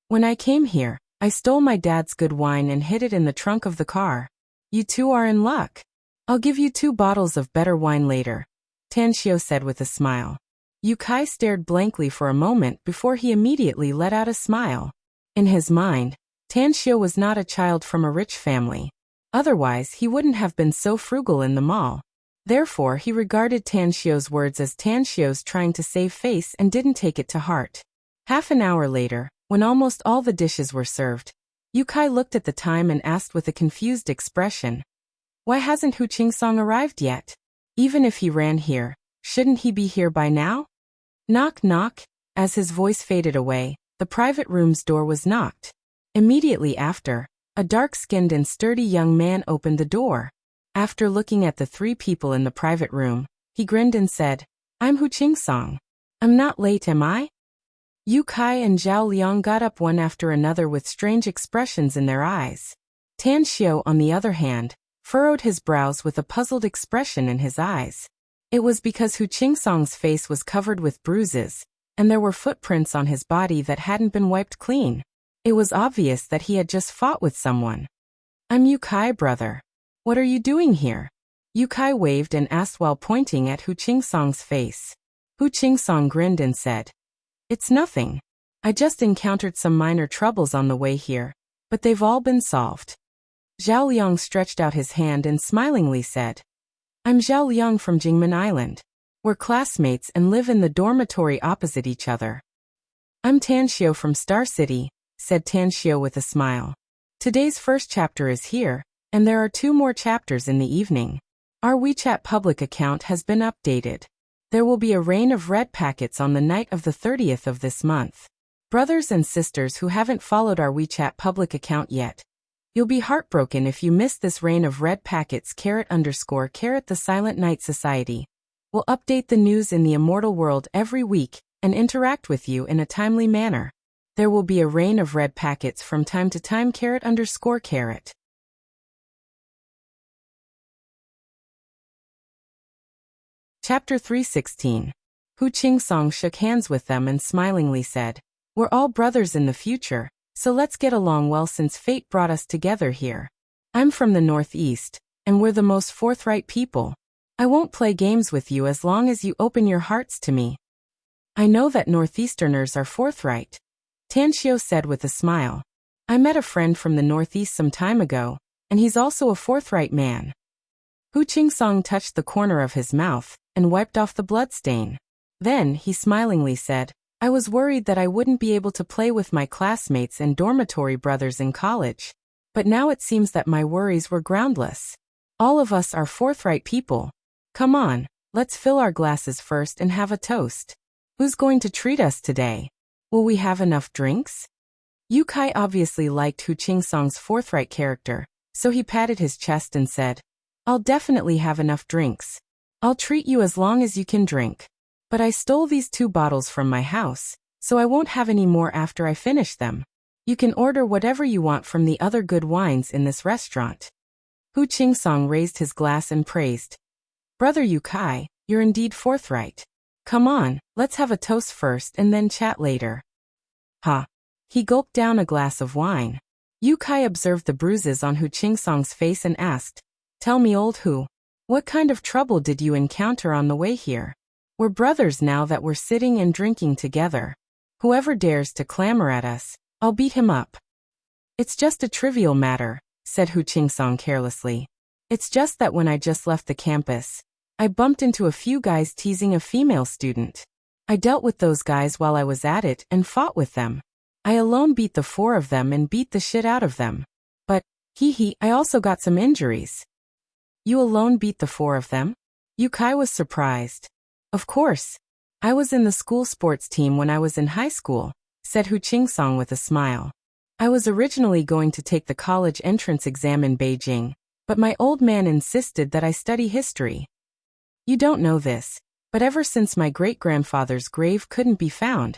"When I came here, I stole my dad's good wine and hid it in the trunk of the car. You two are in luck. I'll give you 2 bottles of better wine later," Tan Xiu said with a smile. Yu Kai stared blankly for a moment before he immediately let out a smile. In his mind, Tan Xiu was not a child from a rich family. Otherwise, he wouldn't have been so frugal in the mall. Therefore, he regarded Tan Xiu's words as Tan Xiu's trying to save face and didn't take it to heart. Half an hour later, when almost all the dishes were served, Yu Kai looked at the time and asked with a confused expression, "Why hasn't Hu Qingsong arrived yet? Even if he ran here, shouldn't he be here by now?" Knock, knock. As his voice faded away, the private room's door was knocked. Immediately after, a dark-skinned and sturdy young man opened the door. After looking at the 3 people in the private room, he grinned and said, "I'm Hu Qingsong. I'm not late, am I?" Yu Kai and Zhao Liang got up one after another with strange expressions in their eyes. Tan Xiu, on the other hand, furrowed his brows with a puzzled expression in his eyes. It was because Hu Qingsong's face was covered with bruises, and there were footprints on his body that hadn't been wiped clean. It was obvious that he had just fought with someone. "I'm Yu Kai, brother. What are you doing here?" Yu Kai waved and asked while pointing at Hu Qingsong's face. Hu Qingsong grinned and said, "It's nothing. I just encountered some minor troubles on the way here, but they've all been solved." Zhao Liang stretched out his hand and smilingly said, I'm Zhao Liang from Jingmen Island. We're classmates and live in the dormitory opposite each other. I'm Tan Xiao from Star City, said Tan Xiao with a smile. Today's first chapter is here, and there are 2 more chapters in the evening. Our WeChat public account has been updated. There will be a rain of red packets on the night of the 30th of this month. Brothers and sisters who haven't followed our WeChat public account yet, you'll be heartbroken if you miss this rain of red packets. __ The Silent Night Society will update the news in the Immortal world every week and interact with you in a timely manner. There will be a rain of red packets from time to time. __. Chapter 316. Hu Qingsong shook hands with them and smilingly said, "We're all brothers in the future, so let's get along well since fate brought us together here. I'm from the Northeast, and we're the most forthright people. I won't play games with you as long as you open your hearts to me." "I know that Northeasterners are forthright," Tan Xiao said with a smile. "I met a friend from the Northeast some time ago, and he's also a forthright man." Hu Qingsong touched the corner of his mouth and wiped off the bloodstain. Then he smilingly said, "I was worried that I wouldn't be able to play with my classmates and dormitory brothers in college. But now it seems that my worries were groundless. All of us are forthright people. Come on, let's fill our glasses first and have a toast. Who's going to treat us today? Will we have enough drinks?" Yu Kai obviously liked Hu Qingsong's forthright character, so he patted his chest and said, "I'll definitely have enough drinks. I'll treat you as long as you can drink. But I stole these 2 bottles from my house, so I won't have any more after I finish them. You can order whatever you want from the other good wines in this restaurant." Hu Qingsong raised his glass and praised, "Brother Yu Kai, you're indeed forthright. Come on, let's have a toast first and then chat later." "Ha." He gulped down a glass of wine. Yu Kai observed the bruises on Hu Qingsong's face and asked, "Tell me, old Hu, what kind of trouble did you encounter on the way here? We're brothers now that we're sitting and drinking together. Whoever dares to clamor at us, I'll beat him up." "It's just a trivial matter," said Hu Qingsong carelessly. "It's just that when I just left the campus, I bumped into a few guys teasing a female student. I dealt with those guys while I was at it and fought with them. I alone beat the 4 of them and beat the shit out of them. But, I also got some injuries." "You alone beat the 4 of them?" Yu Kai was surprised. "Of course. I was in the school sports team when I was in high school," said Hu Qingsong with a smile. "I was originally going to take the college entrance exam in Beijing, but my old man insisted that I study history. You don't know this, but ever since my great-grandfather's grave couldn't be found,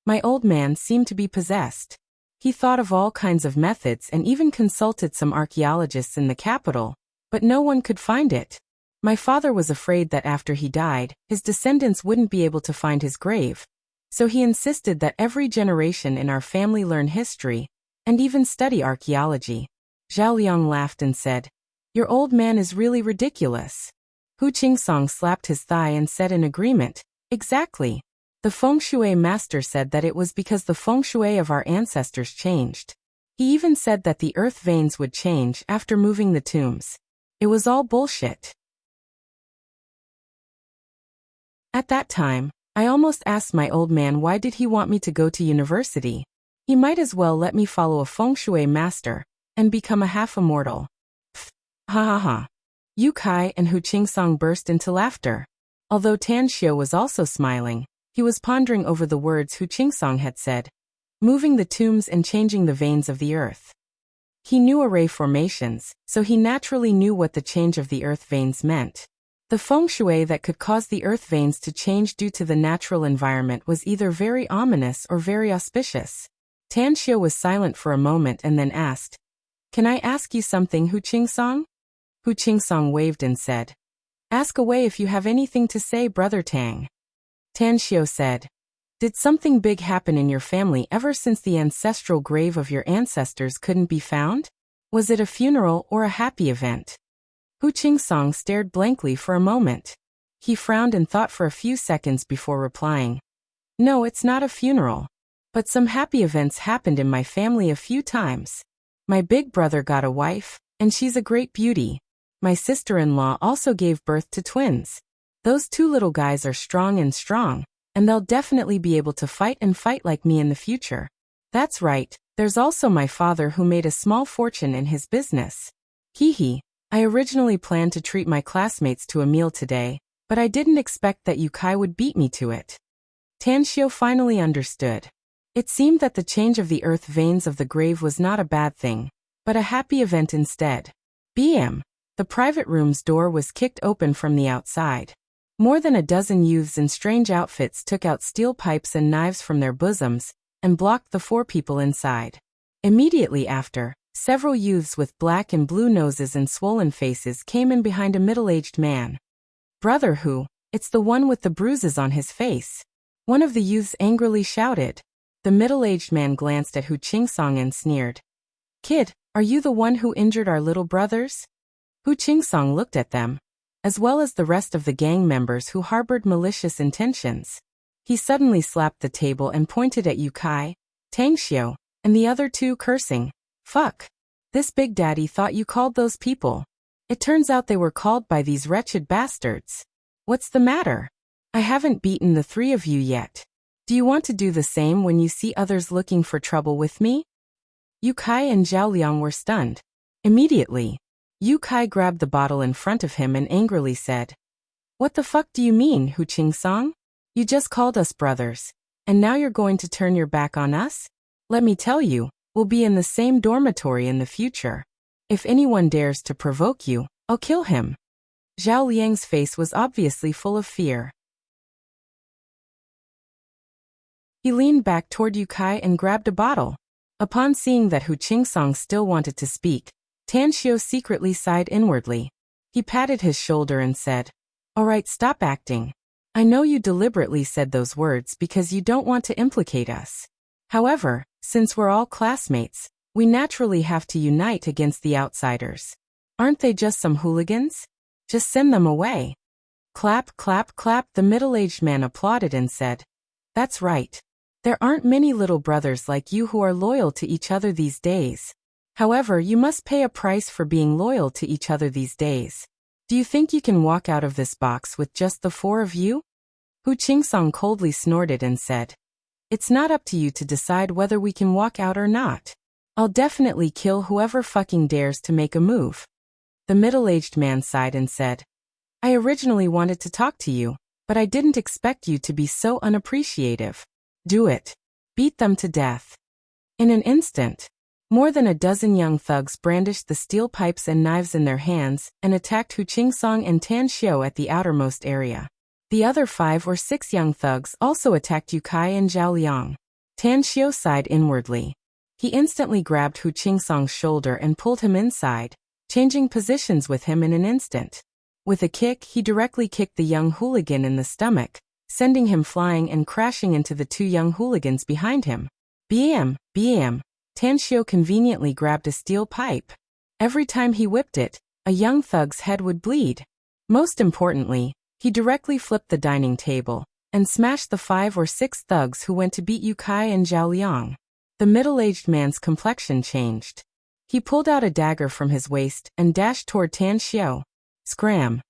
my old man seemed to be possessed. He thought of all kinds of methods and even consulted some archaeologists in the capital, but no one could find it. My father was afraid that after he died, his descendants wouldn't be able to find his grave, so he insisted that every generation in our family learn history and even study archaeology." Zhao Liang laughed and said, "Your old man is really ridiculous." Hu Qingsong slapped his thigh and said in agreement, "Exactly. The feng shui master said that it was because the feng shui of our ancestors changed. He even said that the earth veins would change after moving the tombs. It was all bullshit. At that time, I almost asked my old man why did he want me to go to university. He might as well let me follow a feng shui master and become a half-immortal." Pfft, ha ha ha. Yu Kai and Hu Qingsong burst into laughter. Although Tan Xiao was also smiling, he was pondering over the words Hu Qingsong had said, moving the tombs and changing the veins of the earth. He knew array formations, so he naturally knew what the change of the earth veins meant. The feng shui that could cause the earth veins to change due to the natural environment was either very ominous or very auspicious. Tan Xiao was silent for a moment and then asked, "Can I ask you something, Hu Qingsong?" Hu Qingsong waved and said, "Ask away if you have anything to say, Brother Tang." Tan Xiao said, "Did something big happen in your family ever since the ancestral grave of your ancestors couldn't be found? Was it a funeral or a happy event?" Hu Qingsong stared blankly for a moment. He frowned and thought for a few seconds before replying, "No, it's not a funeral. But some happy events happened in my family a few times. My big brother got a wife, and she's a great beauty. My sister-in-law also gave birth to twins. Those two little guys are strong, and they'll definitely be able to fight like me in the future. That's right, there's also my father who made a small fortune in his business. Hee hee. I originally planned to treat my classmates to a meal today, but I didn't expect that Yukai would beat me to it. Tanshio finally understood. It seemed that the change of the earth veins of the grave was not a bad thing, but a happy event instead. BM. The private room's door was kicked open from the outside. More than a dozen youths in strange outfits took out steel pipes and knives from their bosoms and blocked the 4 people inside. Immediately after, several youths with black and blue noses and swollen faces came in behind a middle-aged man. Brother who? It's the one with the bruises on his face. One of the youths angrily shouted. The middle-aged man glanced at Hu Qingsong and sneered. Kid, are you the one who injured our little brothers? Hu Qingsong looked at them, as well as the rest of the gang members who harbored malicious intentions. He suddenly slapped the table and pointed at Yukai, Tangxiu, and the other two, cursing. Fuck. This Big Daddy thought you called those people. It turns out they were called by these wretched bastards. What's the matter? I haven't beaten the 3 of you yet. Do you want to do the same when you see others looking for trouble with me? Yukai and Zhao Liang were stunned. Immediately, Yukai grabbed the bottle in front of him and angrily said, What the fuck do you mean, Hu Qingsong? You just called us brothers, and now you're going to turn your back on us? Let me tell you, we'll be in the same dormitory in the future. If anyone dares to provoke you, I'll kill him. Zhao Liang's face was obviously full of fear. He leaned back toward Yukai and grabbed a bottle. Upon seeing that Hu Qingsong still wanted to speak, Tanshio secretly sighed inwardly. He patted his shoulder and said, All right, stop acting. I know you deliberately said those words because you don't want to implicate us. However, since we're all classmates, we naturally have to unite against the outsiders. Aren't they just some hooligans? Just send them away. Clap, clap, clap. The middle-aged man applauded and said, That's right. There aren't many little brothers like you who are loyal to each other these days. However, you must pay a price for being loyal to each other these days. Do you think you can walk out of this box with just the 4 of you? Hu Qingsong coldly snorted and said, It's not up to you to decide whether we can walk out or not. I'll definitely kill whoever fucking dares to make a move. The middle-aged man sighed and said, I originally wanted to talk to you, but I didn't expect you to be so unappreciative. Do it. Beat them to death. In an instant, more than a dozen young thugs brandished the steel pipes and knives in their hands and attacked Hu Qingsong and Tanshio at the outermost area. The other 5 or 6 young thugs also attacked Yukai and Zhao Liang. Tanshio sighed inwardly. He instantly grabbed Hu Qingsong's shoulder and pulled him inside, changing positions with him in an instant. With a kick, he directly kicked the young hooligan in the stomach, sending him flying and crashing into the 2 young hooligans behind him. Bam! Bam! Tanshio conveniently grabbed a steel pipe. Every time he whipped it, a young thug's head would bleed. Most importantly, he directly flipped the dining table and smashed the 5 or 6 thugs who went to beat Yukai and Zhao Liang. The middle-aged man's complexion changed. He pulled out a dagger from his waist and dashed toward Tanshio. Scram!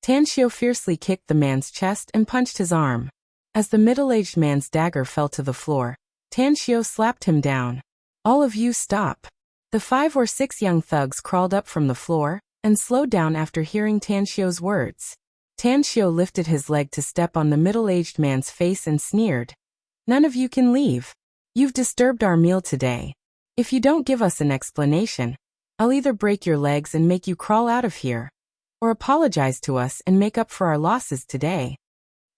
Tanshio fiercely kicked the man's chest and punched his arm. As the middle-aged man's dagger fell to the floor, Tanshio slapped him down. All of you stop. The 5 or 6 young thugs crawled up from the floor and slowed down after hearing Tanshio's words. Tanshio lifted his leg to step on the middle-aged man's face and sneered. None of you can leave. You've disturbed our meal today. If you don't give us an explanation, I'll either break your legs and make you crawl out of here, or apologize to us and make up for our losses today.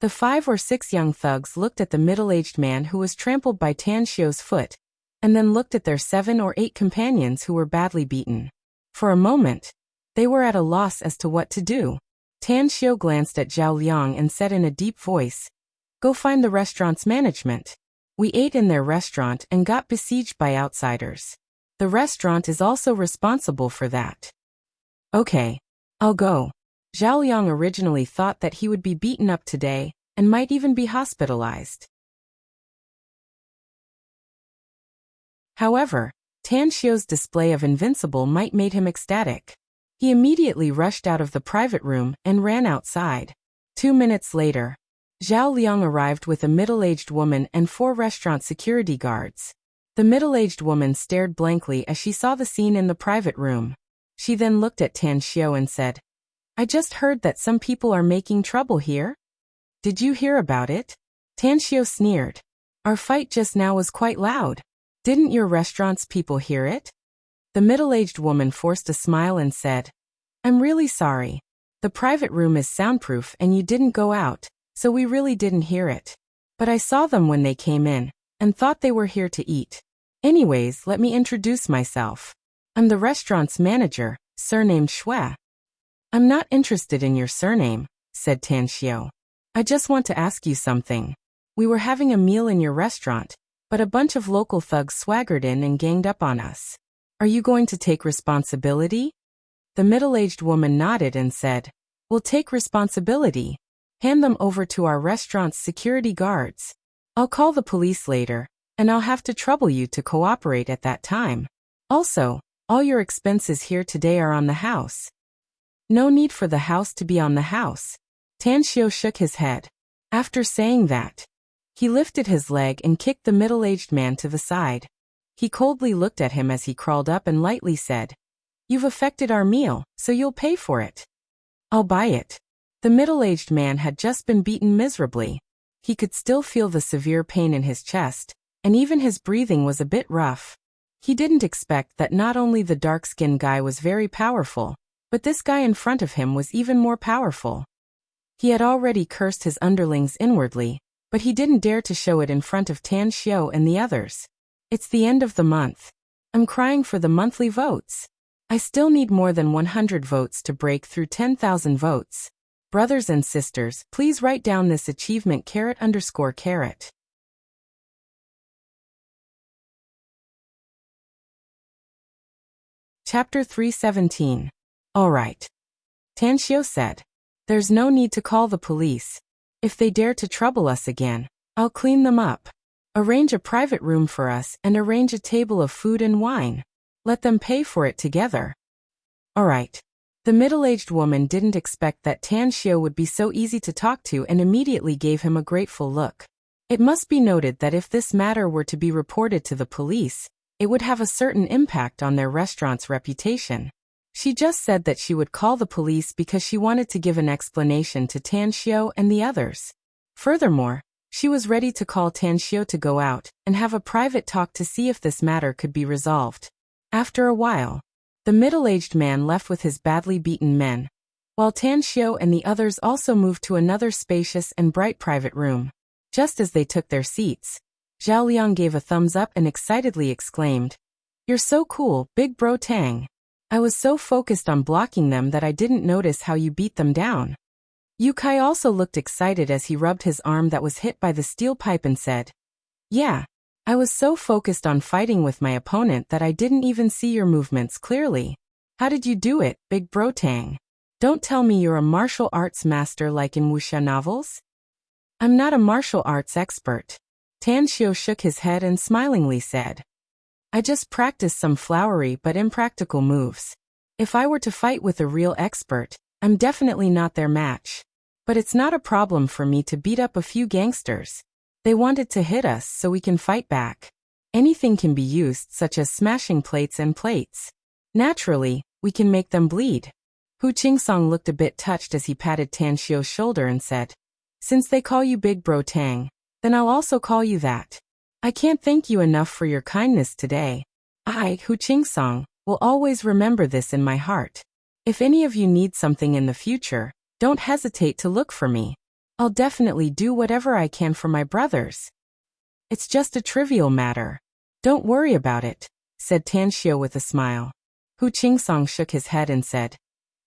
The 5 or 6 young thugs looked at the middle-aged man who was trampled by Tanshio's foot, and then looked at their 7 or 8 companions who were badly beaten. For a moment, they were at a loss as to what to do. Tanshio glanced at Zhao Liang and said in a deep voice, Go find the restaurant's management. We ate in their restaurant and got besieged by outsiders. The restaurant is also responsible for that. Okay, I'll go. Zhao Liang originally thought that he would be beaten up today and might even be hospitalized. However, Tanshio's display of invincible might made him ecstatic. He immediately rushed out of the private room and ran outside. 2 minutes later, Zhao Liang arrived with a middle-aged woman and 4 restaurant security guards. The middle-aged woman stared blankly as she saw the scene in the private room. She then looked at Tan Xiao and said, "I just heard that some people are making trouble here. Did you hear about it?" Tan Xiao sneered. "Our fight just now was quite loud. Didn't your restaurant's people hear it?" The middle-aged woman forced a smile and said, "I'm really sorry. The private room is soundproof and you didn't go out, so we really didn't hear it. But I saw them when they came in, and thought they were here to eat. Anyways, let me introduce myself. I'm the restaurant's manager, surnamed Shui." "I'm not interested in your surname," said Tan Xiao. "I just want to ask you something. We were having a meal in your restaurant, but a bunch of local thugs swaggered in and ganged up on us. Are you going to take responsibility?" The middle-aged woman nodded and said, "We'll take responsibility. Hand them over to our restaurant's security guards. I'll call the police later, and I'll have to trouble you to cooperate at that time. Also, all your expenses here today are on the house." "No need for the house to be on the house." Tan Xiao shook his head. After saying that, he lifted his leg and kicked the middle-aged man to the side. He coldly looked at him as he crawled up and lightly said, "You've affected our meal, so you'll pay for it." "I'll buy it." The middle-aged man had just been beaten miserably. He could still feel the severe pain in his chest, and even his breathing was a bit rough. He didn't expect that not only the dark-skinned guy was very powerful, but this guy in front of him was even more powerful. He had already cursed his underlings inwardly, but he didn't dare to show it in front of Tan Xiao and the others. "It's the end of the month. I'm crying for the monthly votes. I still need more than 100 votes to break through 10,000 votes. Brothers and sisters, please write down this achievement _. Chapter 317. Alright. Tan Xiao said. "There's no need to call the police. If they dare to trouble us again, I'll clean them up. Arrange a private room for us and arrange a table of food and wine. Let them pay for it together." Alright. The middle-aged woman didn't expect that Tan Xiao would be so easy to talk to and immediately gave him a grateful look. It must be noted that if this matter were to be reported to the police, it would have a certain impact on their restaurant's reputation. She just said that she would call the police because she wanted to give an explanation to Tan Xiao and the others. Furthermore, she was ready to call Tan Xiao to go out and have a private talk to see if this matter could be resolved. After a while, the middle-aged man left with his badly beaten men, while Tan Xiao and the others also moved to another spacious and bright private room. Just as they took their seats, Zhao Liang gave a thumbs up and excitedly exclaimed, "You're so cool, big bro Tang. I was so focused on blocking them that I didn't notice how you beat them down." Yu Kai also looked excited as he rubbed his arm that was hit by the steel pipe and said, "Yeah. I was so focused on fighting with my opponent that I didn't even see your movements clearly. How did you do it, big bro Tang? Don't tell me you're a martial arts master like in Wuxia novels?" "I'm not a martial arts expert." Tan Xiao shook his head and smilingly said, "I just practiced some flowery but impractical moves. If I were to fight with a real expert, I'm definitely not their match. But it's not a problem for me to beat up a few gangsters. They wanted to hit us so we can fight back. Anything can be used, such as smashing plates and plates. Naturally, we can make them bleed." Hu Qingsong looked a bit touched as he patted Tan Xiao's shoulder and said, "Since they call you Big Bro Tang, then I'll also call you that. I can't thank you enough for your kindness today. I, Hu Qingsong, will always remember this in my heart. If any of you need something in the future, don't hesitate to look for me. I'll definitely do whatever I can for my brothers. It's just a trivial matter. Don't worry about it," said Tan Xiao with a smile. Hu Qingsong shook his head and said,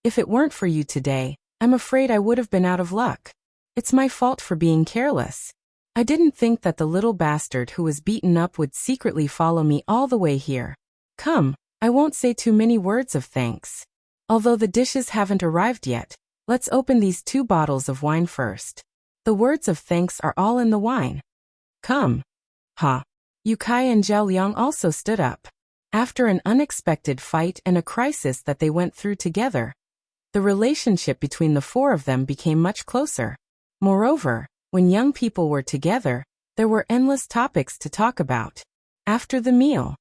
"If it weren't for you today, I'm afraid I would have been out of luck. It's my fault for being careless. I didn't think that the little bastard who was beaten up would secretly follow me all the way here. Come, I won't say too many words of thanks. Although the dishes haven't arrived yet, let's open these 2 bottles of wine first. The words of thanks are all in the wine. Come." Ha! Yu Kai and Zhao Liang also stood up. After an unexpected fight and a crisis that they went through together, the relationship between the four of them became much closer. Moreover, when young people were together, there were endless topics to talk about. After the meal,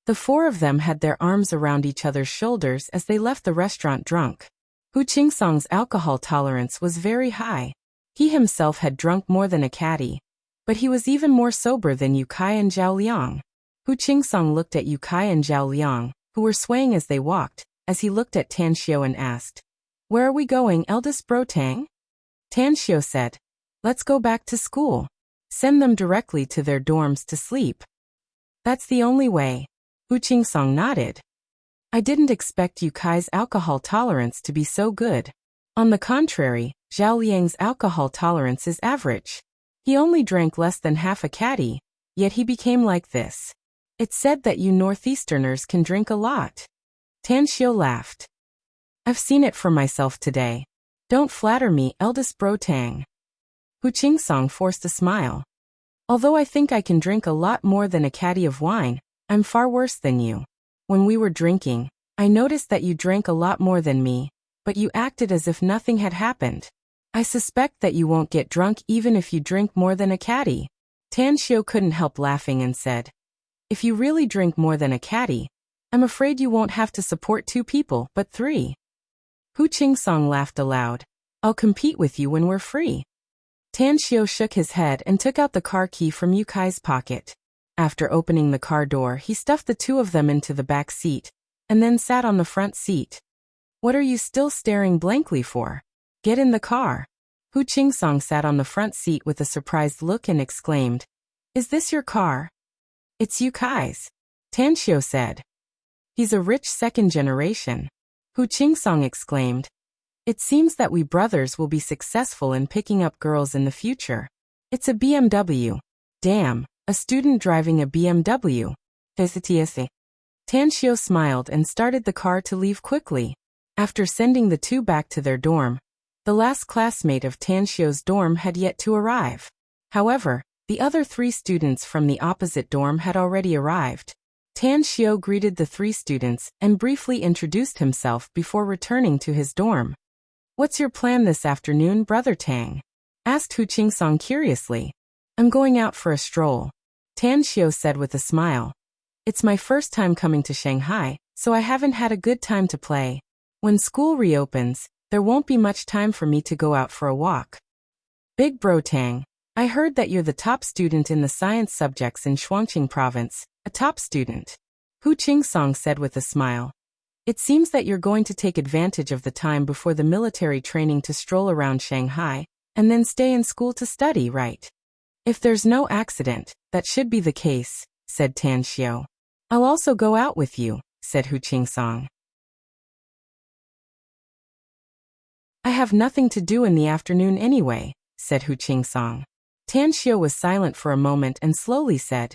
the four of them had their arms around each other's shoulders as they left the restaurant drunk. Hu Qingsong's alcohol tolerance was very high. He himself had drunk more than a caddy, but he was even more sober than Yu Kai and Zhao Liang. Hu Qingsong looked at Yu Kai and Zhao Liang, who were swaying as they walked, as he looked at Tan Xiao and asked, "Where are we going, eldest bro Tang?" Tan Xiao said, "Let's go back to school. Send them directly to their dorms to sleep." "That's the only way." Hu Qingsong nodded. "I didn't expect Yu Kai's alcohol tolerance to be so good. On the contrary, Zhao Liang's alcohol tolerance is average. He only drank less than half a caddy, yet he became like this. It's said that you Northeasterners can drink a lot." Tan Xiao laughed. "I've seen it for myself today. Don't flatter me, eldest bro Tang." Hu Qingsong forced a smile. "Although I think I can drink a lot more than a caddy of wine, I'm far worse than you. When we were drinking, I noticed that you drank a lot more than me, but you acted as if nothing had happened. I suspect that you won't get drunk even if you drink more than a caddy." Tan Xiao couldn't help laughing and said, "If you really drink more than a caddy, I'm afraid you won't have to support 2 people, but 3. Hu Qingsong laughed aloud. "I'll compete with you when we're free." Tan Xiao shook his head and took out the car key from Yu Kai's pocket. After opening the car door, he stuffed the 2 of them into the back seat, and then sat on the front seat. "What are you still staring blankly for? Get in the car." Hu Qingsong sat on the front seat with a surprised look and exclaimed, "Is this your car?" "It's Yu Kai's," Tan Xiao said. "He's a rich second generation." Hu Qingsong exclaimed, "It seems that we brothers will be successful in picking up girls in the future. It's a BMW. Damn, a student driving a BMW. Tan Xiao smiled and started the car to leave quickly. After sending the 2 back to their dorm, the last classmate of Tan Xiao's dorm had yet to arrive. However, the other 3 students from the opposite dorm had already arrived. Tan Xiao greeted the 3 students and briefly introduced himself before returning to his dorm. "What's your plan this afternoon, brother Tang?" asked Hu Qingsong curiously. "I'm going out for a stroll," Tan Xiao said with a smile. "It's my first time coming to Shanghai, so I haven't had a good time to play. When school reopens, there won't be much time for me to go out for a walk." "Big bro Tang, I heard that you're the top student in the science subjects in Shuangqing province." "A top student," Hu Qingsong said with a smile. "It seems that you're going to take advantage of the time before the military training to stroll around Shanghai, and then stay in school to study, right?" "If there's no accident, that should be the case," said Tan Xiao. "I'll also go out with you," said Hu Qingsong. "I have nothing to do in the afternoon anyway," said Hu Qingsong. Tan Xiao was silent for a moment and slowly said,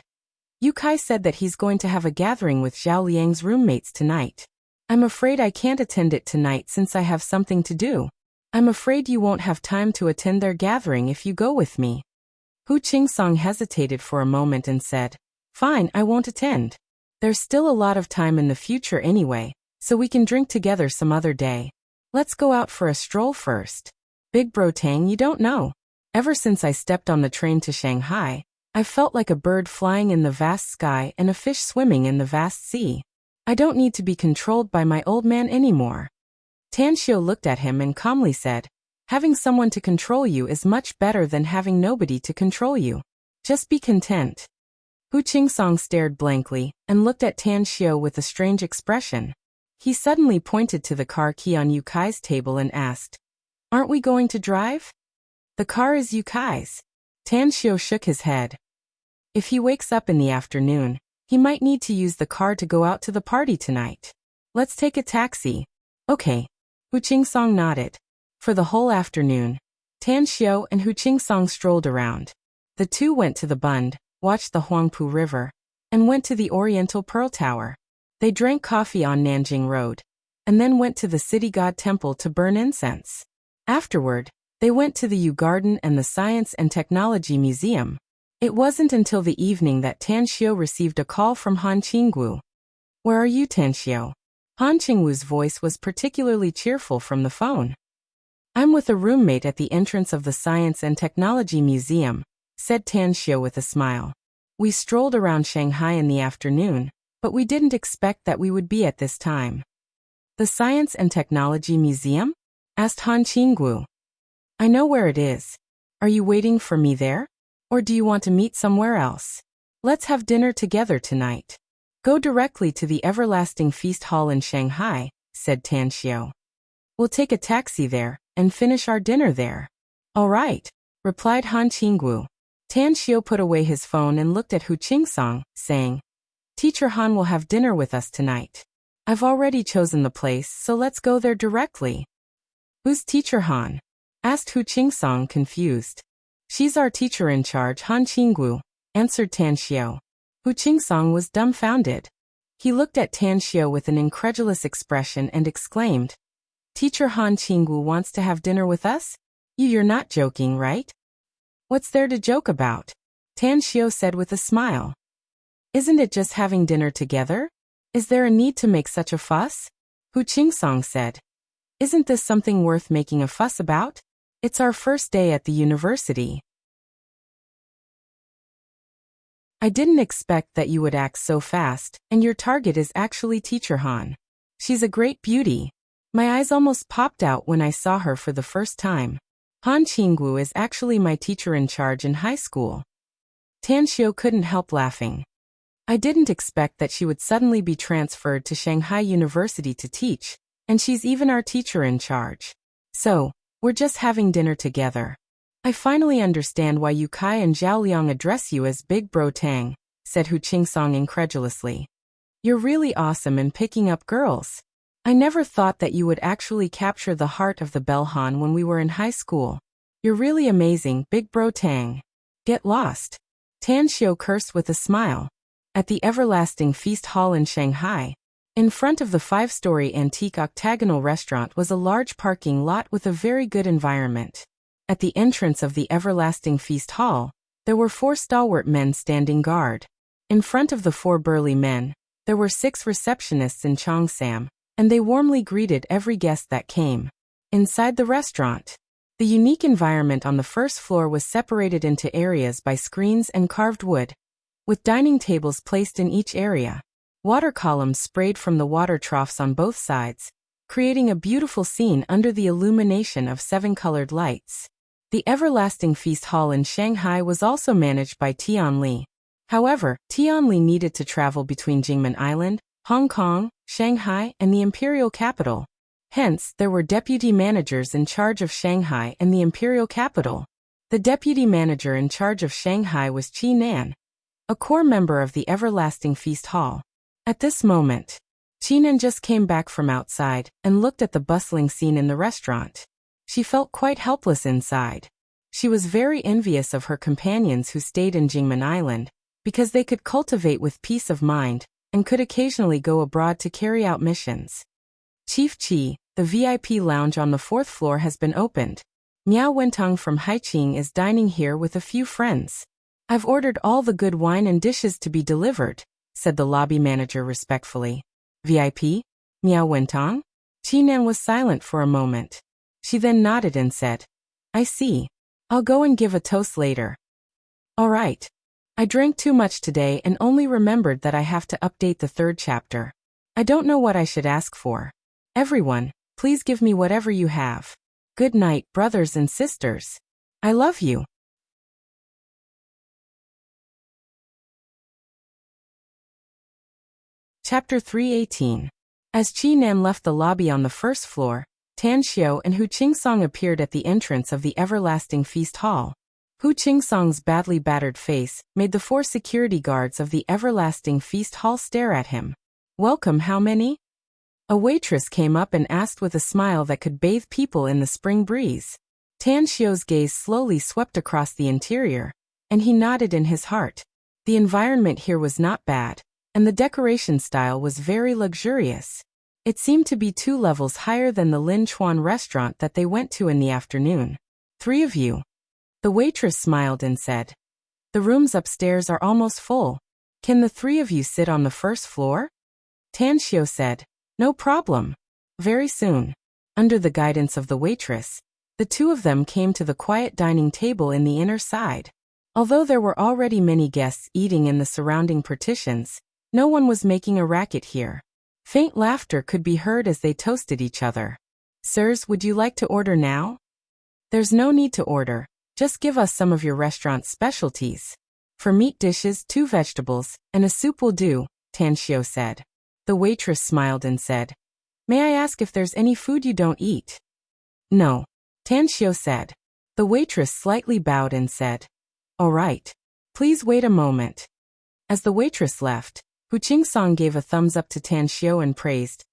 "Yu Kai said that he's going to have a gathering with Zhao Liang's roommates tonight. I'm afraid I can't attend it tonight since I have something to do. I'm afraid you won't have time to attend their gathering if you go with me." Hu Qingsong hesitated for a moment and said, "Fine, I won't attend. There's still a lot of time in the future anyway, so we can drink together some other day. Let's go out for a stroll first." "Big bro Tang, you don't know. Ever since I stepped on the train to Shanghai, I've felt like a bird flying in the vast sky and a fish swimming in the vast sea. I don't need to be controlled by my old man anymore." Tan Xiao looked at him and calmly said, "Having someone to control you is much better than having nobody to control you. Just be content." Hu Qingsong stared blankly and looked at Tan Xiao with a strange expression. He suddenly pointed to the car key on Yu Kai's table and asked, "Aren't we going to drive?" "The car is Yu Kai's." Tan Xiao shook his head. "If he wakes up in the afternoon, he might need to use the car to go out to the party tonight. Let's take a taxi." "Okay." Hu Qingsong nodded. For the whole afternoon, Tan Xiao and Hu Qingsong strolled around. The 2 went to the Bund, watched the Huangpu River, and went to the Oriental Pearl Tower. They drank coffee on Nanjing Road, and then went to the City God Temple to burn incense. Afterward, they went to the Yu Garden and the Science and Technology Museum. It wasn't until the evening that Tan Xiu received a call from Han Qingwu. "Where are you, Tan Xiu?" Han Qingwu's voice was particularly cheerful from the phone. "I'm with a roommate at the entrance of the Science and Technology Museum," said Tan Xiu with a smile. "We strolled around Shanghai in the afternoon, but we didn't expect that we would be at this time." "The Science and Technology Museum?" asked Han Qingwu. "I know where it is. Are you waiting for me there? Or do you want to meet somewhere else? Let's have dinner together tonight. Go directly to the Everlasting Feast Hall in Shanghai," said Tan Xiu. "We'll take a taxi there and finish our dinner there." "All right," replied Han Qingwu. Tan Xiu put away his phone and looked at Hu Qingsong, saying, "Teacher Han will have dinner with us tonight. I've already chosen the place, so let's go there directly." "Who's Teacher Han?" asked Hu Qingsong, confused. "She's our teacher in charge, Han Qingwu," answered Tan Xiu. Hu Qingsong was dumbfounded. He looked at Tan Xiu with an incredulous expression and exclaimed, "Teacher Han Qingwu wants to have dinner with us? You're not joking, right?" "What's there to joke about?" Tan Xiu said with a smile. "Isn't it just having dinner together? Is there a need to make such a fuss?" Hu Qingsong said. "Isn't this something worth making a fuss about? It's our first day at the university." "I didn't expect that you would act so fast, and your target is actually Teacher Han. She's a great beauty. My eyes almost popped out when I saw her for the first time. Han Qingwu is actually my teacher in charge in high school." Tan Xiu couldn't help laughing. "I didn't expect that she would suddenly be transferred to Shanghai University to teach, and she's even our teacher in charge. So, we're just having dinner together. I finally understand why Yu Kai and Zhao Liang address you as Big Bro Tang," said Hu Qingsong incredulously. "You're really awesome in picking up girls. I never thought that you would actually capture the heart of the Belle Han when we were in high school. You're really amazing, Big Bro Tang. Get lost." Tan Xiu cursed with a smile. At the Everlasting Feast Hall in Shanghai, in front of the 5-story antique octagonal restaurant was a large parking lot with a very good environment. At the entrance of the Everlasting Feast Hall, there were 4 stalwart men standing guard. In front of the 4 burly men, there were 6 receptionists in Cheongsam, and they warmly greeted every guest that came. Inside the restaurant, the unique environment on the first floor was separated into areas by screens and carved wood, with dining tables placed in each area. Water columns sprayed from the water troughs on both sides, creating a beautiful scene under the illumination of 7 colored lights. The Everlasting Feast Hall in Shanghai was also managed by Tian Li. However, Tian Li needed to travel between Jingmen Island, Hong Kong, Shanghai, and the imperial capital. Hence, there were deputy managers in charge of Shanghai and the imperial capital. The deputy manager in charge of Shanghai was Qi Nan, a core member of the Everlasting Feast Hall. At this moment, Qi Nan just came back from outside and looked at the bustling scene in the restaurant. She felt quite helpless inside. She was very envious of her companions who stayed in Jingmen Island, because they could cultivate with peace of mind and could occasionally go abroad to carry out missions. "Chief Qi, the VIP lounge on the 4th floor has been opened. Miao Wentong from Haiqing is dining here with a few friends. I've ordered all the good wine and dishes to be delivered," said the lobby manager respectfully. "VIP? Miao Wentong?" Qi Nan was silent for a moment. She then nodded and said, "I see. I'll go and give a toast later." "All right. I drank too much today and only remembered that I have to update the 3rd chapter. I don't know what I should ask for. Everyone, please give me whatever you have. Good night, brothers and sisters. I love you." Chapter 318. As Qi Nan left the lobby on the 1st floor, Tan Xiu and Hu Qingsong appeared at the entrance of the Everlasting Feast Hall. Hu Qingsong's badly battered face made the 4 security guards of the Everlasting Feast Hall stare at him. "Welcome, how many?" A waitress came up and asked with a smile that could bathe people in the spring breeze. Tan Xiu's gaze slowly swept across the interior, and he nodded in his heart. The environment here was not bad, and the decoration style was very luxurious. It seemed to be 2 levels higher than the Lin Chuan restaurant that they went to in the afternoon. "3 of you?" The waitress smiled and said. The rooms upstairs are almost full. Can the three of you sit on the first floor? Tan Xiu said. No problem. Very soon, under the guidance of the waitress, the two of them came to the quiet dining table in the inner side. Although there were already many guests eating in the surrounding partitions, no one was making a racket here. Faint laughter could be heard as they toasted each other. Sirs, would you like to order now? There's no need to order, just give us some of your restaurant's specialties. For meat dishes, 2 vegetables, and a soup will do, Tan Xiu said. The waitress smiled and said, May I ask if there's any food you don't eat? No, Tan Xiu said. The waitress slightly bowed and said, All right. Please wait a moment. As the waitress left, Hu Qingsong gave a thumbs up to Tan Xiu and praised,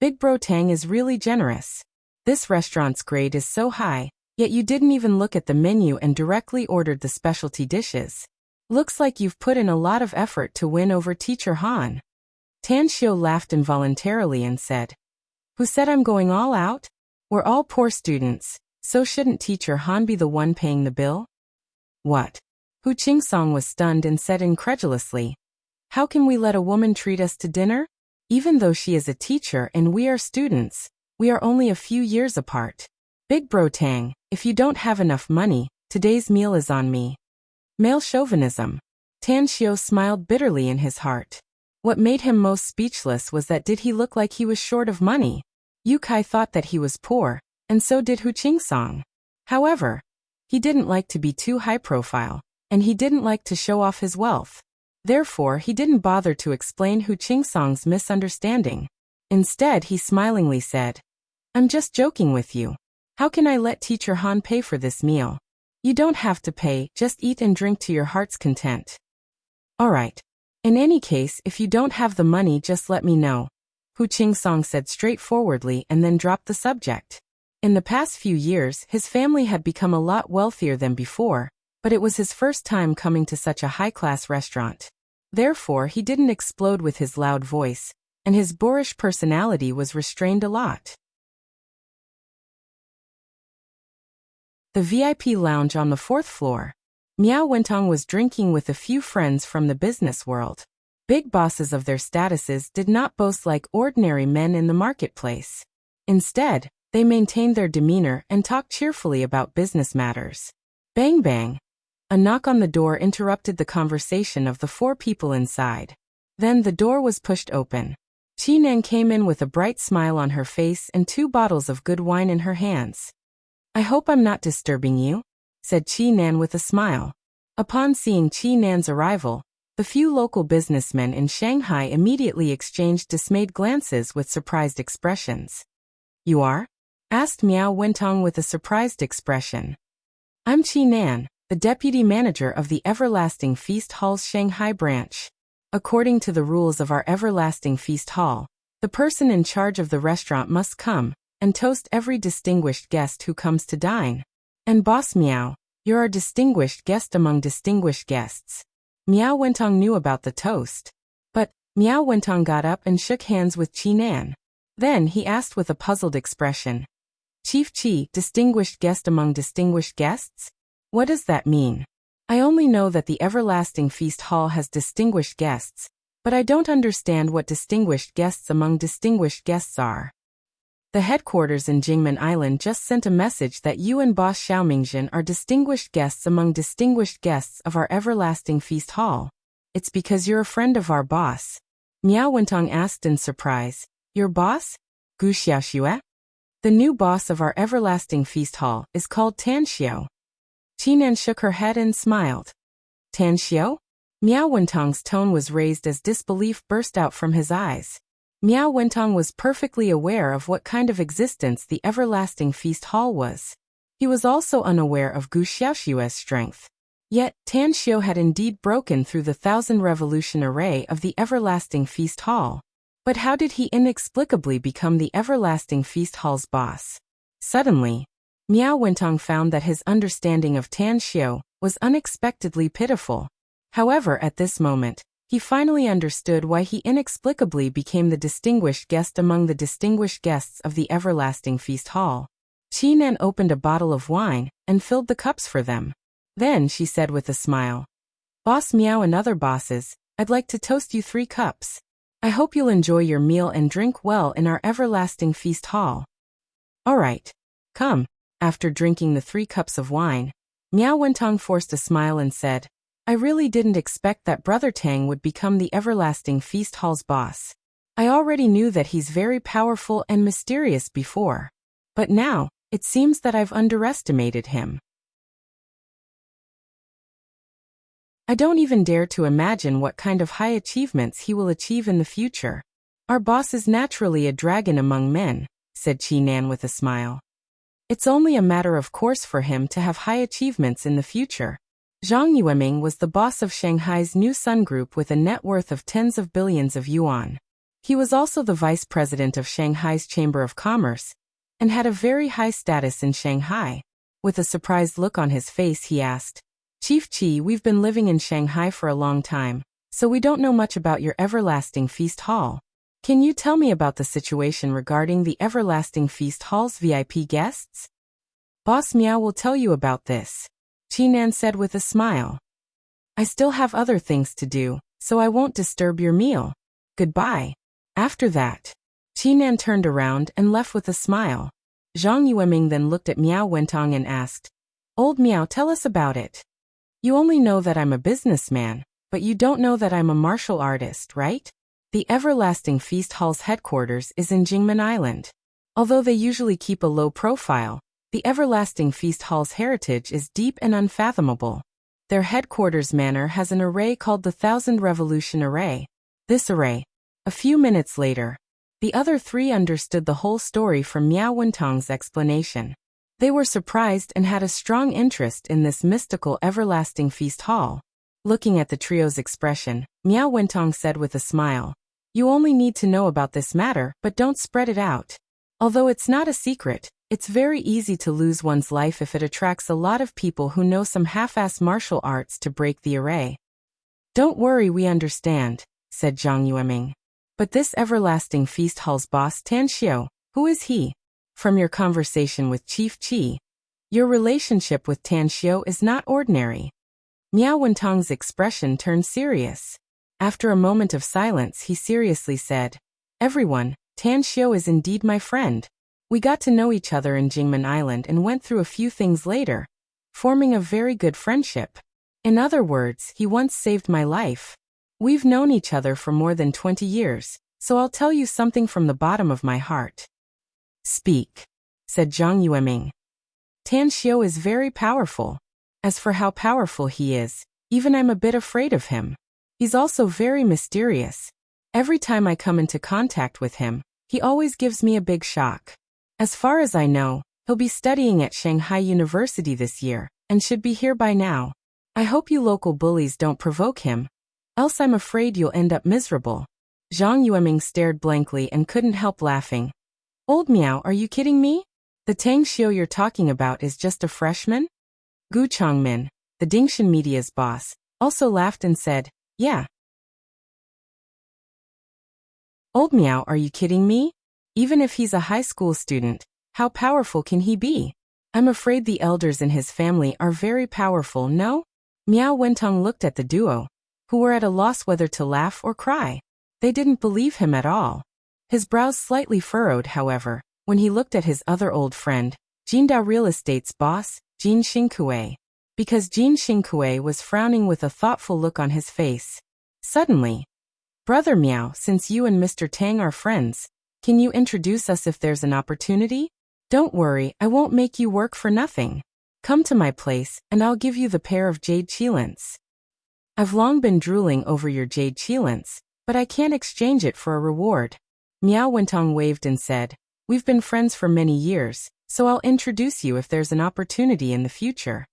Big Bro Tang is really generous. This restaurant's grade is so high, yet you didn't even look at the menu and directly ordered the specialty dishes. Looks like you've put in a lot of effort to win over Teacher Han. Tan Xiu laughed involuntarily and said, Who said I'm going all out? We're all poor students, so shouldn't Teacher Han be the one paying the bill? What? Hu Qingsong was stunned and said incredulously, How can we let a woman treat us to dinner? Even though she is a teacher and we are students, we are only a few years apart. Big Bro Tang, if you don't have enough money, today's meal is on me. Male chauvinism. Tan Xiu smiled bitterly in his heart. What made him most speechless was that did he look like he was short of money? Yu Kai thought that he was poor, and so did Hu Qingsong. However, he didn't like to be too high profile, and he didn't like to show off his wealth. Therefore, he didn't bother to explain Hu Qingsong's misunderstanding. Instead, he smilingly said, I'm just joking with you. How can I let Teacher Han pay for this meal? You don't have to pay, just eat and drink to your heart's content. All right. In any case, if you don't have the money, just let me know, Hu Qingsong said straightforwardly and then dropped the subject. In the past few years, his family had become a lot wealthier than before, but it was his first time coming to such a high-class restaurant. Therefore, he didn't explode with his loud voice, and his boorish personality was restrained a lot. The VIP lounge on the 4th floor. Miao Wentong was drinking with a few friends from the business world. Big bosses of their statuses did not boast like ordinary men in the marketplace. Instead, they maintained their demeanor and talked cheerfully about business matters. Bang bang. A knock on the door interrupted the conversation of the 4 people inside. Then the door was pushed open. Qi Nan came in with a bright smile on her face and 2 bottles of good wine in her hands. I hope I'm not disturbing you, said Qi Nan with a smile. Upon seeing Qi Nan's arrival, the few local businessmen in Shanghai immediately exchanged dismayed glances with surprised expressions. You are? Asked Miao Wentong with a surprised expression. I'm Qi Nan, the deputy manager of the Everlasting Feast Hall's Shanghai branch. According to the rules of our Everlasting Feast Hall, the person in charge of the restaurant must come and toast every distinguished guest who comes to dine. And Boss Miao, you're our distinguished guest among distinguished guests. Miao Wentong knew about the toast. But Miao Wentong got up and shook hands with Qi Nan. Then he asked with a puzzled expression, Chief Qi, distinguished guest among distinguished guests? What does that mean? I only know that the Everlasting Feast Hall has distinguished guests, but I don't understand what distinguished guests among distinguished guests are. The headquarters in Jingmen Island just sent a message that you and Boss Xiaomingzhen are distinguished guests among distinguished guests of our Everlasting Feast Hall. It's because you're a friend of our boss. Miao Wentong asked in surprise, Your boss? Gu Xiaoxue? The new boss of our Everlasting Feast Hall is called Tan Xiu. Qi Nan shook her head and smiled. Tan Xiu? Miao Wentong's tone was raised as disbelief burst out from his eyes. Miao Wentong was perfectly aware of what kind of existence the Everlasting Feast Hall was. He was also unaware of Gu Xiaoxue's strength. Yet, Tan Xiu had indeed broken through the 1,000-revolution array of the Everlasting Feast Hall. But how did he inexplicably become the Everlasting Feast Hall's boss? Suddenly, Miao Wentong found that his understanding of Tan Xiu was unexpectedly pitiful. However, at this moment, he finally understood why he inexplicably became the distinguished guest among the distinguished guests of the Everlasting Feast Hall. Qi Nan opened a bottle of wine and filled the cups for them. Then she said with a smile, Boss Meow and other bosses, I'd like to toast you 3 cups. I hope you'll enjoy your meal and drink well in our everlasting feast hall. All right. Come. After drinking the 3 cups of wine, Miao Wentong forced a smile and said, I really didn't expect that Brother Tang would become the everlasting feast hall's boss. I already knew that he's very powerful and mysterious before. But now, it seems that I've underestimated him. I don't even dare to imagine what kind of high achievements he will achieve in the future. Our boss is naturally a dragon among men, said Qi Nan with a smile. It's only a matter of course for him to have high achievements in the future. Zhang Yueming was the boss of Shanghai's new Sun Group with a net worth of tens of billions of yuan. He was also the vice president of Shanghai's Chamber of Commerce, and had a very high status in Shanghai. With a surprised look on his face, he asked, Chief Qi, we've been living in Shanghai for a long time, so we don't know much about your everlasting feast hall. Can you tell me about the situation regarding the everlasting feast hall's VIP guests? Boss Meow will tell you about this, Qi Nan said with a smile. I still have other things to do, so I won't disturb your meal. Goodbye. After that, Qi Nan turned around and left with a smile. Zhang Yueming then looked at Miao Wentong and asked, Old Miao, tell us about it. You only know that I'm a businessman, but you don't know that I'm a martial artist, right? The Everlasting Feast Hall's headquarters is in Jingmen Island. Although they usually keep a low profile, the Everlasting Feast Hall's heritage is deep and unfathomable. Their headquarters manor has an array called the Thousand Revolution Array. This array. A few minutes later, the other 3 understood the whole story from Miao Wentong's explanation. They were surprised and had a strong interest in this mystical Everlasting Feast Hall. Looking at the trio's expression, Miao Wentong said with a smile, You only need to know about this matter, but don't spread it out. Although it's not a secret, it's very easy to lose one's life if it attracts a lot of people who know some half-ass martial arts to break the array. Don't worry, we understand, said Zhang Yueming. But this Everlasting Feast Hall's boss Tan Xiu, who is he? From your conversation with Chief Qi, your relationship with Tan Xiu is not ordinary. Miao Wentong's expression turned serious. After a moment of silence, he seriously said, Everyone, Tan Xiu is indeed my friend. We got to know each other in Jingmen Island and went through a few things later, forming a very good friendship. In other words, he once saved my life. We've known each other for more than 20 years, so I'll tell you something from the bottom of my heart. Speak, said Zhang Yueming. Tan Xiu is very powerful. As for how powerful he is, even I'm a bit afraid of him. He's also very mysterious. Every time I come into contact with him, he always gives me a big shock. As far as I know, he'll be studying at Shanghai University this year, and should be here by now. I hope you local bullies don't provoke him, else I'm afraid you'll end up miserable. Zhang Yueming stared blankly and couldn't help laughing. Old Miao, are you kidding me? The Tang Xiu you're talking about is just a freshman? Gu Chongmin, the Dingshan Media's boss, also laughed and said, Yeah. Old Miao, are you kidding me? Even if he's a high school student, how powerful can he be? I'm afraid the elders in his family are very powerful, no? Miao Wentong looked at the duo, who were at a loss whether to laugh or cry. They didn't believe him at all. His brows slightly furrowed, however, when he looked at his other old friend, Jindao Real Estate's boss, Jin Xingkue, because Jin Xingkue was frowning with a thoughtful look on his face. Suddenly, Brother Miao, since you and Mr. Tang are friends, can you introduce us if there's an opportunity? Don't worry, I won't make you work for nothing. Come to my place, and I'll give you the pair of jade cheilants. I've long been drooling over your jade cheilants, but I can't exchange it for a reward. Miao Wentong waved and said, We've been friends for many years, so I'll introduce you if there's an opportunity in the future.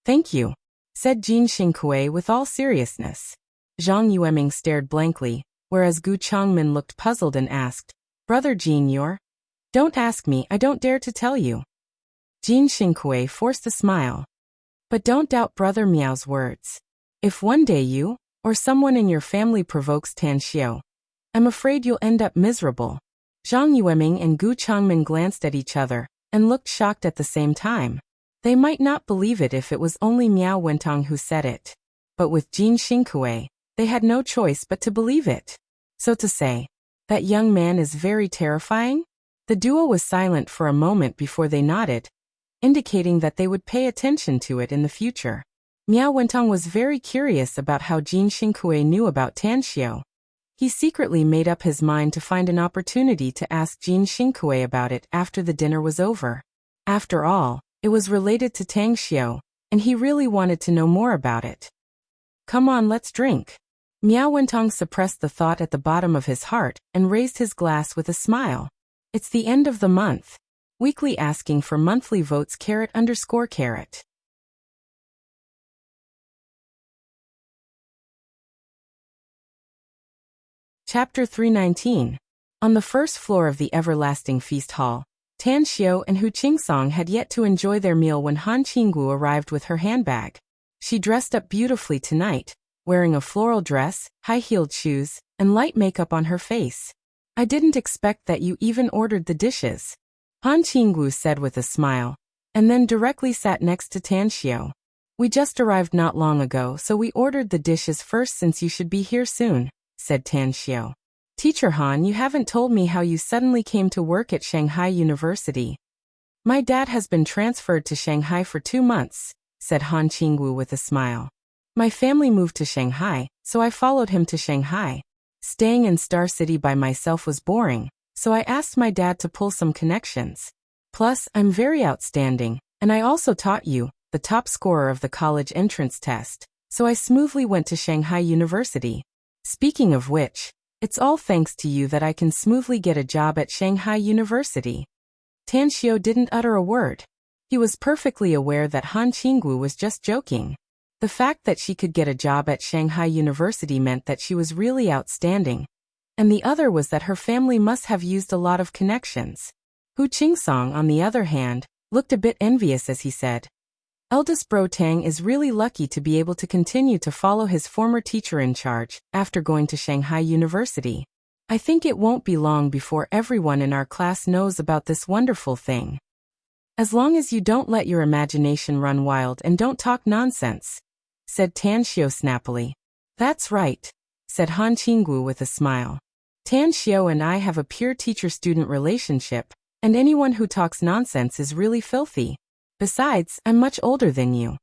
Thank you, said Jin Xingkue with all seriousness. Zhang Yueming stared blankly, whereas Gu Chongmin looked puzzled and asked, Brother Jin, you're? Don't ask me, I don't dare to tell you. Jin Xingkue forced a smile. But don't doubt Brother Miao's words. If one day you, or someone in your family provokes Tan Xiu, I'm afraid you'll end up miserable. Zhang Yueming and Gu Chongmin glanced at each other, and looked shocked at the same time. They might not believe it if it was only Miao Wentong who said it. but with Jin Xinkue, they had no choice but to believe it. So to say, that young man is very terrifying? The duo was silent for a moment before they nodded, indicating that they would pay attention to it in the future. Miao Wentong was very curious about how Jin Xinkue knew about Tanxiu. He secretly made up his mind to find an opportunity to ask Jin Xinkue about it after the dinner was over. After all, it was related to Tanxiu, and he really wanted to know more about it. Come on, let's drink. Miao Wentong suppressed the thought at the bottom of his heart and raised his glass with a smile. It's the end of the month. Weekly asking for monthly votes _. Chapter 319. On the first floor of the everlasting feast hall, Tan Xiu and Hu Qingsong had yet to enjoy their meal when Han Qinggu arrived with her handbag. She dressed up beautifully tonight, wearing a floral dress, high-heeled shoes, and light makeup on her face. I didn't expect that you even ordered the dishes, Han Qinggu said with a smile, and then directly sat next to Tan Xiu. We just arrived not long ago, so we ordered the dishes first since you should be here soon, said Tan Xiu. Teacher Han, you haven't told me how you suddenly came to work at Shanghai University. My dad has been transferred to Shanghai for 2 months, said Han Qinggu with a smile. My family moved to Shanghai, so I followed him to Shanghai. Staying in Star City by myself was boring, so I asked my dad to pull some connections. Plus, I'm very outstanding, and I also taught you, the top scorer of the college entrance test, so I smoothly went to Shanghai University. Speaking of which, it's all thanks to you that I can smoothly get a job at Shanghai University. Tan Xiu didn't utter a word. He was perfectly aware that Han Qinggu was just joking. The fact that she could get a job at Shanghai University meant that she was really outstanding, and the other was that her family must have used a lot of connections. Hu Qingsong, on the other hand, looked a bit envious as he said, Eldest bro Tang is really lucky to be able to continue to follow his former teacher in charge after going to Shanghai University. I think it won't be long before everyone in our class knows about this wonderful thing. As long as you don't let your imagination run wild and don't talk nonsense, said Tan Xiu snappily. That's right, said Han Qinggu with a smile. Tan Xiu and I have a pure teacher-student relationship, and anyone who talks nonsense is really filthy. Besides, I'm much older than you.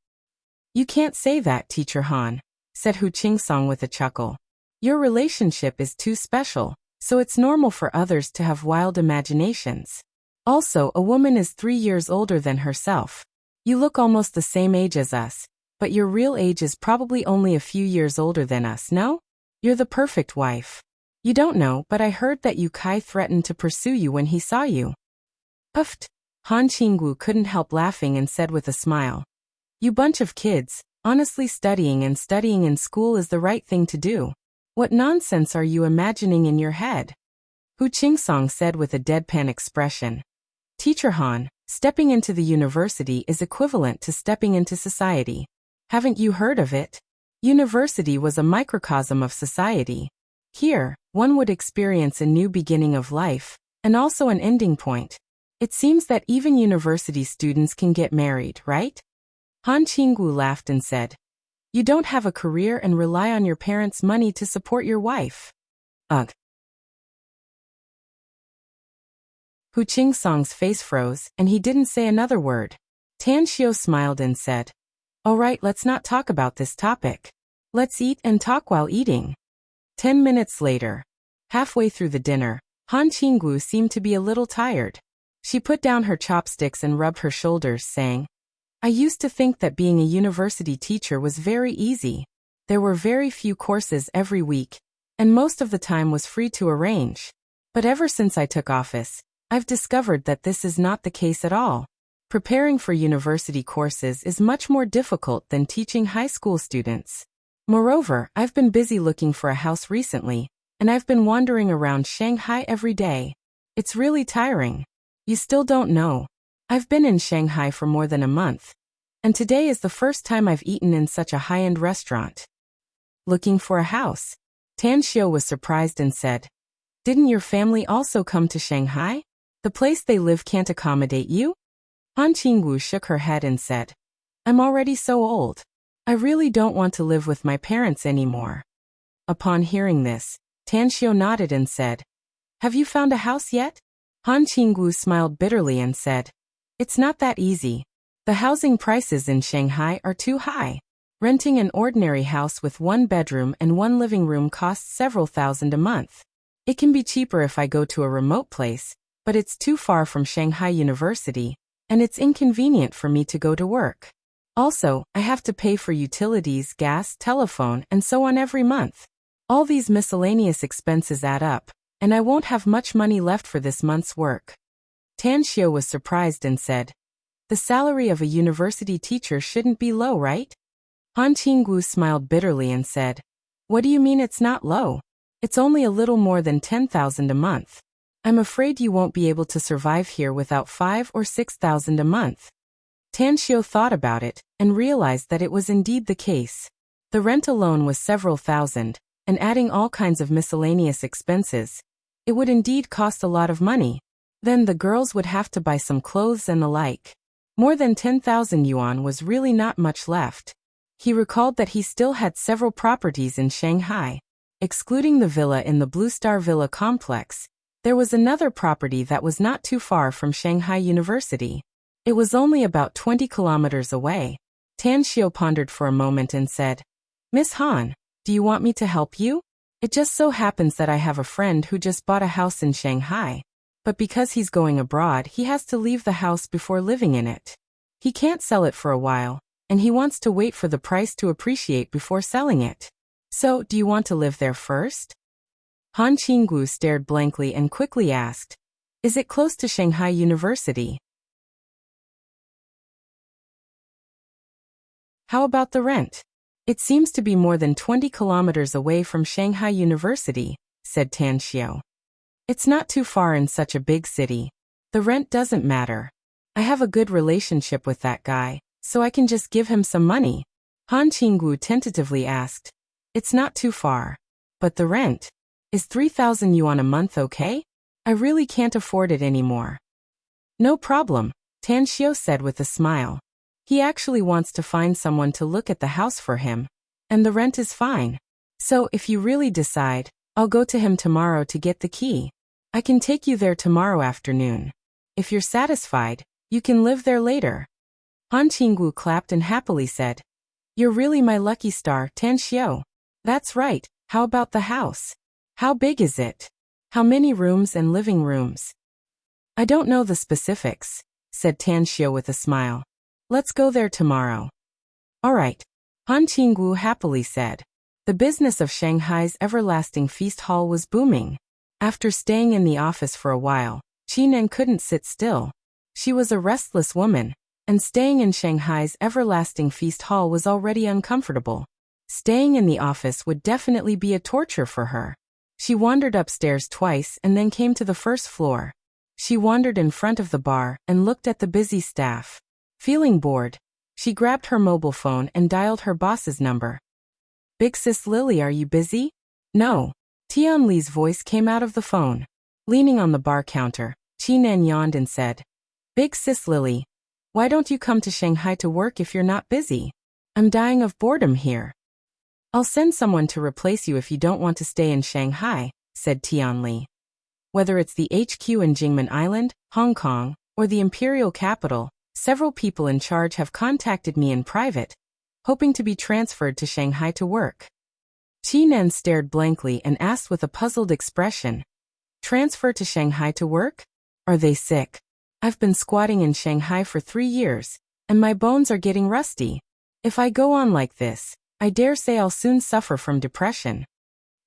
You can't say that, Teacher Han, said Hu Qingsong with a chuckle. Your relationship is too special, so it's normal for others to have wild imaginations. Also, a woman is 3 years older than herself. You look almost the same age as us, but your real age is probably only a few years older than us, no? You're the perfect wife. You don't know, but I heard that Yu Kai threatened to pursue you when he saw you. Uffed. Han Qinggu couldn't help laughing and said with a smile. You bunch of kids, honestly studying in school is the right thing to do. What nonsense are you imagining in your head? Hu Qingsong said with a deadpan expression. Teacher Han, stepping into the university is equivalent to stepping into society. Haven't you heard of it? University was a microcosm of society. Here, one would experience a new beginning of life, and also an ending point. It seems that even university students can get married, right? Han Qinggu laughed and said, You don't have a career and rely on your parents' money to support your wife. Ugh. Hu Qingsong's face froze, and he didn't say another word. Tan Xiu smiled and said, All right, let's not talk about this topic. Let's eat and talk while eating. 10 minutes later, halfway through the dinner, Han Qinggu seemed to be a little tired. She put down her chopsticks and rubbed her shoulders, saying, I used to think that being a university teacher was very easy. There were very few courses every week, and most of the time was free to arrange. But ever since I took office, I've discovered that this is not the case at all. Preparing for university courses is much more difficult than teaching high school students. Moreover, I've been busy looking for a house recently, and I've been wandering around Shanghai every day. It's really tiring. You still don't know. I've been in Shanghai for more than a month, and today is the first time I've eaten in such a high-end restaurant. Looking for a house? Tan Xiu was surprised and said, Didn't your family also come to Shanghai? The place they live can't accommodate you? Han Qinggu shook her head and said, I'm already so old. I really don't want to live with my parents anymore. Upon hearing this, Tanxiu nodded and said, Have you found a house yet? Han Qinggu smiled bitterly and said, It's not that easy. The housing prices in Shanghai are too high. Renting an ordinary house with one bedroom and one living room costs several thousand a month. It can be cheaper if I go to a remote place, but it's too far from Shanghai University, and it's inconvenient for me to go to work. Also, I have to pay for utilities, gas, telephone, and so on every month. All these miscellaneous expenses add up, and I won't have much money left for this month's work. Tanxiu was surprised and said, The salary of a university teacher shouldn't be low, right? Han Qinggu smiled bitterly and said, What do you mean it's not low? It's only a little more than 10,000 a month. I'm afraid you won't be able to survive here without 5,000 or 6,000 a month. Tanxiu thought about it and realized that it was indeed the case. The rent alone was several thousand, and adding all kinds of miscellaneous expenses, it would indeed cost a lot of money. Then the girls would have to buy some clothes and the like. More than 10,000 yuan was really not much left. He recalled that he still had several properties in Shanghai. Excluding the villa in the Blue Star Villa complex, there was another property that was not too far from Shanghai University. It was only about 20 kilometers away. Tanxiu pondered for a moment and said, Miss Han, do you want me to help you? It just so happens that I have a friend who just bought a house in Shanghai. But because he's going abroad, he has to leave the house before living in it. He can't sell it for a while, and he wants to wait for the price to appreciate before selling it. So, do you want to live there first? Han Qinggu stared blankly and quickly asked, Is it close to Shanghai University? How about the rent? It seems to be more than 20 kilometers away from Shanghai University, said Tanxiu. It's not too far in such a big city. The rent doesn't matter. I have a good relationship with that guy, so I can just give him some money. Han Qinggu tentatively asked, It's not too far. But the rent? Is 3,000 yuan a month okay? I really can't afford it anymore. No problem, Tanxiu said with a smile. He actually wants to find someone to look at the house for him. And the rent is fine. So if you really decide, I'll go to him tomorrow to get the key. I can take you there tomorrow afternoon. If you're satisfied, you can live there later. Han Qinggu clapped and happily said, You're really my lucky star, Tanxiu. That's right, how about the house? How big is it? How many rooms and living rooms? I don't know the specifics, said Tanxiu with a smile. Let's go there tomorrow. All right, Han Qinggu happily said. The business of Shanghai's everlasting feast hall was booming. After staying in the office for a while, Qinan couldn't sit still. She was a restless woman, and staying in Shanghai's everlasting feast hall was already uncomfortable. Staying in the office would definitely be a torture for her. She wandered upstairs twice and then came to the first floor. She wandered in front of the bar and looked at the busy staff. Feeling bored, she grabbed her mobile phone and dialed her boss's number. Big Sis Lily, are you busy? No. Tian Li's voice came out of the phone. Leaning on the bar counter, Qinan yawned and said, Big Sis Lily, why don't you come to Shanghai to work if you're not busy? I'm dying of boredom here. I'll send someone to replace you if you don't want to stay in Shanghai, said Tian Li. Whether it's the HQ in Jingmen Island, Hong Kong, or the imperial capital, several people in charge have contacted me in private, hoping to be transferred to Shanghai to work. Qinan stared blankly and asked with a puzzled expression, Transfer to Shanghai to work? Are they sick? I've been squatting in Shanghai for 3 years, and my bones are getting rusty. If I go on like this, I dare say I'll soon suffer from depression.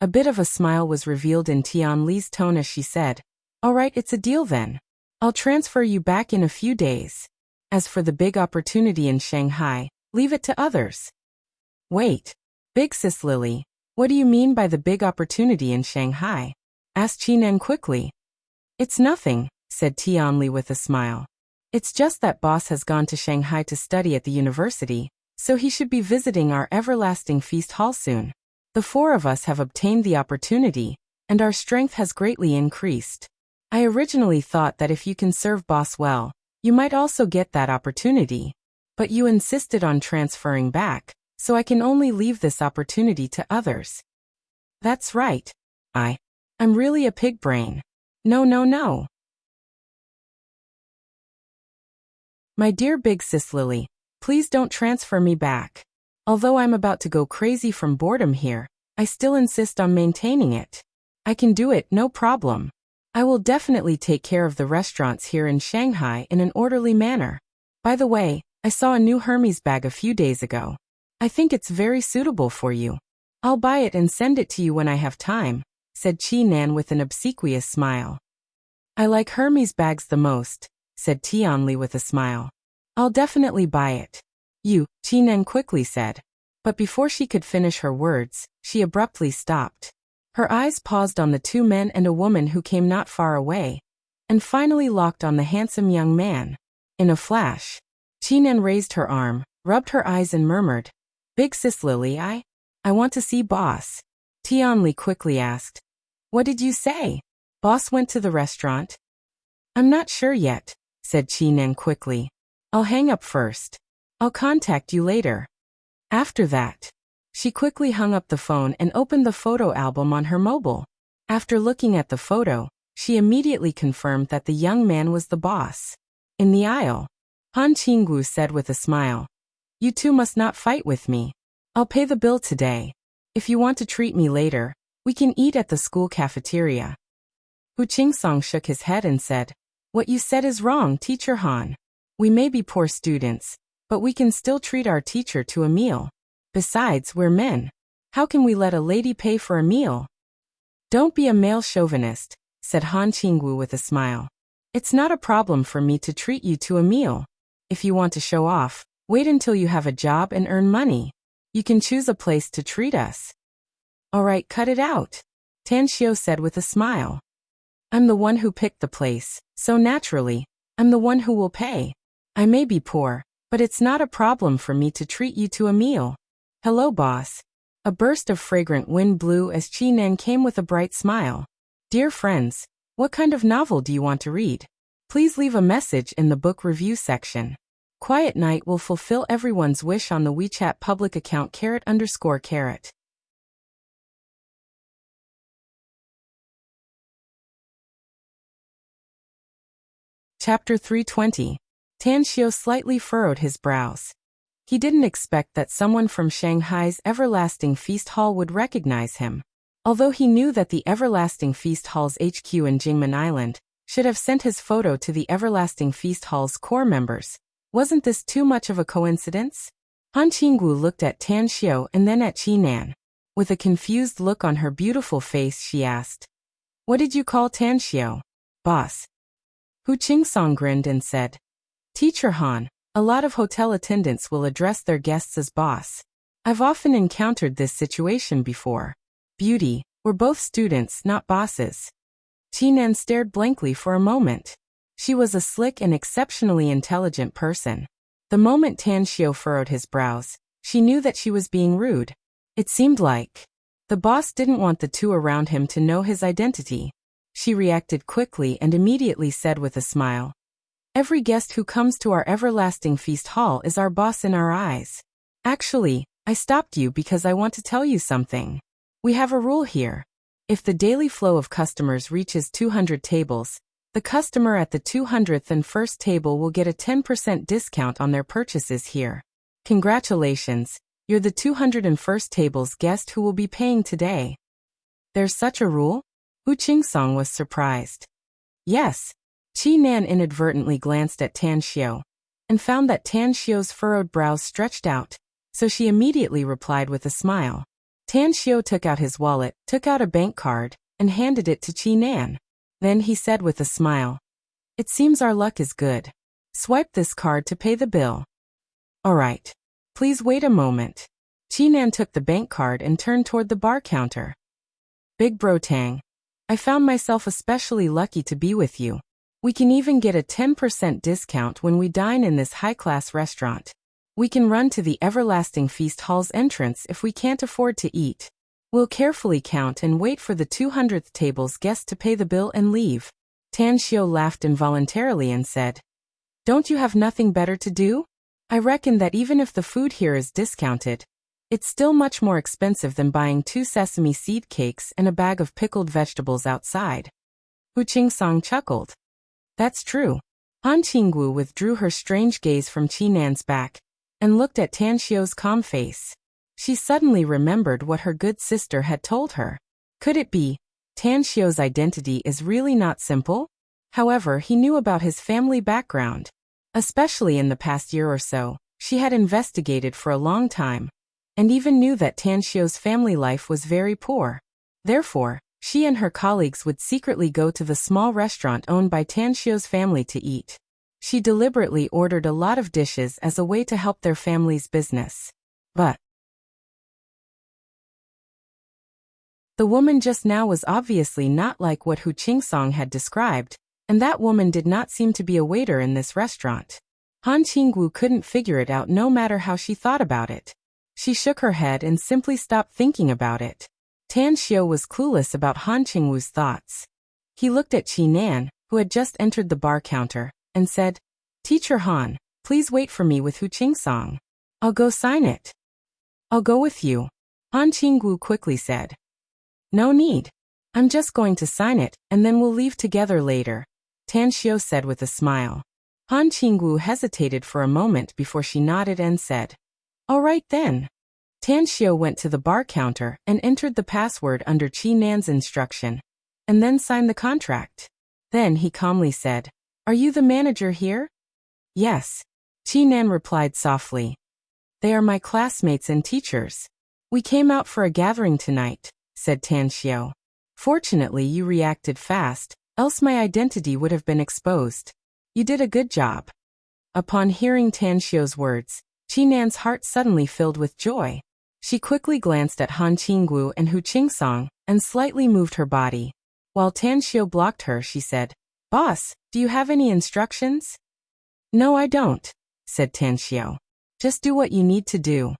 A bit of a smile was revealed in Tian Li's tone as she said, All right, it's a deal then. I'll transfer you back in a few days. As for the big opportunity in Shanghai, leave it to others. Wait, Big Sis Lily, what do you mean by the big opportunity in Shanghai? Asked Qinan quickly. It's nothing, said Tian Li with a smile. It's just that boss has gone to Shanghai to study at the university, so he should be visiting our everlasting feast hall soon. The 4 of us have obtained the opportunity, and our strength has greatly increased. I originally thought that if you can serve boss well, you might also get that opportunity. But you insisted on transferring back, so I can only leave this opportunity to others. That's right. I'm really a pig brain. No, no, no. My dear big sis Lily, please don't transfer me back. Although I'm about to go crazy from boredom here, I still insist on maintaining it. I can do it, no problem. I will definitely take care of the restaurants here in Shanghai in an orderly manner. By the way, I saw a new Hermes bag a few days ago. I think it's very suitable for you. I'll buy it and send it to you when I have time, said Chi-Nan with an obsequious smile. I like Hermes bags the most, said Tianli with a smile. I'll definitely buy it. Chi-Nan quickly said. But before she could finish her words, she abruptly stopped. Her eyes paused on the two men and a woman who came not far away, and finally locked on the handsome young man. In a flash, Chi-Nan raised her arm, rubbed her eyes and murmured, Big sis Lily, I want to see boss. Tianli quickly asked, What did you say? Boss went to the restaurant? I'm not sure yet, said Chi-Nan quickly. I'll hang up first. I'll contact you later. After that, she quickly hung up the phone and opened the photo album on her mobile. After looking at the photo, she immediately confirmed that the young man was the boss. In the aisle, Han Qinggu said with a smile, You two must not fight with me. I'll pay the bill today. If you want to treat me later, we can eat at the school cafeteria. Hu Qingsong shook his head and said, What you said is wrong, Teacher Han. We may be poor students, but we can still treat our teacher to a meal. Besides, we're men. How can we let a lady pay for a meal? Don't be a male chauvinist, said Han Qingwu with a smile. It's not a problem for me to treat you to a meal. If you want to show off, wait until you have a job and earn money. You can choose a place to treat us. All right, cut it out, Tan Xiao said with a smile. I'm the one who picked the place, so naturally, I'm the one who will pay. I may be poor, but it's not a problem for me to treat you to a meal. Hello, boss. A burst of fragrant wind blew as Chi-Nan came with a bright smile. Dear friends, what kind of novel do you want to read? Please leave a message in the book review section. Quiet Night will fulfill everyone's wish on the WeChat public account _. Chapter 320. Tan Xiao slightly furrowed his brows. He didn't expect that someone from Shanghai's Everlasting Feast Hall would recognize him. Although he knew that the Everlasting Feast Hall's HQ in Jingmen Island should have sent his photo to the Everlasting Feast Hall's core members. Wasn't this too much of a coincidence? Han Qinggu looked at Tan Xiao and then at Chi-Nan. With a confused look on her beautiful face, she asked, What did you call Tan Xiao? Boss. Hu Qingsong grinned and said, Teacher Han, a lot of hotel attendants will address their guests as boss. I've often encountered this situation before. Beauty, we're both students, not bosses. Chi-Nan stared blankly for a moment. She was a slick and exceptionally intelligent person. The moment Tan Xiao furrowed his brows, she knew that she was being rude. It seemed like the boss didn't want the two around him to know his identity. She reacted quickly and immediately said with a smile, Every guest who comes to our Everlasting Feast Hall is our boss in our eyes. Actually, I stopped you because I want to tell you something. We have a rule here. If the daily flow of customers reaches 200 tables, the customer at the 201st table will get a 10% discount on their purchases here. Congratulations, you're the 201st table's guest who will be paying today. There's such a rule? Hu Qingsong was surprised. Yes. Chi-Nan inadvertently glanced at Tan Xiao and found that Tan Xiao's furrowed brows stretched out, so she immediately replied with a smile. Tan Xiao took out his wallet, took out a bank card, and handed it to Chi-Nan. Then he said with a smile, It seems our luck is good. Swipe this card to pay the bill. All right. Please wait a moment. Chi-Nan took the bank card and turned toward the bar counter. Big Bro Tang, I found myself especially lucky to be with you. We can even get a 10% discount when we dine in this high-class restaurant. We can run to the Everlasting Feast Hall's entrance if we can't afford to eat. We'll carefully count and wait for the 200th table's guest to pay the bill and leave. Tan Xiao laughed involuntarily and said, Don't you have nothing better to do? I reckon that even if the food here is discounted, It's still much more expensive than buying 2 sesame seed cakes and a bag of pickled vegetables outside. Hu Qingsong chuckled. That's true. Han Qingwu withdrew her strange gaze from Qinan's back and looked at Tan Xiu's calm face. She suddenly remembered what her good sister had told her. Could it be Tan Xiu's identity is really not simple? However, he knew about his family background. Especially in the past year or so, she had investigated for a long time, and even knew that Tan Xiu's family life was very poor. Therefore, she and her colleagues would secretly go to the small restaurant owned by Tan Xiu's family to eat. She deliberately ordered a lot of dishes as a way to help their family's business. But the woman just now was obviously not like what Hu Qingsong had described, and that woman did not seem to be a waiter in this restaurant. Han Qingwu couldn't figure it out no matter how she thought about it. She shook her head and simply stopped thinking about it. Tan Xiu was clueless about Han Qingwu's thoughts. He looked at Qinan, who had just entered the bar counter, and said, "Teacher Han, please wait for me with Hu Qingsong. I'll go sign it." "I'll go with you," Han Qingwu quickly said. "No need. I'm just going to sign it, and then we'll leave together later," Tan Xiu said with a smile. Han Qingwu hesitated for a moment before she nodded and said, "All right then." Tan Xiu went to the bar counter and entered the password under Qinan's instruction, and then signed the contract. Then he calmly said, "Are you the manager here?" "Yes," Qinan replied softly. "They are my classmates and teachers. We came out for a gathering tonight," said Tan Xiu. "Fortunately, you reacted fast, else my identity would have been exposed. You did a good job." Upon hearing Tan Xiu's words, Qinan's heart suddenly filled with joy. She quickly glanced at Han Qingwu and Hu Qingsong and slightly moved her body. While Tan Xiu blocked her, she said, "Boss, do you have any instructions?" "No, I don't," said Tan Xiu. "Just do what you need to do."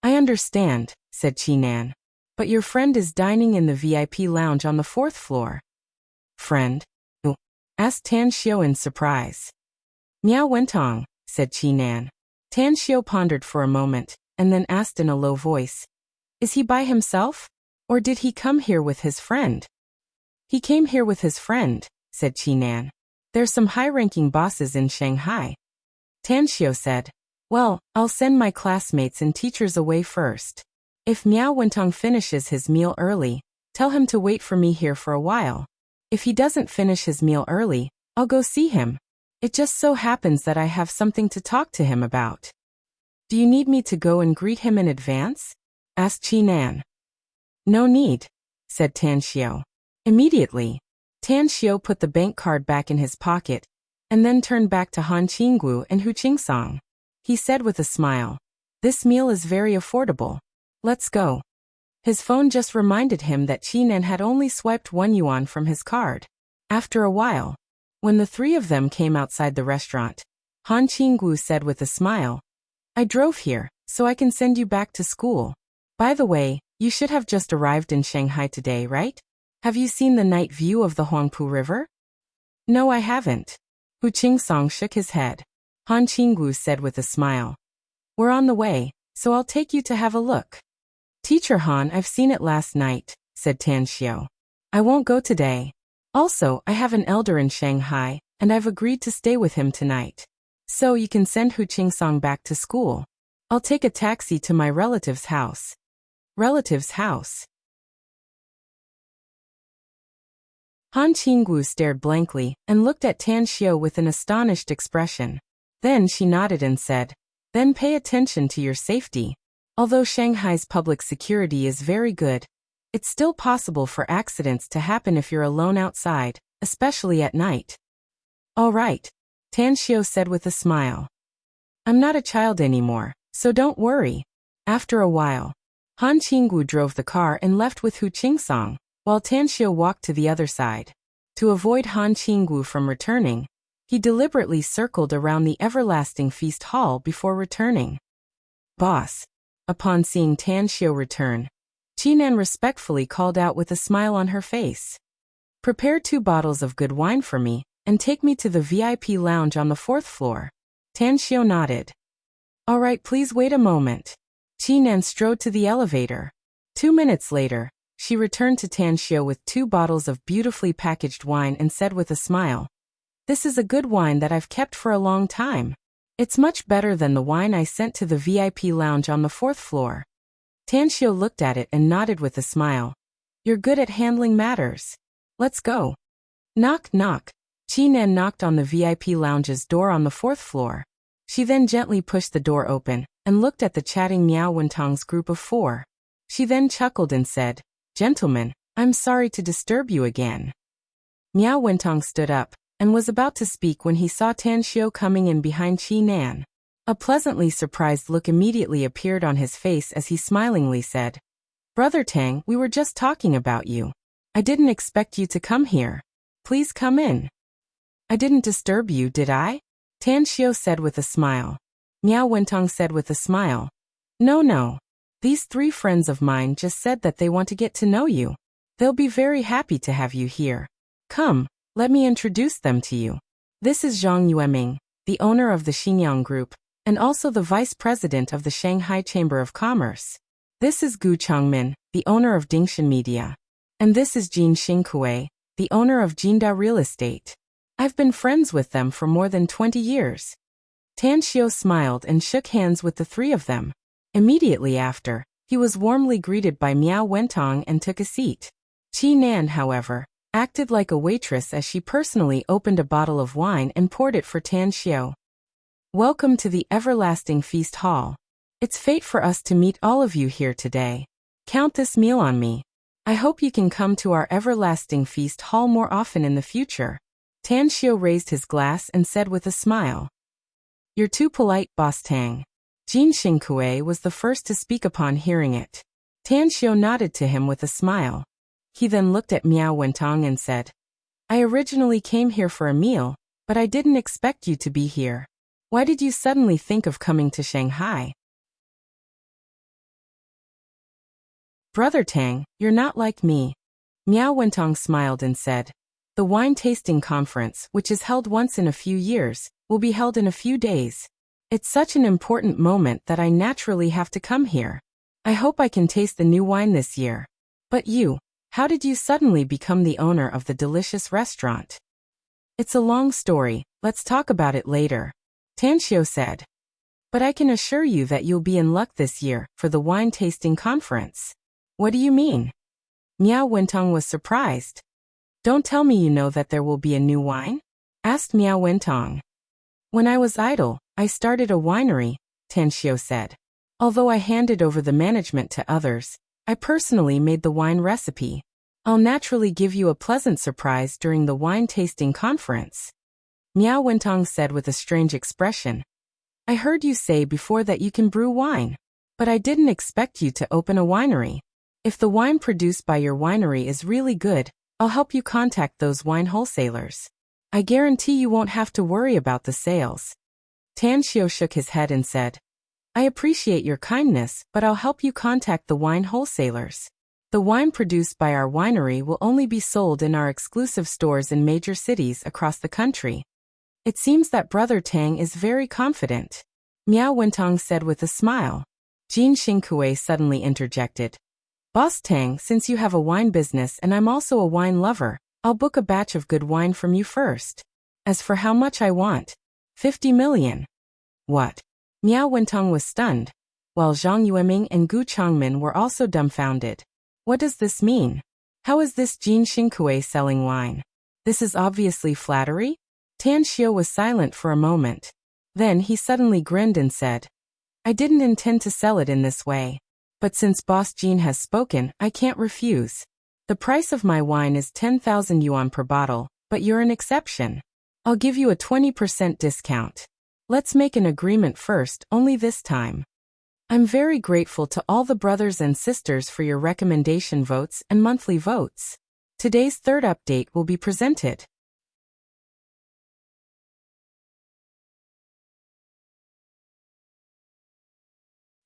"I understand," said Qinan. "But your friend is dining in the VIP lounge on the 4th floor." "Friend? Who?" asked Tan Xiu in surprise. "Miao Wentong," said Qinan. Tan Xiu pondered for a moment, and then asked in a low voice, "Is he by himself? Or did he come here with his friend?" "He came here with his friend," said Qinan. "There's some high-ranking bosses in Shanghai." Tan Xiu said, "Well, I'll send my classmates and teachers away first. If Miao Wentong finishes his meal early, tell him to wait for me here for a while. If he doesn't finish his meal early, I'll go see him. It just so happens that I have something to talk to him about." "Do you need me to go and greet him in advance?" asked Qinan. "No need," said Tan Xiu. Immediately, Tan Xiu put the bank card back in his pocket, and then turned back to Han Qingwu and Hu Qingsong. He said with a smile, "This meal is very affordable. Let's go." His phone just reminded him that Qinan had only swiped 1 yuan from his card. After a while, when the three of them came outside the restaurant, Han Qingwu said with a smile, "I drove here, so I can send you back to school. By the way, you should have just arrived in Shanghai today, right? Have you seen the night view of the Huangpu River?" "No, I haven't." Hu Qingsong shook his head. Han Qingwu said with a smile, "We're on the way, so I'll take you to have a look." "Teacher Han, I've seen it last night," said Tan Xiu. "I won't go today. Also, I have an elder in Shanghai, and I've agreed to stay with him tonight. So you can send Hu Qingsong back to school. I'll take a taxi to my relative's house." "Relative's house?" Han Qingwu stared blankly and looked at Tan Xiu with an astonished expression. Then she nodded and said, "Then pay attention to your safety. Although Shanghai's public security is very good, it's still possible for accidents to happen if you're alone outside, especially at night." "All right," Tan Xiu said with a smile. "I'm not a child anymore, so don't worry." After a while, Han Qingwu drove the car and left with Hu Qingsong, while Tan Xiu walked to the other side. To avoid Han Qingwu from returning, he deliberately circled around the everlasting feast hall before returning. "Boss." Upon seeing Tan Xiu return, Qinan respectfully called out with a smile on her face, "Prepare 2 bottles of good wine for me, and take me to the VIP lounge on the 4th floor." Tan Xiu nodded. "All right, please wait a moment." Qinan strode to the elevator. 2 minutes later, she returned to Tan Xiu with 2 bottles of beautifully packaged wine and said with a smile, "This is a good wine that I've kept for a long time. It's much better than the wine I sent to the VIP lounge on the 4th floor." Tan Xiu looked at it and nodded with a smile. "You're good at handling matters. Let's go." Knock, knock. Qinan knocked on the VIP lounge's door on the 4th floor. She then gently pushed the door open and looked at the chatting Miao Wentong's group of 4. She then chuckled and said, "Gentlemen, I'm sorry to disturb you again." Miao Wentong stood up and was about to speak when he saw Tan Xiu coming in behind Qinan. A pleasantly surprised look immediately appeared on his face as he smilingly said, "Brother Tang, we were just talking about you. I didn't expect you to come here. Please come in." "I didn't disturb you, did I?" Tan Xiu said with a smile. Miao Wentong said with a smile, No. These 3 friends of mine just said that they want to get to know you. They'll be very happy to have you here. Come, let me introduce them to you. This is Zhang Yueming, the owner of the Xinjiang Group, and also the vice president of the Shanghai Chamber of Commerce. This is Gu Changmin, the owner of Dingshan Media. And this is Jin Xingkui, the owner of Jindao Real Estate. I've been friends with them for more than 20 years. Tan Xiu smiled and shook hands with the 3 of them. Immediately after, he was warmly greeted by Miao Wentong and took a seat. Qinan, however, acted like a waitress as she personally opened a bottle of wine and poured it for Tan Xiu. "Welcome to the Everlasting Feast Hall. It's fate for us to meet all of you here today. Count this meal on me. I hope you can come to our Everlasting Feast Hall more often in the future." Tan Xiu raised his glass and said with a smile, "You're too polite, Boss Tang." Jin Xingkui was the first to speak upon hearing it. Tan Xiu nodded to him with a smile. He then looked at Miao Wentong and said, "I originally came here for a meal, but I didn't expect you to be here. Why did you suddenly think of coming to Shanghai?" "Brother Tang, you're not like me." Miao Wentong smiled and said, "The wine tasting conference, which is held once in a few years, will be held in a few days. It's such an important moment that I naturally have to come here. I hope I can taste the new wine this year. But you, how did you suddenly become the owner of the delicious restaurant?" "It's a long story, let's talk about it later," Tan Xiu said. "But I can assure you that you'll be in luck this year for the wine tasting conference." "What do you mean?" Miao Wentong was surprised. "Don't tell me you know that there will be a new wine?" asked Miao Wentong. "When I was idle, I started a winery," Tan Xiu said. "Although I handed over the management to others, I personally made the wine recipe. I'll naturally give you a pleasant surprise during the wine tasting conference." Miao Wentong said with a strange expression, "I heard you say before that you can brew wine, but I didn't expect you to open a winery. If the wine produced by your winery is really good, I'll help you contact those wine wholesalers. I guarantee you won't have to worry about the sales." Tan Xiu shook his head and said, "I appreciate your kindness, but I'll help you contact the wine wholesalers. The wine produced by our winery will only be sold in our exclusive stores in major cities across the country." "It seems that Brother Tang is very confident," Miao Wentong said with a smile. Jin Xingkui suddenly interjected, "Boss Tang, since you have a wine business and I'm also a wine lover, I'll book a batch of good wine from you first. As for how much I want, 50 million. "What?" Miao Wentong was stunned, while Zhang Yueming and Gu Changmin were also dumbfounded. "What does this mean? How is this Jin Xingkui selling wine? This is obviously flattery?" Tan Xiu was silent for a moment. Then he suddenly grinned and said, "I didn't intend to sell it in this way. But since Boss Jin has spoken, I can't refuse. The price of my wine is 10,000 yuan per bottle, but you're an exception. I'll give you a 20% discount. Let's make an agreement first, only this time. I'm very grateful to all the brothers and sisters for your recommendation votes and monthly votes. Today's 3rd update will be presented."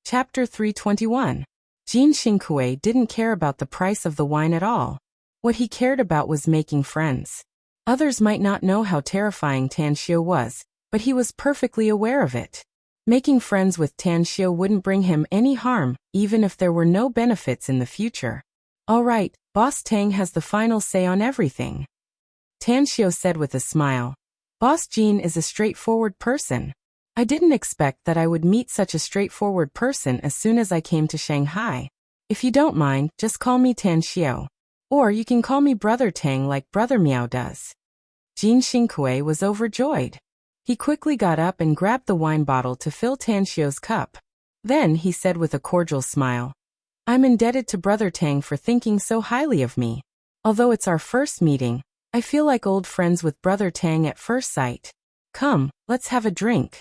Chapter 321. Jin Xingkui didn't care about the price of the wine at all. What he cared about was making friends. Others might not know how terrifying Tan Xiu was, but he was perfectly aware of it. Making friends with Tan Xiu wouldn't bring him any harm, even if there were no benefits in the future. All right, Boss Tang has the final say on everything, Tan Xiu said with a smile. Boss Jean is a straightforward person. I didn't expect that I would meet such a straightforward person as soon as I came to Shanghai. If you don't mind, just call me Tan Xiu. Or you can call me Brother Tang like Brother Miao does. Jin Xingkui was overjoyed. He quickly got up and grabbed the wine bottle to fill Tan Xiu's cup. Then he said with a cordial smile, I'm indebted to Brother Tang for thinking so highly of me. Although it's our first meeting, I feel like old friends with Brother Tang at first sight. Come, let's have a drink.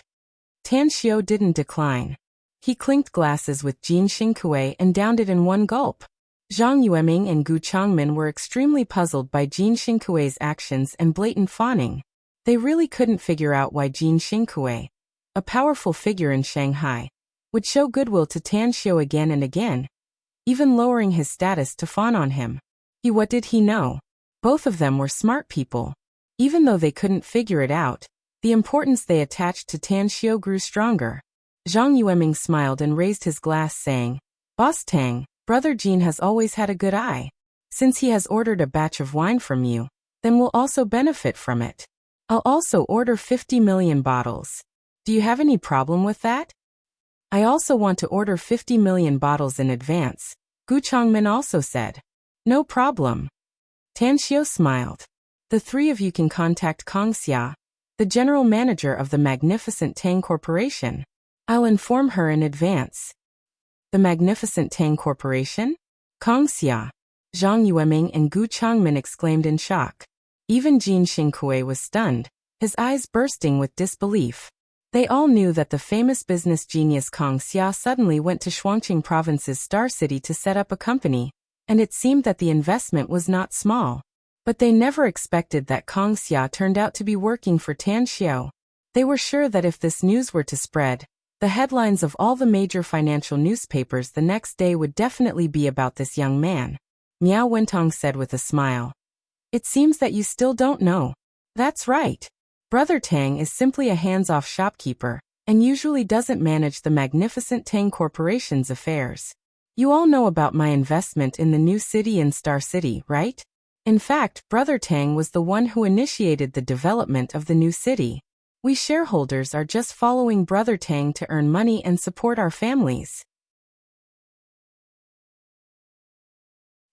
Tan Xiu didn't decline. He clinked glasses with Jin Xingkui and downed it in one gulp. Zhang Yueming and Gu Changmin were extremely puzzled by Jin Xingkui's actions and blatant fawning. They really couldn't figure out why Jin Xingkui, a powerful figure in Shanghai, would show goodwill to Tan Xiu again and again, even lowering his status to fawn on him. What did he know? Both of them were smart people. Even though they couldn't figure it out, the importance they attached to Tan Xiu grew stronger. Zhang Yueming smiled and raised his glass saying, Boss Tang, Brother Jin has always had a good eye. Since he has ordered a batch of wine from you, then we'll also benefit from it. I'll also order 50 million bottles. Do you have any problem with that? I also want to order 50 million bottles in advance, Gu Changmin also said. No problem. Tan Xiu smiled. The three of you can contact Kong Xia, the general manager of the magnificent Tang Corporation. I'll inform her in advance. The magnificent Tang Corporation? Kong Xia. Zhang Yueming and Gu Changmin exclaimed in shock. Even Jin Xingkui was stunned, his eyes bursting with disbelief. They all knew that the famous business genius Kong Xia suddenly went to Shuangqing Province's Star City to set up a company, and it seemed that the investment was not small. But they never expected that Kong Xia turned out to be working for Tan Xiu. They were sure that if this news were to spread, the headlines of all the major financial newspapers the next day would definitely be about this young man. Miao Wentong said with a smile. It seems that you still don't know. That's right. Brother Tang is simply a hands-off shopkeeper, and usually doesn't manage the magnificent Tang Corporation's affairs. You all know about my investment in the new city in Star City, right? In fact, Brother Tang was the one who initiated the development of the new city. We shareholders are just following Brother Tang to earn money and support our families.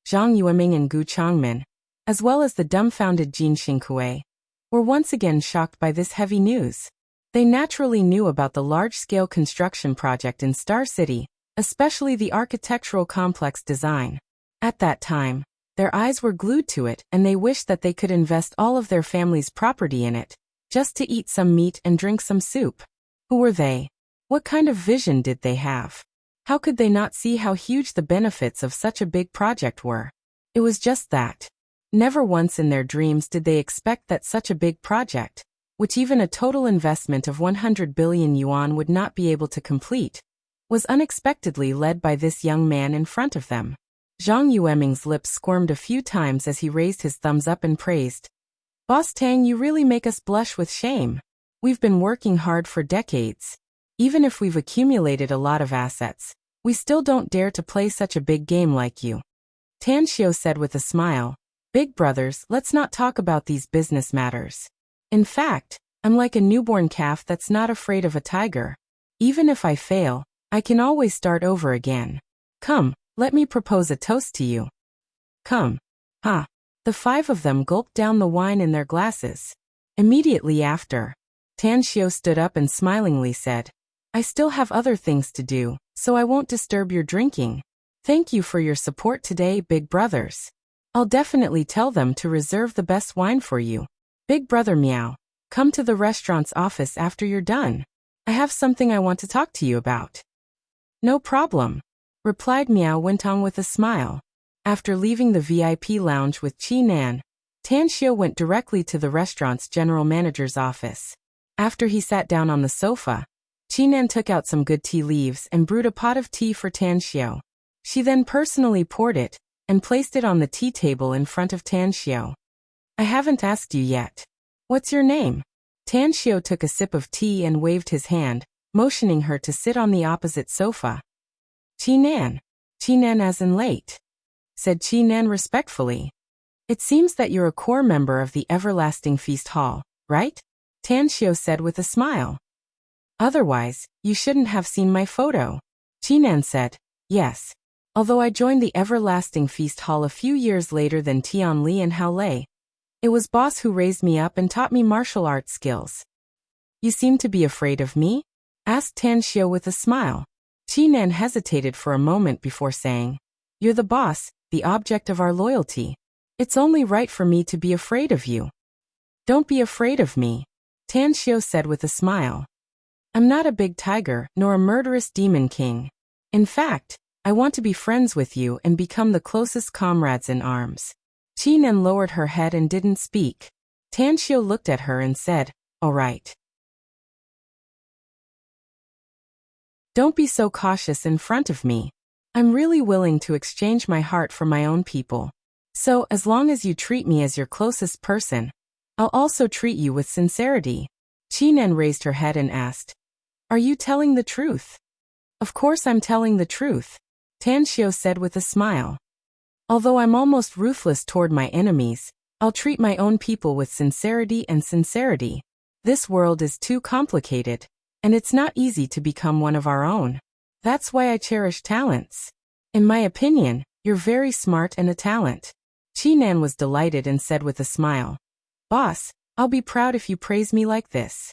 Zhang Yueming and Gu Changmin, as well as the dumbfounded Jin Xingkui, were once again shocked by this heavy news. They naturally knew about the large-scale construction project in Star City, especially the architectural complex design. At that time, their eyes were glued to it and they wished that they could invest all of their family's property in it, just to eat some meat and drink some soup. Who were they? What kind of vision did they have? How could they not see how huge the benefits of such a big project were? It was just that. Never once in their dreams did they expect that such a big project, which even a total investment of 100 billion yuan would not be able to complete, was unexpectedly led by this young man in front of them. Zhang Yueming's lips squirmed a few times as he raised his thumbs up and praised. Boss Tang, you really make us blush with shame. We've been working hard for decades. Even if we've accumulated a lot of assets, we still don't dare to play such a big game like you. Tan Xiu said with a smile, Big brothers, let's not talk about these business matters. In fact, I'm like a newborn calf that's not afraid of a tiger. Even if I fail, I can always start over again. Come, let me propose a toast to you. Come. Ha. The five of them gulped down the wine in their glasses. Immediately after, Tan Xiu stood up and smilingly said, I still have other things to do, so I won't disturb your drinking. Thank you for your support today, big brothers. I'll definitely tell them to reserve the best wine for you. Big brother Miao, come to the restaurant's office after you're done. I have something I want to talk to you about. No problem, replied Miao Wentong with a smile. After leaving the VIP lounge with Qi Nan, Tan Xiu went directly to the restaurant's general manager's office. After he sat down on the sofa, Qi Nan took out some good tea leaves and brewed a pot of tea for Tan Xiu. She then personally poured it and placed it on the tea table in front of Tan Xiu. I haven't asked you yet. What's your name? Tan Xiu took a sip of tea and waved his hand, motioning her to sit on the opposite sofa. Qinan. Qinan as in late, said Qinan respectfully. It seems that you're a core member of the Everlasting Feast Hall, right? Tanxiu said with a smile. Otherwise, you shouldn't have seen my photo. Qinan said, yes. Although I joined the Everlasting Feast Hall a few years later than Tianli and Hao Lei, it was boss who raised me up and taught me martial arts skills. You seem to be afraid of me? Asked Tanxiu with a smile. Qinan hesitated for a moment before saying, you're the boss, the object of our loyalty. It's only right for me to be afraid of you. Don't be afraid of me, Tanxiu said with a smile. I'm not a big tiger nor a murderous demon king. In fact, I want to be friends with you and become the closest comrades in arms. Qinan lowered her head and didn't speak. Tanxiu looked at her and said, all right. Don't be so cautious in front of me. I'm really willing to exchange my heart for my own people. So, as long as you treat me as your closest person, I'll also treat you with sincerity. Qinan raised her head and asked, are you telling the truth? Of course I'm telling the truth, Tanxiu said with a smile. Although I'm almost ruthless toward my enemies, I'll treat my own people with sincerity and sincerity. This world is too complicated, and it's not easy to become one of our own. That's why I cherish talents. In my opinion, you're very smart and a talent. Qinan was delighted and said with a smile, boss, I'll be proud if you praise me like this.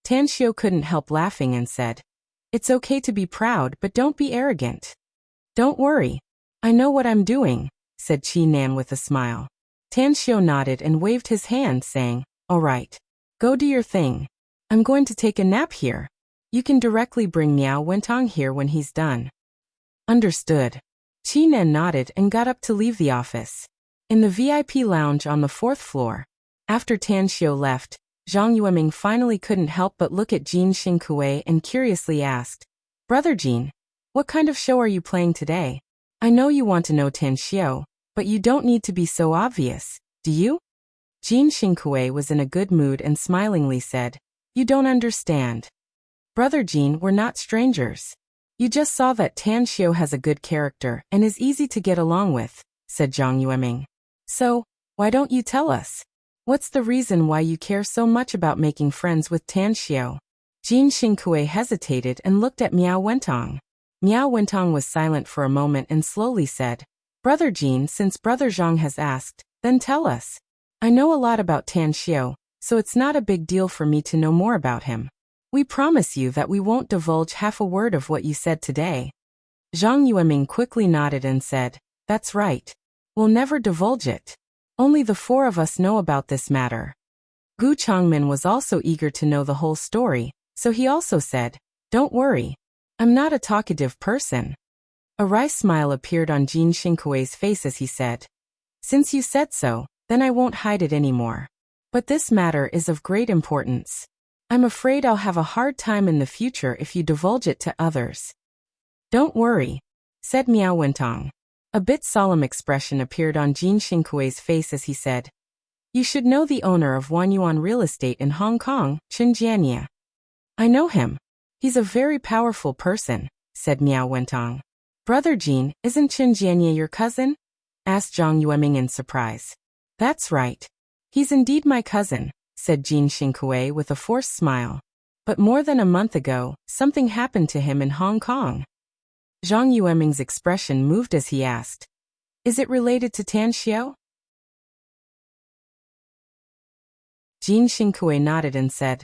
Tanxiu couldn't help laughing and said, it's okay to be proud, but don't be arrogant. Don't worry. I know what I'm doing, said Qinan with a smile. Tanxiu nodded and waved his hand, saying, all right. Go do your thing. I'm going to take a nap here. You can directly bring Miao Wentong here when he's done. Understood. Qinan nodded and got up to leave the office. In the VIP lounge on the 4th floor, after Tanxiu left, Zhang Yueming finally couldn't help but look at Jin Xingkui and curiously asked, Brother Jin, what kind of show are you playing today? I know you want to know Tanxiu, but you don't need to be so obvious, do you? Jin Xingkui was in a good mood and smilingly said, you don't understand. Brother Jin, we're not strangers. You just saw that Tanxiu has a good character and is easy to get along with, said Zhang Yueming. So, why don't you tell us? What's the reason why you care so much about making friends with Tanxiu? Jin Xingkui hesitated and looked at Miao Wentong. Miao Wentong was silent for a moment and slowly said, Brother Jin, since Brother Zhang has asked, then tell us. I know a lot about Tanxiu, so it's not a big deal for me to know more about him. We promise you that we won't divulge half a word of what you said today. Zhang Yueming quickly nodded and said, that's right. We'll never divulge it. Only the 4 of us know about this matter. Gu Changmin was also eager to know the whole story, so he also said, don't worry. I'm not a talkative person. A wry smile appeared on Jin Xingkui's face as he said, since you said so, then I won't hide it anymore. But this matter is of great importance. I'm afraid I'll have a hard time in the future if you divulge it to others. Don't worry, said Miao Wentong. A bit solemn expression appeared on Jin Xingkui's face as he said, you should know the owner of Wanyuan Real Estate in Hong Kong, Chen Jianye. I know him. He's a very powerful person, said Miao Wentong. Brother Jin, isn't Chen Jianye your cousin? Asked Zhang Yueming in surprise. That's right. He's indeed my cousin, said Jin Xingkui with a forced smile. But more than a month ago, something happened to him in Hong Kong. Zhang Yueming's expression moved as he asked, is it related to Tanxiu? Jin Xingkui nodded and said,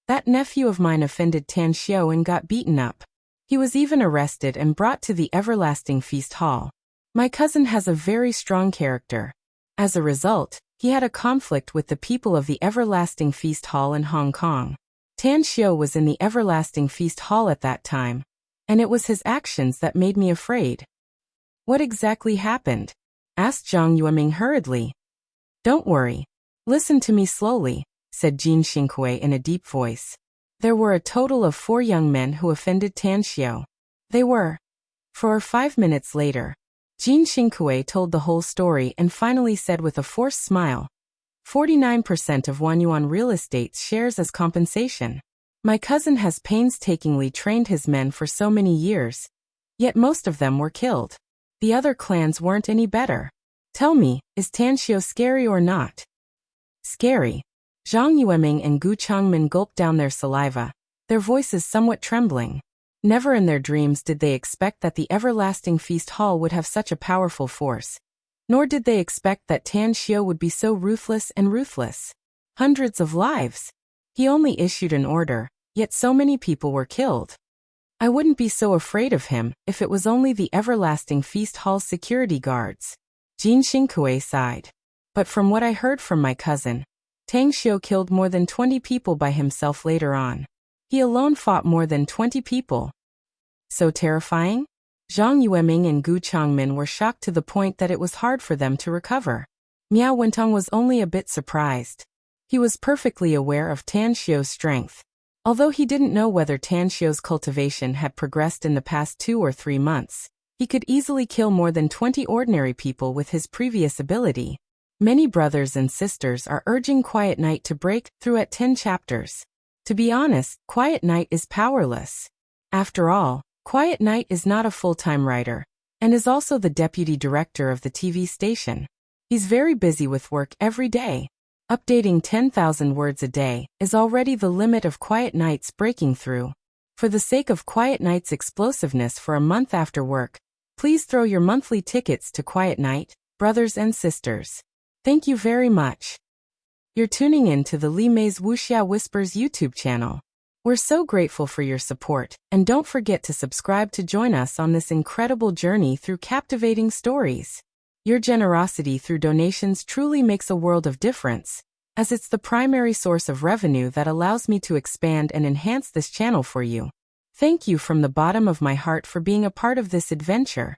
that nephew of mine offended Tanxiu and got beaten up. He was even arrested and brought to the Everlasting Feast Hall. My cousin has a very strong character. As a result, he had a conflict with the people of the Everlasting Feast Hall in Hong Kong. Tanxiu was in the Everlasting Feast Hall at that time, and it was his actions that made me afraid. What exactly happened? Asked Zhang Yueming hurriedly. Don't worry. Listen to me slowly, said Jin Xingkui in a deep voice. There were a total of 4 young men who offended Tanxiu. They were. 5 minutes later, Jin Xingkui told the whole story and finally said with a forced smile, 49% of Wanyuan Real Estate's shares as compensation. My cousin has painstakingly trained his men for so many years, yet most of them were killed. The other clans weren't any better. Tell me, is Tanxiu scary or not? Scary. Zhang Yueming and Gu Changmin gulped down their saliva, their voices somewhat trembling. Never in their dreams did they expect that the everlasting feast hall would have such a powerful force. Nor did they expect that Tanxiu would be so ruthless and ruthless. Hundreds of lives. He only issued an order, yet so many people were killed. I wouldn't be so afraid of him if it was only the everlasting feast hall's security guards. Jin Xingkue sighed. But from what I heard from my cousin, Tanxiu killed more than 20 people by himself later on. He alone fought more than 20 people. So terrifying? Zhang Yueming and Gu Changmin were shocked to the point that it was hard for them to recover. Miao Wentong was only a bit surprised. He was perfectly aware of Tanxiu's strength. Although he didn't know whether Tanxiu's cultivation had progressed in the past 2 or 3 months, he could easily kill more than 20 ordinary people with his previous ability. Many brothers and sisters are urging Quiet Knight to break through at 10 chapters. To be honest, Quiet Knight is powerless. After all, Quiet Knight is not a full-time writer, and is also the deputy director of the TV station. He's very busy with work every day. Updating 10,000 words a day is already the limit of Quiet Knight's breaking through. For the sake of Quiet Knight's explosiveness for a month after work, please throw your monthly tickets to Quiet Knight, brothers and sisters. Thank you very much. You're tuning in to the Li Mei's Wuxia Whispers YouTube channel. We're so grateful for your support, and don't forget to subscribe to join us on this incredible journey through captivating stories. Your generosity through donations truly makes a world of difference, as it's the primary source of revenue that allows me to expand and enhance this channel for you. Thank you from the bottom of my heart for being a part of this adventure.